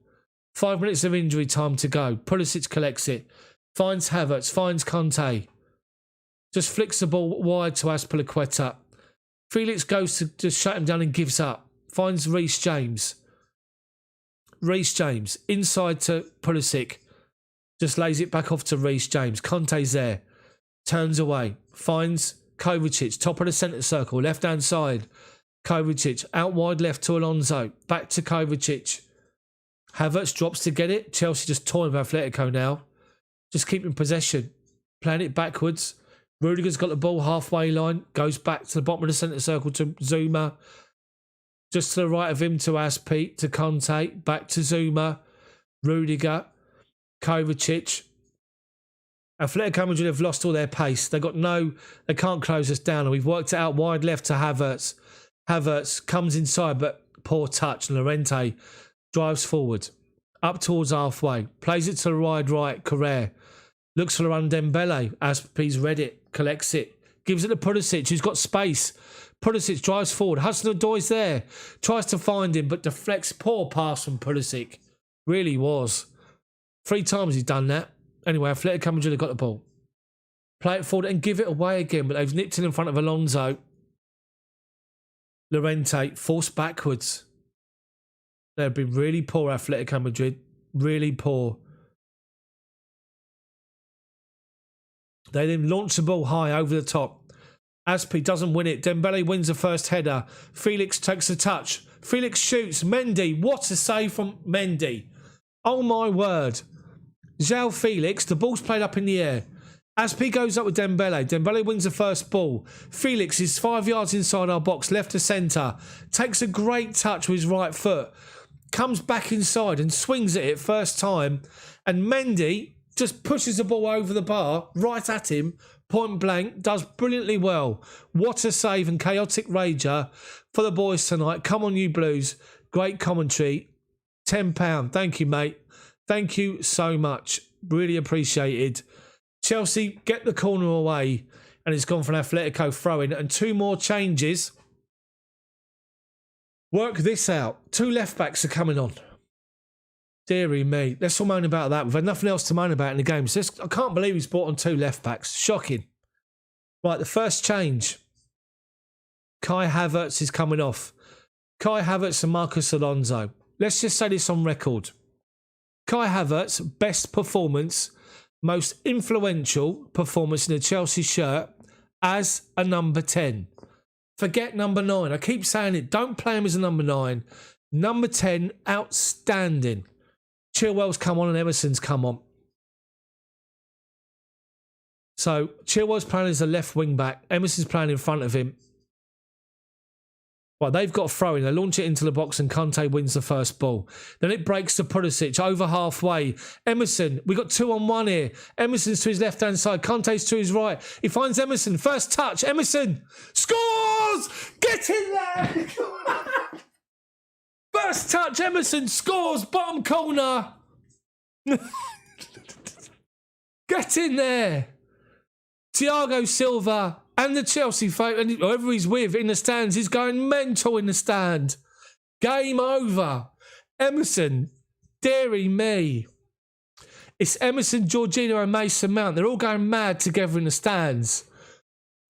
[SPEAKER 1] 5 minutes of injury time to go. Pulisic collects it. Finds Havertz. Finds Conte. Just flicks the ball wide to Azpilicueta. Felix goes to just shut him down and gives up. Finds Reece James. Reece James. Inside to Pulisic. Just lays it back off to Reece James. Conte's there. Turns away. Finds Kovacic. Top of the centre circle. Left-hand side. Kovacic. Out wide left to Alonso. Back to Kovacic. Havertz drops to get it. Chelsea just toying with Atletico now. Just keeping possession. Playing it backwards. Rudiger's got the ball halfway line. Goes back to the bottom of the centre circle to Zuma. Just to the right of him to Aspi. To Conte. Back to Zuma. Rudiger. Kovacic. Atletico Madrid have lost all their pace. They can't close us down. And we've worked it out wide left to Havertz. Havertz comes inside, but poor touch. Llorente drives forward. Up towards halfway. Plays it to the wide right. Carrere. Looks for the run Dembele. Aspi's read it. Collects it. gives it to Pulisic, who's got space. Pulisic drives forward. Hudson-Odoi's there. Tries to find him, but deflects. Poor pass from Pulisic. Really was. 3 times he's done that. Anyway, Atletico Madrid have got the ball. Play it forward and give it away again, but they've nipped it in front of Alonso. Llorente forced backwards. They've been really poor, Atletico Madrid. Really poor. They then launch the ball high over the top. Aspi doesn't win it. Dembele wins the first header. Felix takes a touch. Felix shoots. Mendy. What a save from Mendy. Oh my word. João Felix. The ball's played up in the air. Aspi goes up with Dembele. Dembele wins the first ball. Felix is 5 yards inside our box, left to centre. Takes a great touch with his right foot. Comes back inside and swings at it first time. And Mendy just pushes the ball over the bar, right at him, point blank, does brilliantly well. What a save and chaotic rager for the boys tonight. Come on, you Blues. Great commentary. £10. Thank you, mate. Thank you so much. Really appreciated. Chelsea get the corner away, and it's gone for an Atletico throw-in. And 2 more changes. Work this out. 2 left-backs are coming on. Deary me. Let's all moan about that. We've had nothing else to moan about in the game. So I can't believe he's brought on 2 left-backs. Shocking. Right, the first change. Kai Havertz is coming off. Kai Havertz and Marcus Alonso. Let's just say this on record. Kai Havertz, best performance, most influential performance in a Chelsea shirt as a number 10. Forget number 9. I keep saying it. Don't play him as a number 9. Number 10, outstanding. Chilwell's come on and Emerson's come on. So Chilwell's playing as a left wing back. Emerson's playing in front of him. Well, they've got a throw in. They launch it into the box and Conte wins the first ball. Then it breaks to Pulisic over halfway. Emerson, we got 2-on-1 here. Emerson's to his left-hand side. Conte's to his right. He finds Emerson. First touch. Emerson scores! Get in there! First touch. Emerson scores. Bottom corner. Get in there. Thiago Silva and the Chelsea folk, and whoever he's with in the stands, is going mental in the stand. Game over. Emerson, dearie me. It's Emerson, Jorginho and Mason Mount. They're all going mad together in the stands.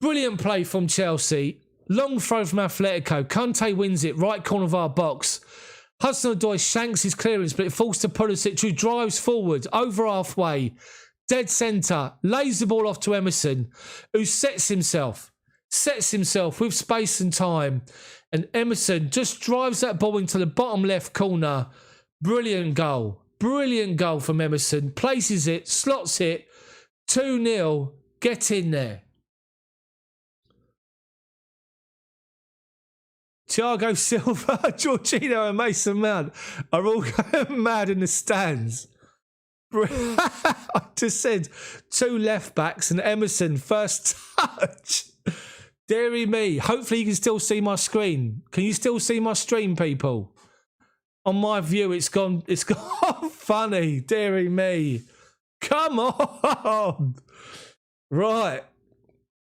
[SPEAKER 1] Brilliant play from Chelsea. Long throw from Atletico. Conte wins it, right corner of our box. Hudson-Odoi shanks his clearance, but it falls to Pulisic, who drives forward over halfway. Dead centre, lays the ball off to Emerson, who sets himself with space and time. And Emerson just drives that ball into the bottom left corner. Brilliant goal from Emerson. Places it, slots it, 2-0. Get in there. Thiago Silva, Jorginho and Mason Mount are all going mad in the stands. I just said 2 left backs and Emerson first touch. Deary me. Hopefully you can still see my screen. Can you still see my stream, people? On my view, it's gone funny. Deary me. Come on. Right.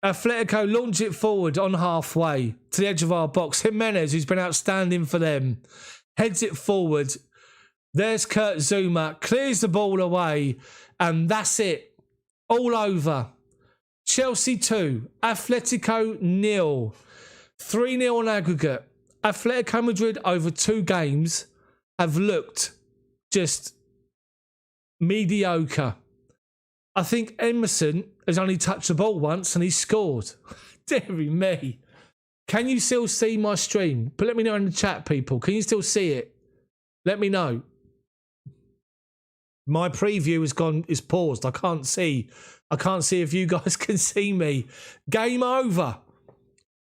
[SPEAKER 1] Atletico launch it forward on halfway to the edge of our box. Jimenez, who's been outstanding for them, heads it forward. There's Kurt Zuma, clears the ball away, and that's it. All over. Chelsea 2, Atletico 0. 3-0 on aggregate. Atletico Madrid over 2 games have looked just mediocre. I think Emerson has only touched the ball once and he scored. Deary me. Can you still see my stream? But let me know in the chat, people. Can you still see it? Let me know. My preview is paused. I can't see if you guys can see me. Game over.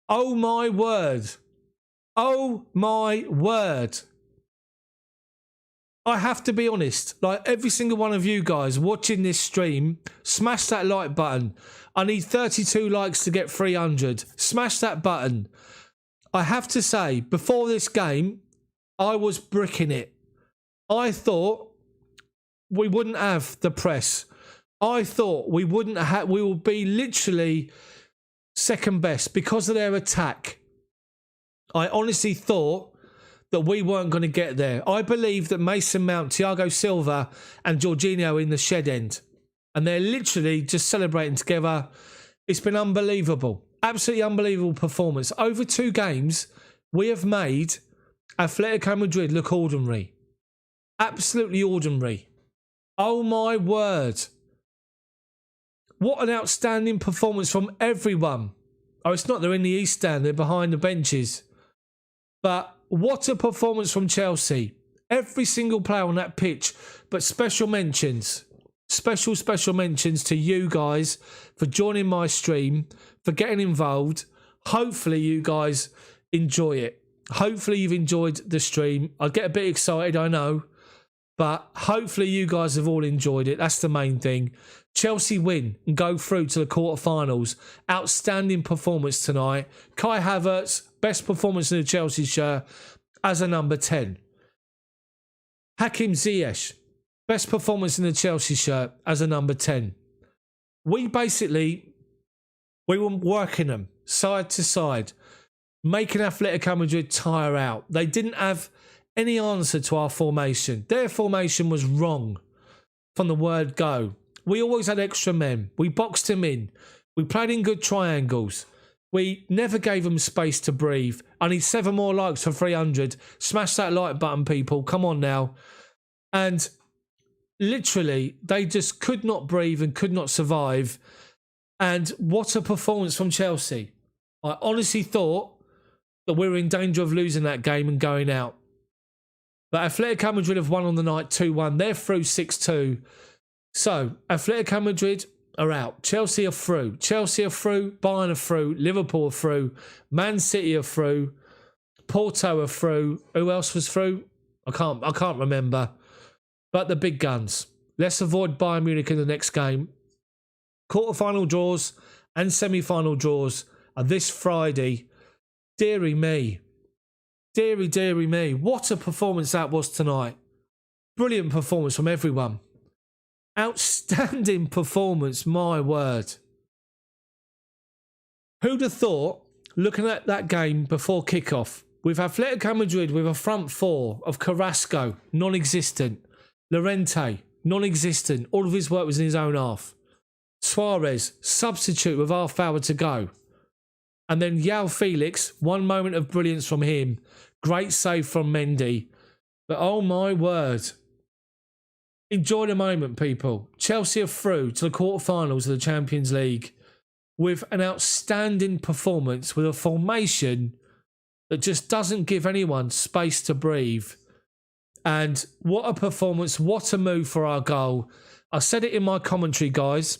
[SPEAKER 1] Oh my word. Oh my word. I have to be honest, like every single one of you guys watching this stream, smash that like button. I need 32 likes to get 300. Smash that button. I have to say, before this game, I was bricking it. I thought we wouldn't have the press. I thought we would be literally second best because of their attack. I honestly thought that we weren't going to get there. I believe that Mason Mount, Thiago Silva and Jorginho in the shed end. And they're literally just celebrating together. It's been unbelievable. Absolutely unbelievable performance. Over 2 games, we have made Atletico Madrid look ordinary. Absolutely ordinary. Oh my word. What an outstanding performance from everyone. Oh, it's not they're in the East Stand, they're behind the benches. But what a performance from Chelsea. Every single player on that pitch, but special mentions. Special mentions to you guys for joining my stream, for getting involved. Hopefully you guys enjoy it. Hopefully you've enjoyed the stream. I get a bit excited, I know. But hopefully you guys have all enjoyed it. That's the main thing. Chelsea win and go through to the quarterfinals. Outstanding performance tonight. Kai Havertz, best performance in the Chelsea shirt as a number 10. Hakim Ziyech, best performance in the Chelsea shirt as a number 10. We were working them side to side, making Atletico Madrid tire out. They didn't have any answer to our formation. Their formation was wrong from the word go. We always had extra men. We boxed them in. We played in good triangles. We never gave them space to breathe. I need 7 more likes for 300. Smash that like button, people. Come on now. And literally, they just could not breathe and could not survive. And what a performance from Chelsea. I honestly thought that we were in danger of losing that game and going out. But Atletico Madrid have won on the night 2-1. They're through 6-2. So, Atletico Madrid are out. Chelsea are through. Chelsea are through. Bayern are through. Liverpool are through. Man City are through. Porto are through. Who else was through? I can't remember. But the big guns. Let's avoid Bayern Munich in the next game. Quarter-final draws and semi-final draws are this Friday. Deary me. Deary me. What a performance that was tonight. Brilliant performance from everyone. Outstanding performance, my word. Who'd have thought, looking at that game before kickoff, with Atletico Madrid with a front 4 of Carrasco, non-existent, Llorente, non-existent, all of his work was in his own half. Suarez, substitute with half hour to go. And then João Felix, one moment of brilliance from him. Great save from Mendy. But oh my word. Enjoy the moment, people. Chelsea are through to the quarterfinals of the Champions League with an outstanding performance with a formation that just doesn't give anyone space to breathe. And what a performance, what a move for our goal. I said it in my commentary, guys.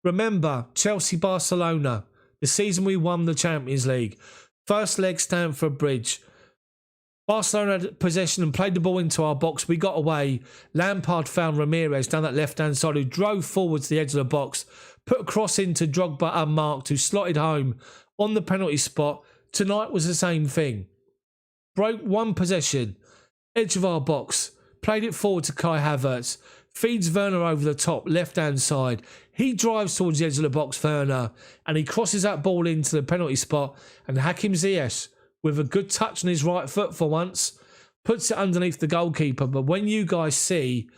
[SPEAKER 1] Remember, Chelsea-Barcelona, the season we won the Champions League. First leg, Stamford Bridge. Barcelona had possession and played the ball into our box. We got away. Lampard found Ramirez down that left-hand side who drove forward to the edge of the box, put a cross into Drogba unmarked, who slotted home on the penalty spot. Tonight was the same thing. Broke one possession, edge of our box, played it forward to Kai Havertz, feeds Werner over the top, left-hand side. He drives towards the edge of the box, Werner, and he crosses that ball into the penalty spot, and Hakim Ziyech, with a good touch on his right foot for once, puts it underneath the goalkeeper. But when you guys see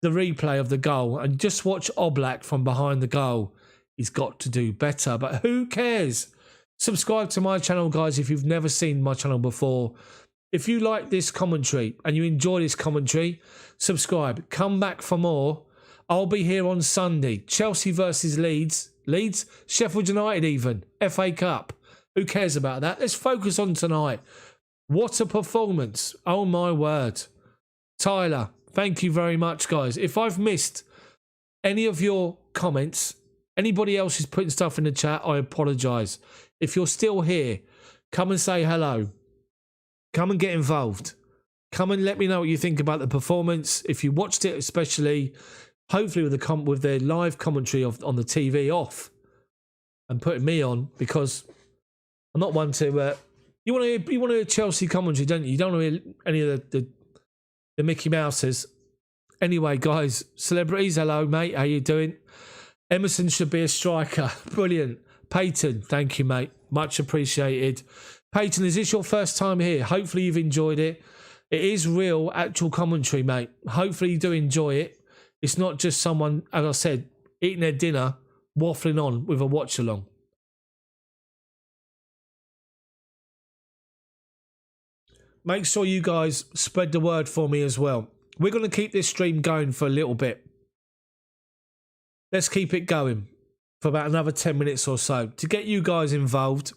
[SPEAKER 1] the replay of the goal and just watch Oblak from behind the goal, he's got to do better. But who cares? Subscribe to my channel, guys, if you've never seen my channel before. If you like this commentary and you enjoy this commentary, subscribe. Come back for more. I'll be here on Sunday. Chelsea versus Leeds. Leeds? Sheffield United even. FA Cup. Who cares about that? Let's focus on tonight. What a performance. Oh, my word. Tyler, thank you very much, guys. If I've missed any of your comments, anybody else who's putting stuff in the chat, I apologise. If you're still here, come and say hello. Come and get involved. Come and let me know what you think about the performance. If you watched it especially, hopefully with the live commentary on the TV off and putting me on, because I'm not one to. You want to hear Chelsea commentary, don't you? You don't want to hear any of the Mickey Mouses. Anyway, guys, celebrities, hello, mate. How you doing? Emerson should be a striker. Brilliant. Peyton, thank you, mate. Much appreciated. Peyton, is this your first time here? Hopefully you've enjoyed it. It is real, actual commentary, mate. Hopefully you do enjoy it. It's not just someone, as I said, eating their dinner, waffling on with a watch-along. Make sure you guys spread the word for me as well. We're going to keep this stream going for a little bit. Let's keep it going for about another 10 minutes or so to get you guys involved.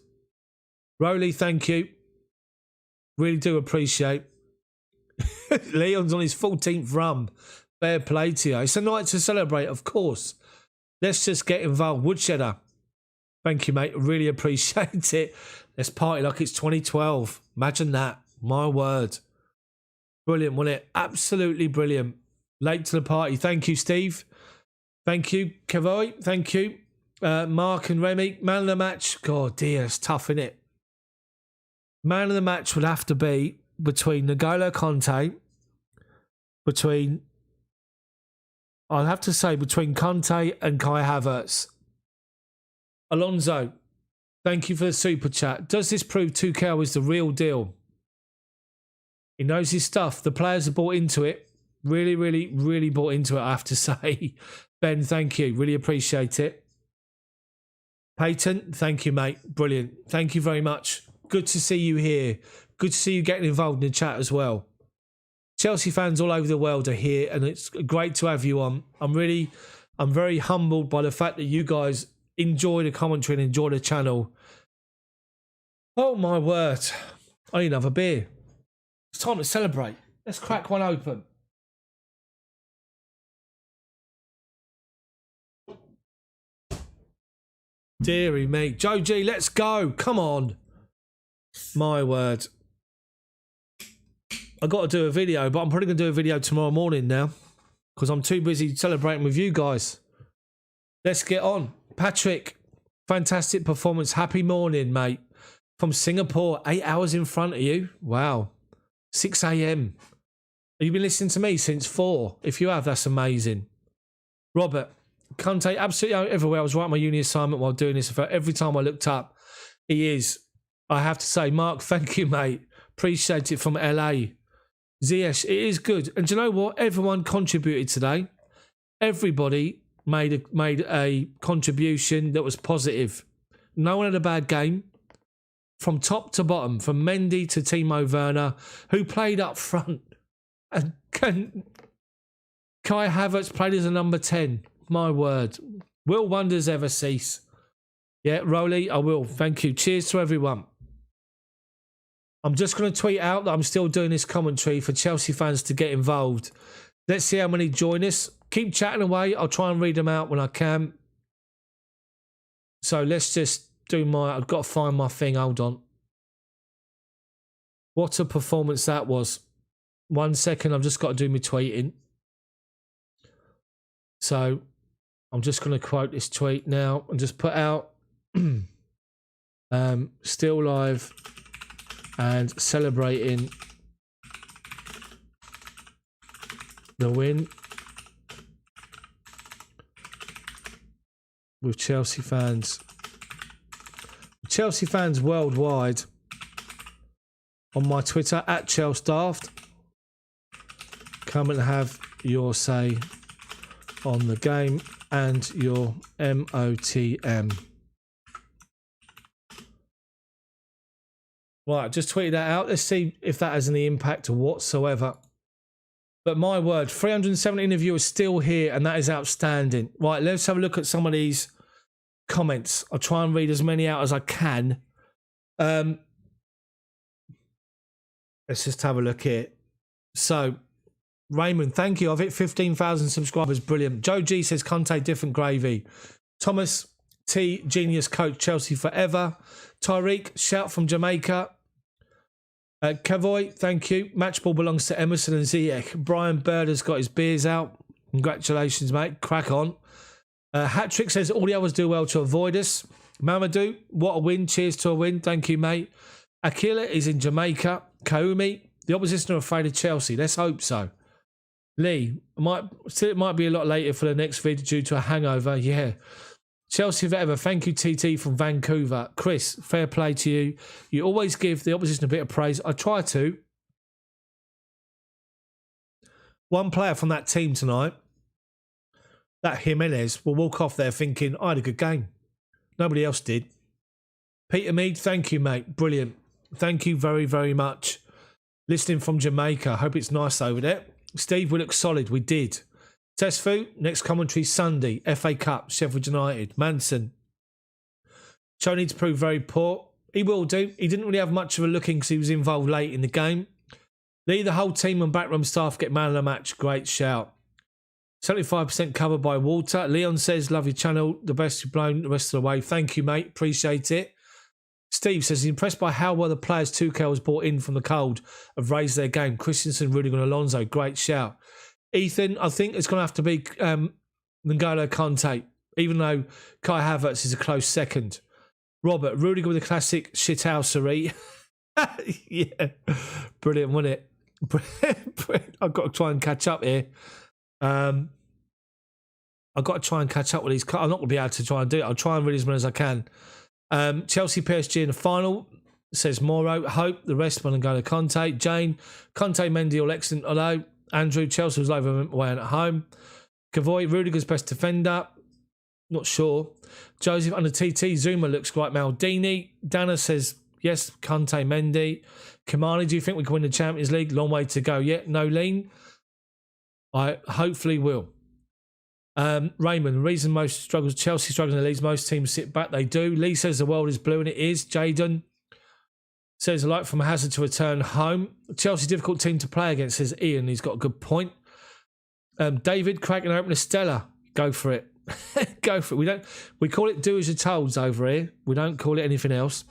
[SPEAKER 1] Rowley, thank you. Really do appreciate. Leon's on his 14th rum. Fair play to you. It's a night to celebrate, of course. Let's just get involved. Woodshedder, thank you, mate. Really appreciate it. Let's party like it's 2012. Imagine that. My word. Brilliant, wasn't it? Absolutely brilliant. Late to the party. Thank you, Steve. Thank you, Kavoy. Thank you. Mark and Remy. Man of the match. God, dear, it's tough, isn't it? Man of the match would have to be between N'Golo Conte, I'll have to say between Conte and Kai Havertz. Alonso, thank you for the super chat. Does this prove Tuchel is the real deal? He knows his stuff. The players have bought into it. Really, really, really bought into it, I have to say. Ben, thank you. Really appreciate it. Peyton, thank you, mate. Brilliant. Thank you very much. Good to see you here. Good to see you getting involved in the chat as well. Chelsea fans all over the world are here, and it's great to have you on. I'm very humbled by the fact that you guys enjoy the commentary and enjoy the channel. Oh, my word. I need another beer. It's time to celebrate. Let's crack one open. Deary me. Joe G, let's go. Come on. My word. I got to do a video, but I'm probably going to do a video tomorrow morning now because I'm too busy celebrating with you guys. Let's get on. Patrick, fantastic performance. Happy morning, mate. From Singapore, 8 hours in front of you. Wow. 6 a.m. Have you been listening to me since 4? If you have, that's amazing. Robert, Conte, absolutely everywhere. I was writing my uni assignment while doing this. Every time I looked up, he is. I have to say, Mark, thank you, mate. Appreciate it from LA. Ziyech, it is good. And do you know what? Everyone contributed today. Everybody made a contribution that was positive. No one had a bad game. From top to bottom, from Mendy to Timo Werner, who played up front. And Kai Havertz played as a number 10. My word. Will wonders ever cease? Yeah, Rowley, I will. Thank you. Cheers to everyone. I'm just going to tweet out that I'm still doing this commentary for Chelsea fans to get involved. Let's see how many join us. Keep chatting away. I'll try and read them out when I can. So let's just do I've got to find my thing. Hold on. What a performance that was. 1 second. I've just got to do my tweeting. So I'm just going to quote this tweet now and just put out still live and celebrating the win with Chelsea fans. Chelsea fans worldwide on my Twitter at Chels Daft. Come and have your say on the game and your MOTM. Right, just tweeted that out. Let's see if that has any impact whatsoever. But my word, 317 of you are still here, and that is outstanding. Right, let's have a look at some of these comments. I'll try and read as many out as I can. Let's just have a look here. So, Raymond, thank you. I've hit 15,000 subscribers. Brilliant. Joe G says, Conte, different gravy. Thomas T, genius coach, Chelsea forever. Tyreek, shout from Jamaica. Cavoy, thank you. Match ball belongs to Emerson and Ziyech. Brian Bird has got his beers out. Congratulations, mate. Crack on. Hat-trick says, all the others do well to avoid us. Mamadou, what a win. Cheers to a win. Thank you, mate. Akila is in Jamaica. Kaumi, the opposition are afraid of Chelsea. Let's hope so. Lee, it might be a lot later for the next video due to a hangover. Yeah. Chelsea forever. Thank you, TT from Vancouver. Chris, fair play to you. You always give the opposition a bit of praise. I try to. One player from that team tonight, that Jimenez, will walk off there thinking, I had a good game. Nobody else did. Peter Mead, thank you, mate. Brilliant. Thank you very, very much. Listening from Jamaica. Hope it's nice over there. Steve, we look solid. We did. Tesfu, next commentary Sunday. FA Cup, Sheffield United. Manson. Cho needs to prove very poor. He will do. He didn't really have much of a looking because he was involved late in the game. Lee, the whole team and backroom staff get man of the match. Great shout. 75% covered by Walter. Leon says, love your channel. The best you've blown the rest of the way. Thank you, mate. Appreciate it. Steve says, he's impressed by how well the players Tuchel has brought in from the cold have raised their game. Christensen, Rudiger and Alonso. Great shout. Ethan, I think it's going to have to be N'Golo Kante, even though Kai Havertz is a close second. Robert, Rudiger with a classic shithousery. Yeah. Brilliant, wasn't it? I've got to try and catch up here. I've got to try and catch up with these. I'm not going to be able to try and do it. I'll try and read as many as I can. Chelsea PSG in the final, says Moro. Hope the rest want to go to Conte. Jane, Conte, Mendy all excellent. Although Andrew, Chelsea was over away and at home. Cavoy, Rudiger's best defender. Not sure. Joseph under TT. Zuma looks like Maldini. Dana says yes. Conte, Mendy. Kamani, do you think we can win the Champions League? Long way to go yet. No lean. I hopefully will. Raymond, the reason most struggles, Chelsea struggles in the leagues, most teams sit back, they do. Lee says the world is blue, and it is. Jaden says, like from Hazard to return home. Chelsea, difficult team to play against, says Ian. He's got a good point. David, cracking open a Stella. Go for it. Go for it. We call it do as you're told over here. We don't call it anything else.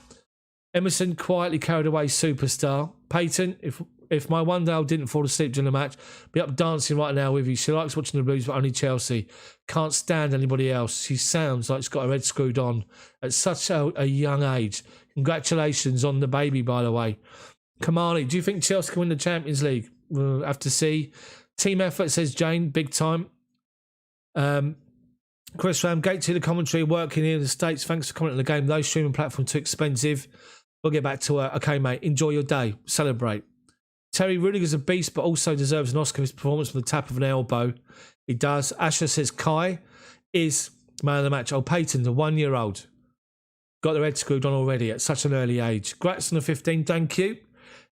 [SPEAKER 1] Emerson, quietly carried away superstar. Peyton, if my one day didn't fall asleep during the match, be up dancing right now with you. She likes watching the Blues, but only Chelsea. Can't stand anybody else. She sounds like she's got her head screwed on at such a young age. Congratulations on the baby, by the way. Kamani, do you think Chelsea can win the Champions League? We'll have to see. Team effort, says Jane, big time. Chris Ram, gate to the commentary, working here in the States. Thanks for commenting on the game. Those streaming platforms too expensive. We'll get back to work. Okay, mate, enjoy your day. Celebrate. Terry, Rudiger's a beast, but also deserves an Oscar for his performance from the tap of an elbow. He does. Asher says Kai is man of the match. Oh, Peyton, the 1-year-old. Got their head screwed on already at such an early age. Grats on the 15, thank you.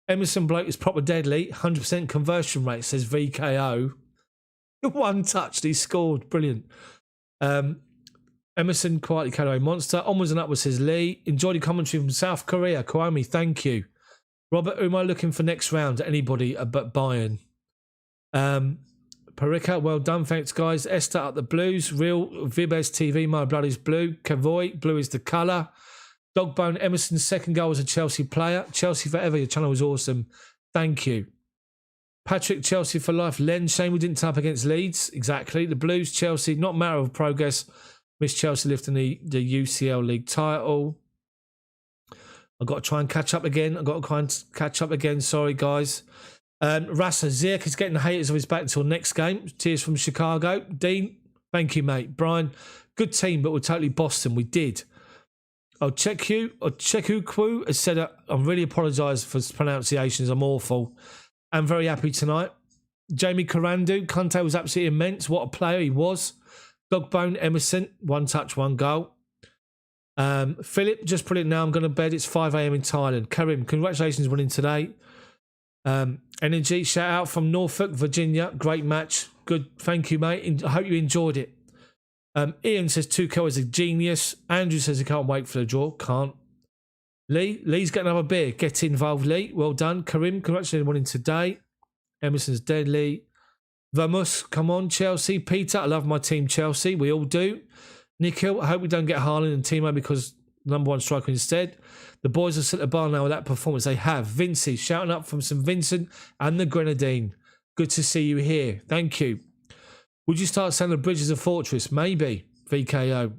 [SPEAKER 1] Emerson Bloke is proper deadly. 100% conversion rate, says VKO. One touch, he scored. Brilliant. Emerson quietly carried away monster. Onwards and upwards, says Lee. Enjoyed the commentary from South Korea. Kwame, thank you. Robert, who am I looking for next round? Anybody but Bayern. Parika, well done. Thanks, guys. Esther up the Blues. Real Vibes TV, my blood is blue. Cavoy, blue is the colour. Dogbone, Emerson's second goal was a Chelsea player. Chelsea forever. Your channel was awesome. Thank you. Patrick, Chelsea for life. Len, shame we didn't tap against Leeds. Exactly. The Blues, Chelsea, not a matter of progress. Miss Chelsea lifting the UCL League title. I've got to try and catch up again. Sorry, guys. Rasa, Ziyech is getting the haters of his back until next game. Cheers from Chicago. Dean, thank you, mate. Brian, good team, but we're totally Boston. We did. Chekukwu has said, I really apologise for pronunciations. I'm awful. I'm very happy tonight. Jamie Karandu, Conte was absolutely immense. What a player he was. Dogbone, Emerson, 1 touch, 1 goal. Philip, just put it now. I'm going to bed. It's 5 a.m. in Thailand. Karim, congratulations winning today. Energy, shout out from Norfolk, Virginia. Great match. Good. Thank you, mate. I hope you enjoyed it. Ian says Tuchel is a genius. Andrew says he can't wait for the draw. Can't. Lee's got another beer. Get involved, Lee. Well done. Karim, congratulations on winning today. Emerson's deadly. Vamos, come on, Chelsea. Peter, I love my team, Chelsea. We all do. Nikhil, I hope we don't get Haaland and Timo because number 1 striker instead. The boys have set the bar now with that performance. They have. Vincey, shouting up from St Vincent and the Grenadine. Good to see you here. Thank you. Would you start saying the bridge is a fortress? Maybe. VKO.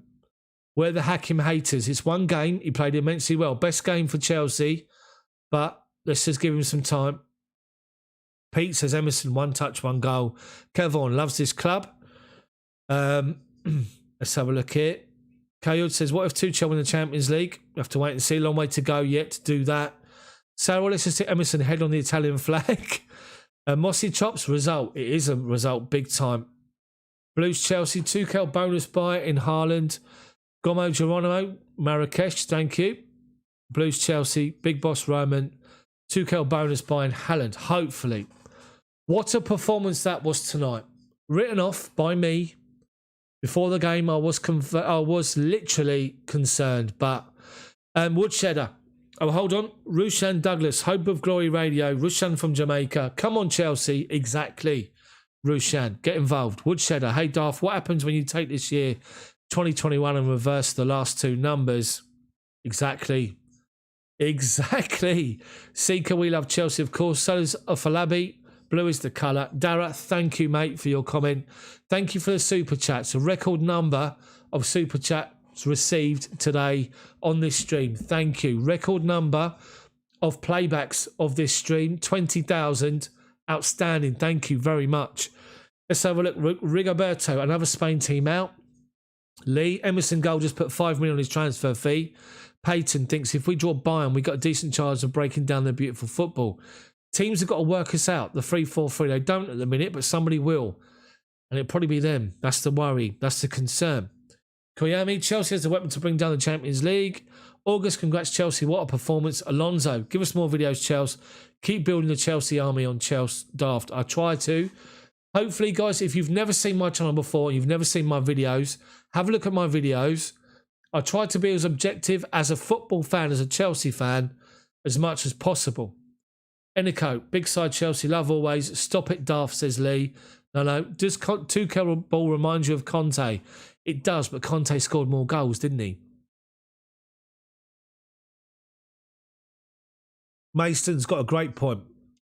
[SPEAKER 1] We're the Hakim haters. It's one game. He played immensely well. Best game for Chelsea. But let's just give him some time. Pete says Emerson, 1 touch, 1 goal. Kevon loves this club. Let's have a look here. Kayod says, what if Tuchel win the Champions League? We have to wait and see. Long way to go yet to do that. So, well, let's just hit Emerson head on the Italian flag. Mossy Chops, result. It is a result, big time. Blues Chelsea, Tuchel bonus buy in Haaland. Gomo Geronimo, Marrakesh, thank you. Blues Chelsea, Big Boss Roman, Tuchel bonus buy in Haaland, hopefully. What a performance that was tonight. Written off by me. Before the game, I was literally concerned, but Woodshedder. Oh, hold on. Rushan Douglas, Hope of Glory Radio. Rushan from Jamaica. Come on, Chelsea. Exactly. Rushan, get involved. Woodshedder, hey, Daft, what happens when you take this year, 2021, and reverse the last two numbers? Exactly. Exactly. Seeker, we love Chelsea, of course. So does Ofalabi. Blue is the colour. Dara, thank you, mate, for your comment. Thank you for the super chats. A record number of super chats received today on this stream. Thank you. Record number of playbacks of this stream, 20,000. Outstanding. Thank you very much. Let's have a look. Rigoberto, another Spain team out. Lee, Emerson Gold just put 5 million on his transfer fee. Peyton thinks if we draw Bayern, we got a decent chance of breaking down their beautiful football. Teams have got to work us out. The 3-4-3, they don't at the minute, but somebody will. And it'll probably be them. That's the worry. That's the concern. Koyami, Chelsea has the weapon to bring down the Champions League. August, congrats Chelsea. What a performance. Alonso, give us more videos, Chelsea. Keep building the Chelsea army on Chelsea Daft. I try to. Hopefully, guys, if you've never seen my channel before, you've never seen my videos, have a look at my videos. I try to be as objective as a football fan, as a Chelsea fan, as much as possible. Enrico, big side Chelsea, love always. Stop it, Daft, says Lee. No. Does Tuchel ball remind you of Conte? It does, but Conte scored more goals, didn't he? Mason's got a great point.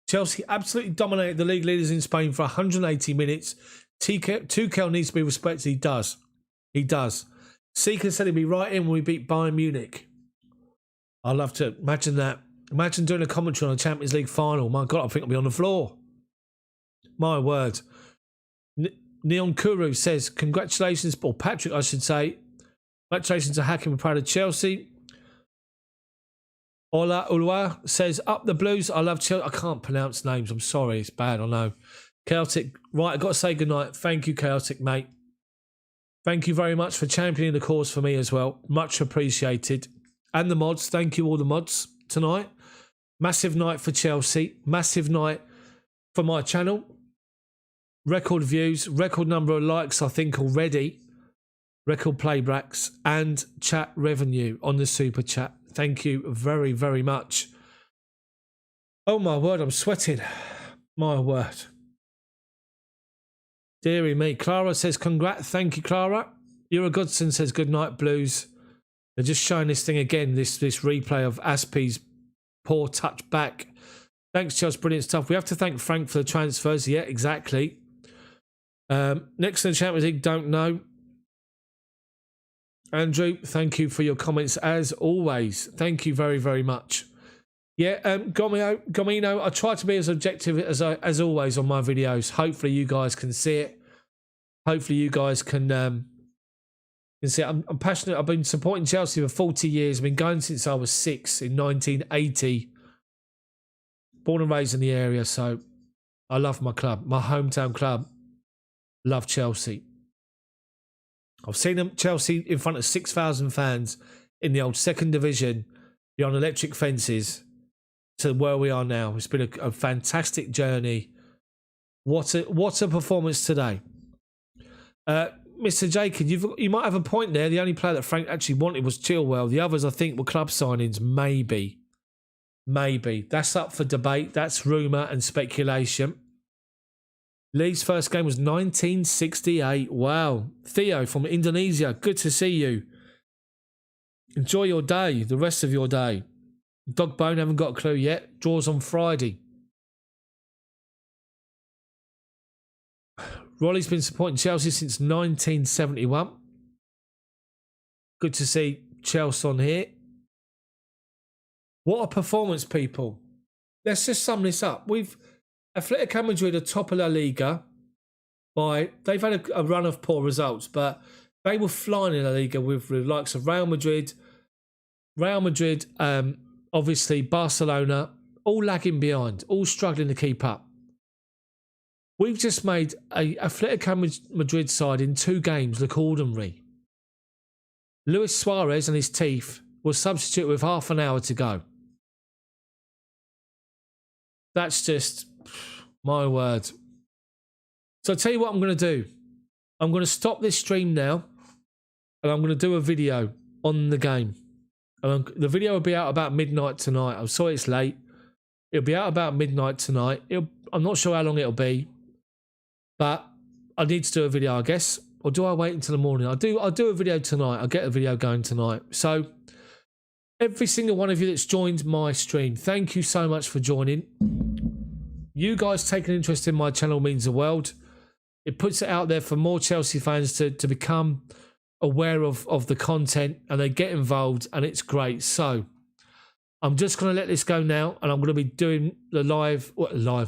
[SPEAKER 1] Chelsea absolutely dominated the league leaders in Spain for 180 minutes. Tuchel needs to be respected. He does. He does. Seeker said he'd be right in when we beat Bayern Munich. I'd love to imagine that. Imagine doing a commentary on a Champions League final. My God, I think I'll be on the floor. My word. Neon Kuru says, congratulations, or Patrick, I should say. Congratulations to Hakim. We're proud of Chelsea. Ola Ulwa says, up the Blues. I love Chelsea. I can't pronounce names. I'm sorry. It's bad. I know. Chaotic. Right, I've got to say goodnight. Thank you, Chaotic, mate. Thank you very much for championing the cause for me as well. Much appreciated. And the mods. Thank you, all the mods, tonight. Massive night for Chelsea. Massive night for my channel. Record views. Record number of likes, I think, already. Record playbacks. And chat revenue on the super chat. Thank you very, very much. Oh, my word. I'm sweating. My word. Deary me. Clara says, congrats. Thank you, Clara. You're a Goodson says, good night, Blues. They're just showing this thing again, this replay of Aspie's poor touch back. Thanks, Chelsea. Brilliant stuff. We have to thank Frank for the transfers. Yeah, exactly. Next in the Champions League, don't know. Andrew, thank you for your comments as always. Thank you very, very much. Yeah, Gomino, I try to be as objective as always on my videos. Hopefully you guys can see it. Hopefully you guys can see it. I'm passionate. I've been supporting Chelsea for 40 years. I've been going since I was 6 in 1980. Born and raised in the area, so I love my club. My hometown club. Love Chelsea. I've seen them, Chelsea, in front of 6,000 fans in the old second division, beyond electric fences, to where we are now. It's been a fantastic journey. What a performance today. Mr. Jacob, you might have a point there. The only player that Frank actually wanted was Chilwell. The others, I think, were club signings. Maybe. That's up for debate. That's rumour and speculation. Lee's first game was 1968. Wow. Theo from Indonesia. Good to see you. Enjoy your day, the rest of your day. Dogbone, haven't got a clue yet. Draws on Friday. Rolly's been supporting Chelsea since 1971. Good to see Chelsea on here. What a performance, people. Let's just sum this up. Atletico Madrid are top of La Liga. They've had a run of poor results, but They were flying in La Liga with the likes of Real Madrid, obviously Barcelona, all lagging behind, all struggling to keep up. We've just made a Atletico Madrid side in 2 games look ordinary. Luis Suarez and his teeth was substituted with half an hour to go. That's just my word. So I'll tell you what I'm going to do. I'm going to stop this stream now and I'm going to do a video on the game. The video will be out about midnight tonight. I'm sorry it's late. It'll be out about midnight tonight. I'm not sure how long it'll be, but I need to do a video, I guess. Or do I wait until the morning? I'll do a video tonight. I'll get a video going tonight. So every single one of you that's joined my stream, thank you so much for joining. You guys taking interest in my channel means the world. It puts it out there for more Chelsea fans to become aware of the content, and they get involved, and it's great. So I'm just going to let this go now, and I'm going to be doing the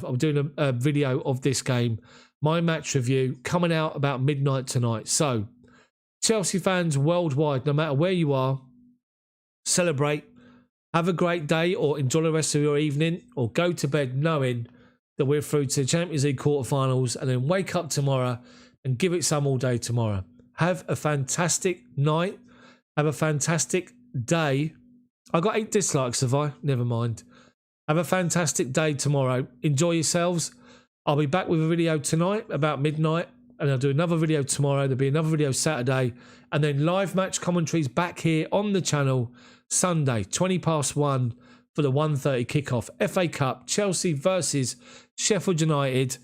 [SPEAKER 1] I'm doing a video of this game, my match review, coming out about midnight tonight. So Chelsea fans worldwide, no matter where you are, celebrate, have a great day, or enjoy the rest of your evening, or go to bed knowing that we're through to the Champions League quarterfinals, and then wake up tomorrow and give it some all day tomorrow. Have a fantastic night. Have a fantastic day. I got 8 dislikes, have I? Never mind. Have a fantastic day tomorrow. Enjoy yourselves. I'll be back with a video tonight about midnight, and I'll do another video tomorrow. There'll be another video Saturday, and then live match commentaries back here on the channel Sunday, 1:20 for the 1:30 kickoff. FA Cup, Chelsea versus Sheffield United.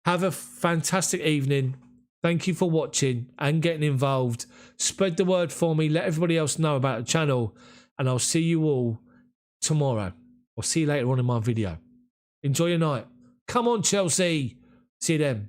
[SPEAKER 1] Have a fantastic evening. Thank you for watching and getting involved. Spread the word for me. Let everybody else know about the channel. And I'll see you all tomorrow. I'll see you later on in my video. Enjoy your night. Come on, Chelsea. See you then.